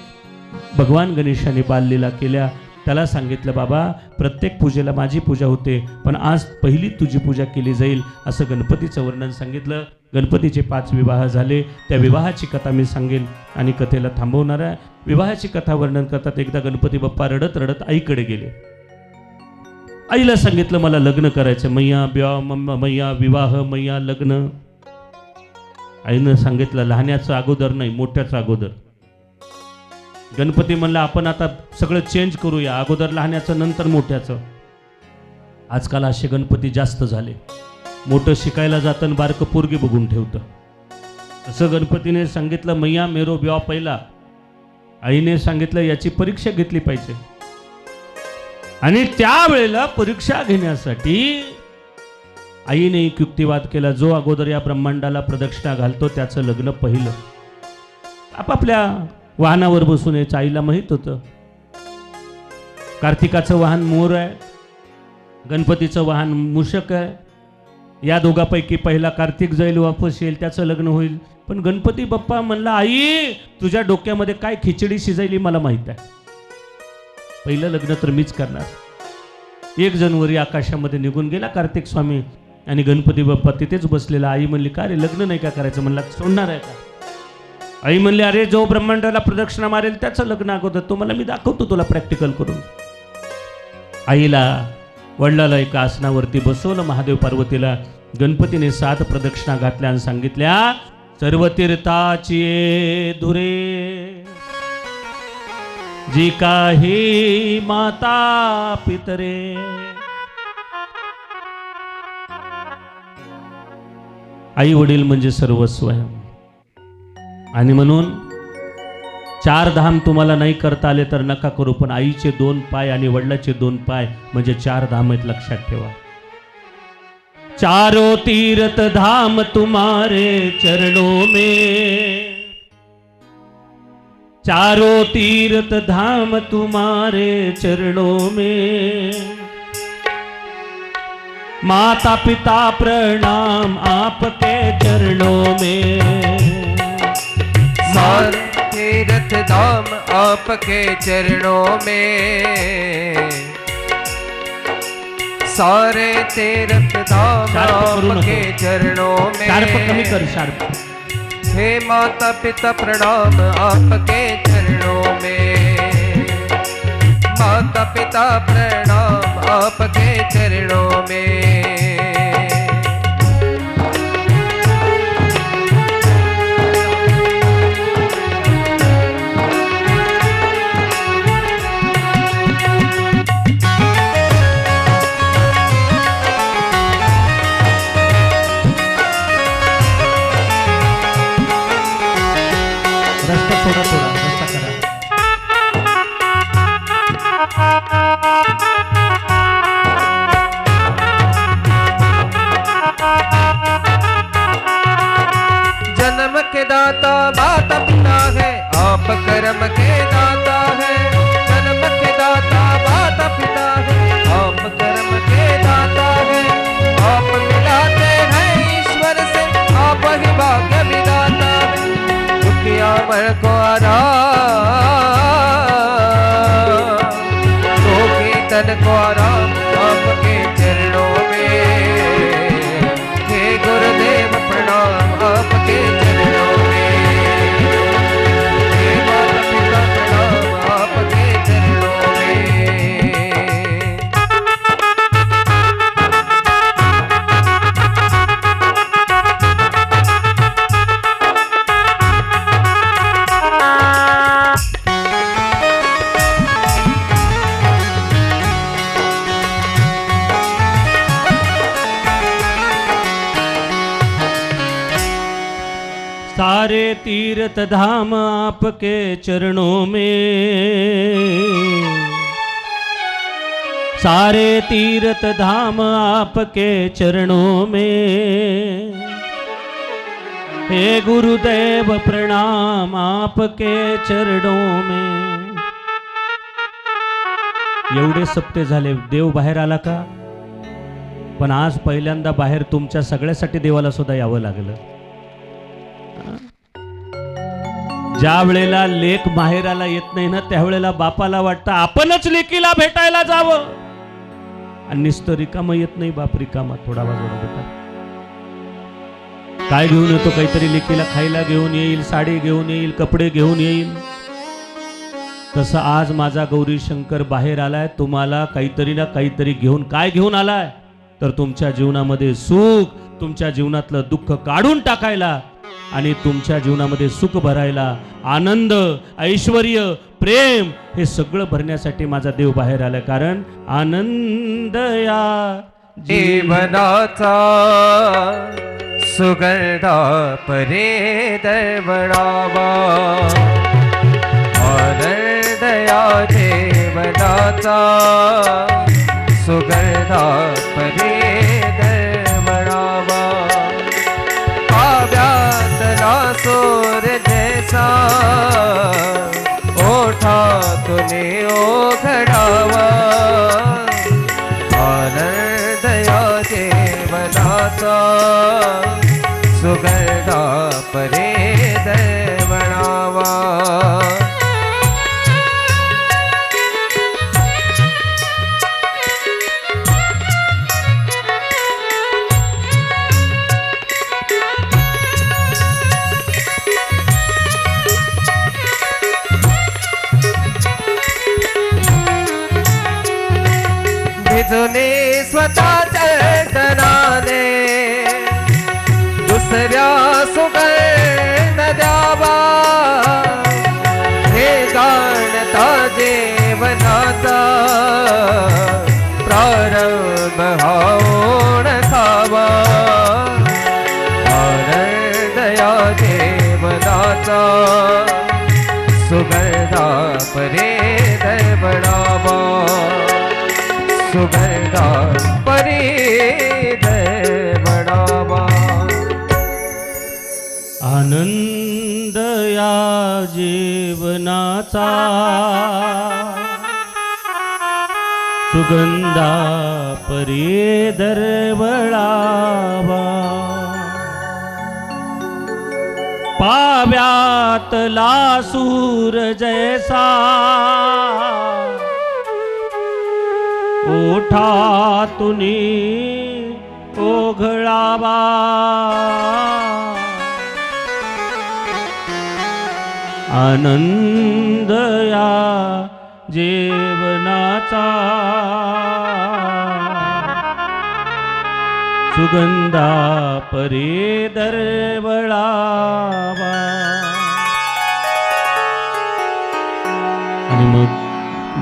भगवान गणेशाने बाललीला केल्या, त्याला सांगितलं बाबा प्रत्येक पूजेला माझी पूजा होते, पण आज पहिली तुझी पूजा केली जाईल, असं गणपतीचं वर्णन सांगितलं. गणपतीचे 5 विवाह झाले, त्या विवाहाची कथा मी सांगेन आणि कथेला थांबवणार आहे. विवाहाची कथा वर्णन करतात. एकदा गणपती बाप्पा रडत रडत आईकडे गेले. आईला सांगितलं मला लग्न करायचं, मैया विवाह, मैया लग्न. आईनं सांगितलं लहान्याचं अगोदर नाही, मोठ्याचं अगोदर. गणपती म्हणला आपण आता सगळं चेंज करूया, अगोदर लहान्याचं नंतर मोठ्याचं. आजकाल असे गणपती जास्त झाले, मोठं शिकायला जातं बारकं पोरगी बघून ठेवतं. असं गणपतीने सांगितलं मैया मेरो ब्याह पहिला. आईने सांगितलं याची परीक्षा घेतली पाहिजे. आणि त्यावेळेला परीक्षा घेण्यासाठी आईने एक युक्तिवाद केला, जो अगोदर या ब्रह्मांडाला प्रदक्षिणा घालतो त्याचं लग्न पहिलं. आपापल्या वाहनावर बसून यायचं. आईला माहित होतं कार्तिकाचं वाहन मोर आहे, गणपतीचं वाहन मूषक आहे. या दोघांपैकी पहिला कार्तिक जाईल, वापस येईल, त्याचं लग्न होईल. पण गणपती बाप्पा म्हणला आई तुझ्या डोक्यामध्ये काय खिचडी शिजायली मला माहित आहे, पहिलं लग्न तर मीच करणार. 1 जानेवारी आकाशामध्ये निघून गेला कार्तिक स्वामी आणि गणपती बाप्पा तिथेच बसलेला. आई म्हणली का रे लग्न नाही का करायचं? म्हणला सोडणार आहे का? आई म्हणली अरे जो ब्रह्मांडाला प्रदक्षिणा मारेल त्याचं लग्न अगोदर, तो मला मी दाखवतो तुला प्रॅक्टिकल करून. आईला वडिलाला एका आसनावरती बसवलं, महादेव पार्वतीला. गणपतीने 7 प्रदक्षिणा घातल्या आणि सांगितल्या सर्व तीर्थाची धुरे जी काही माता पितरे. आई वडील म्हणजे सर्वस्व आहे. आणि म्हणून 4 धाम तुम्हाला नाही करता आले तर नका करू, पण आईचे 2 पाय आणि वडिलाचे 2 पाय म्हणजे 4 धाम आहेत, लक्षात ठेवा. चारों तीर्थ धाम तुम्हारे चरणों में, चारों तीर्थ धाम तुम्हारे चरणों में, माता पिता प्रणाम आपके चरणों में. सारे तीर्थ धाम आपके चरणों में, सारे तीर्थ धाम आपके चरणों में. शार्प कमी कर, शार्प. हे माता पिता प्रणाम आपके चरणों में, माता पिता प्रणाम आपके चरणों में. रस्ता थोडा रस्ता करा. जन्म के दाता माता पिता है, आप कर्म के दाता है. जन्म के दाता माता पिता है, आप कर्म के दाता है. आप मिलाते हैं ईश्वर से, आप ही भाग्य विधाता है. दुखिया मन को आराम, दुखी तन को आराम आपके चरणों में. हे गुरुदेव प्रणाम आपके चरणों में. तीर्थ धाम आपके चरणों में, सारे तीर्थ धाम आपके चरणों में, हे गुरुदेव प्रणाम आपके चरणों में. एवढे सप्ते झाले, देव बाहेर आला का? पण आज पहिल्यांदा बाहेर तुमच्या सगळ्यासाठी देवाला सुद्धा यावं लागलं. ज्या वेळेला लेक माहेराला येत नाही ना, त्यावेळेला बापाला वाटतं आपणच लेकीला भेटायला जावं, आणि नुसतं रिकामं येत नाही बाप, रिकामा थोडा वाजवला बेटा. काय घेऊन येतो? काहीतरी लेकीला खायला घेऊन येईल, साडी घेऊन येईल, कपडे घेऊन येईल. तसं आज माझा गौरी शंकर बाहेर आलाय, तुम्हाला काहीतरी ना काहीतरी घेऊन. काय घेऊन आलाय? तर तुमच्या जीवनामध्ये सुख, तुमच्या जीवनातलं दुःख काढून टाकायला आणि तुमच्या जीवनामध्ये सुख भरायला, आनंद, ऐश्वर्य, प्रेम हे सगळं भरण्यासाठी माझा देव बाहेर आलाय. कारण आनंद या जीवनाचा सुगंधा परे दरवळावा, आनंद या जीवनाचा सुगंधा परे दरवळावा. काव्यातला सूर जैसा ओठातून ओघडावा, आनंद या जीवनाचा सुगंधा परे दरवळावा. भिजूने स्वतःच्या चरणाने दुसऱ्या सुगंध द्यावा, हे जाणता जीवनाचा प्रारंभ हा ओळखावा, आनंद या जीवनाचा सुगंधा परे दरवळावा, सुगंधा परे दरवळावा. आनंद या जीवनाचा सुगंधा परी दरवळावा, पाव्यातला सूर जैसा ओठातून ओघळावा, आनंद या जीवनाचा सुगंधा परी दरवळावा. आणि मग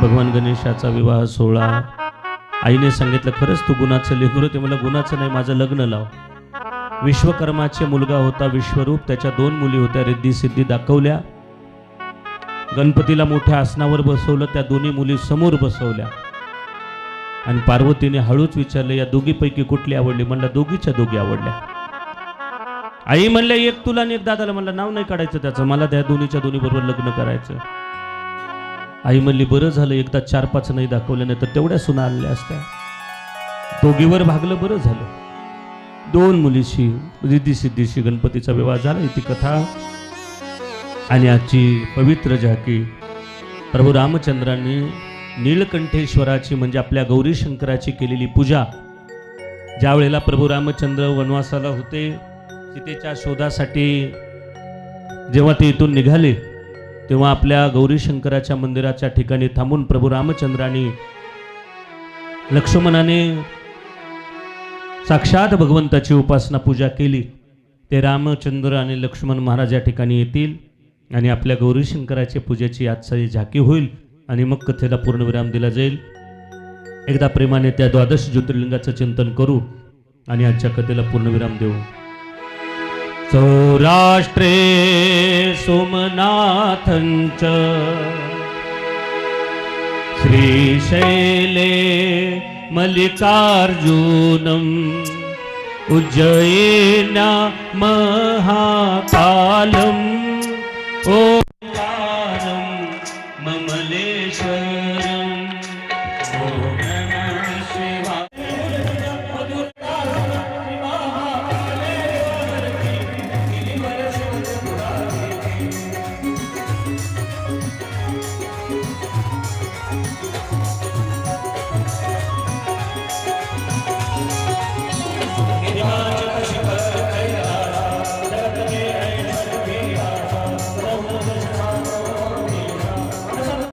भगवान गणेशाचा विवाह सोहळा. आईने सांगितलं, खरंच तू गुणाचं लेकरू. ते मला गुणाचं नाही, माझं लग्न लाव. विश्वकर्माचे मुलगा होता विश्वरूप, त्याच्या 2 मुली होत्या, रिद्धी सिद्धी दाखवल्या. गणपतीला मोठ्या आसनावर बसवलं, त्या दोन्ही मुली समोर बसवल्या. आणि पार्वतीने हळूच विचारलं, या दोघीपैकी कुठली आवडली? म्हणलं दोघीच्या दोघी आवडल्या. आई म्हणल्या, एक तुला आणि एक दादाला. म्हणलं नाव नाही काढायचं त्याचं, मला त्या दोन्हीच्या दोन्ही बरोबर लग्न करायचं. आई म्हणली, बरं झालं एकदा 4-5 नाही दाखवल्या, नाही तर तेवढ्या सुना आणल्या असत्या. दोघीवर भागलं, बरं झालं. 2 मुलीशी रिद्धी सिद्धीशी गणपतीचा विवाह झाला. ही ती कथा. आणि आजची पवित्र झाकी प्रभू रामचंद्रांनी नीलकंठेश्वराची म्हणजे आपल्या गौरी शंकराची केलेली पूजा. ज्या वेळेला प्रभू रामचंद्र वनवासाला होते, सीतेच्या शोधासाठी जेव्हा ते इथून निघाले, तेव्हा आपल्या गौरी शंकराच्या मंदिराच्या ठिकाणी थांबून प्रभू रामचंद्रांनी लक्ष्मणाने साक्षात भगवंताची उपासना पूजा केली. ते रामचंद्र आणि लक्ष्मण महाराज या ठिकाणी येतील आणि आपल्या गौरी शंकराच्या पूजेची आजची झाकी होईल आणि मग कथेला पूर्णविराम दिला जाईल. एकदा प्रेमाने त्या 12 ज्योतिर्लिंगाचं चिंतन करू आणि आजच्या कथेला पूर्णविराम देऊ. सौराष्ट्रे सोमनाथञ्च श्रीशैले मल्लिकार्जुनम् उज्जयिन्या महाकालम् ओंकारं ममलेश्वरम् ॐ नमः शिवाय।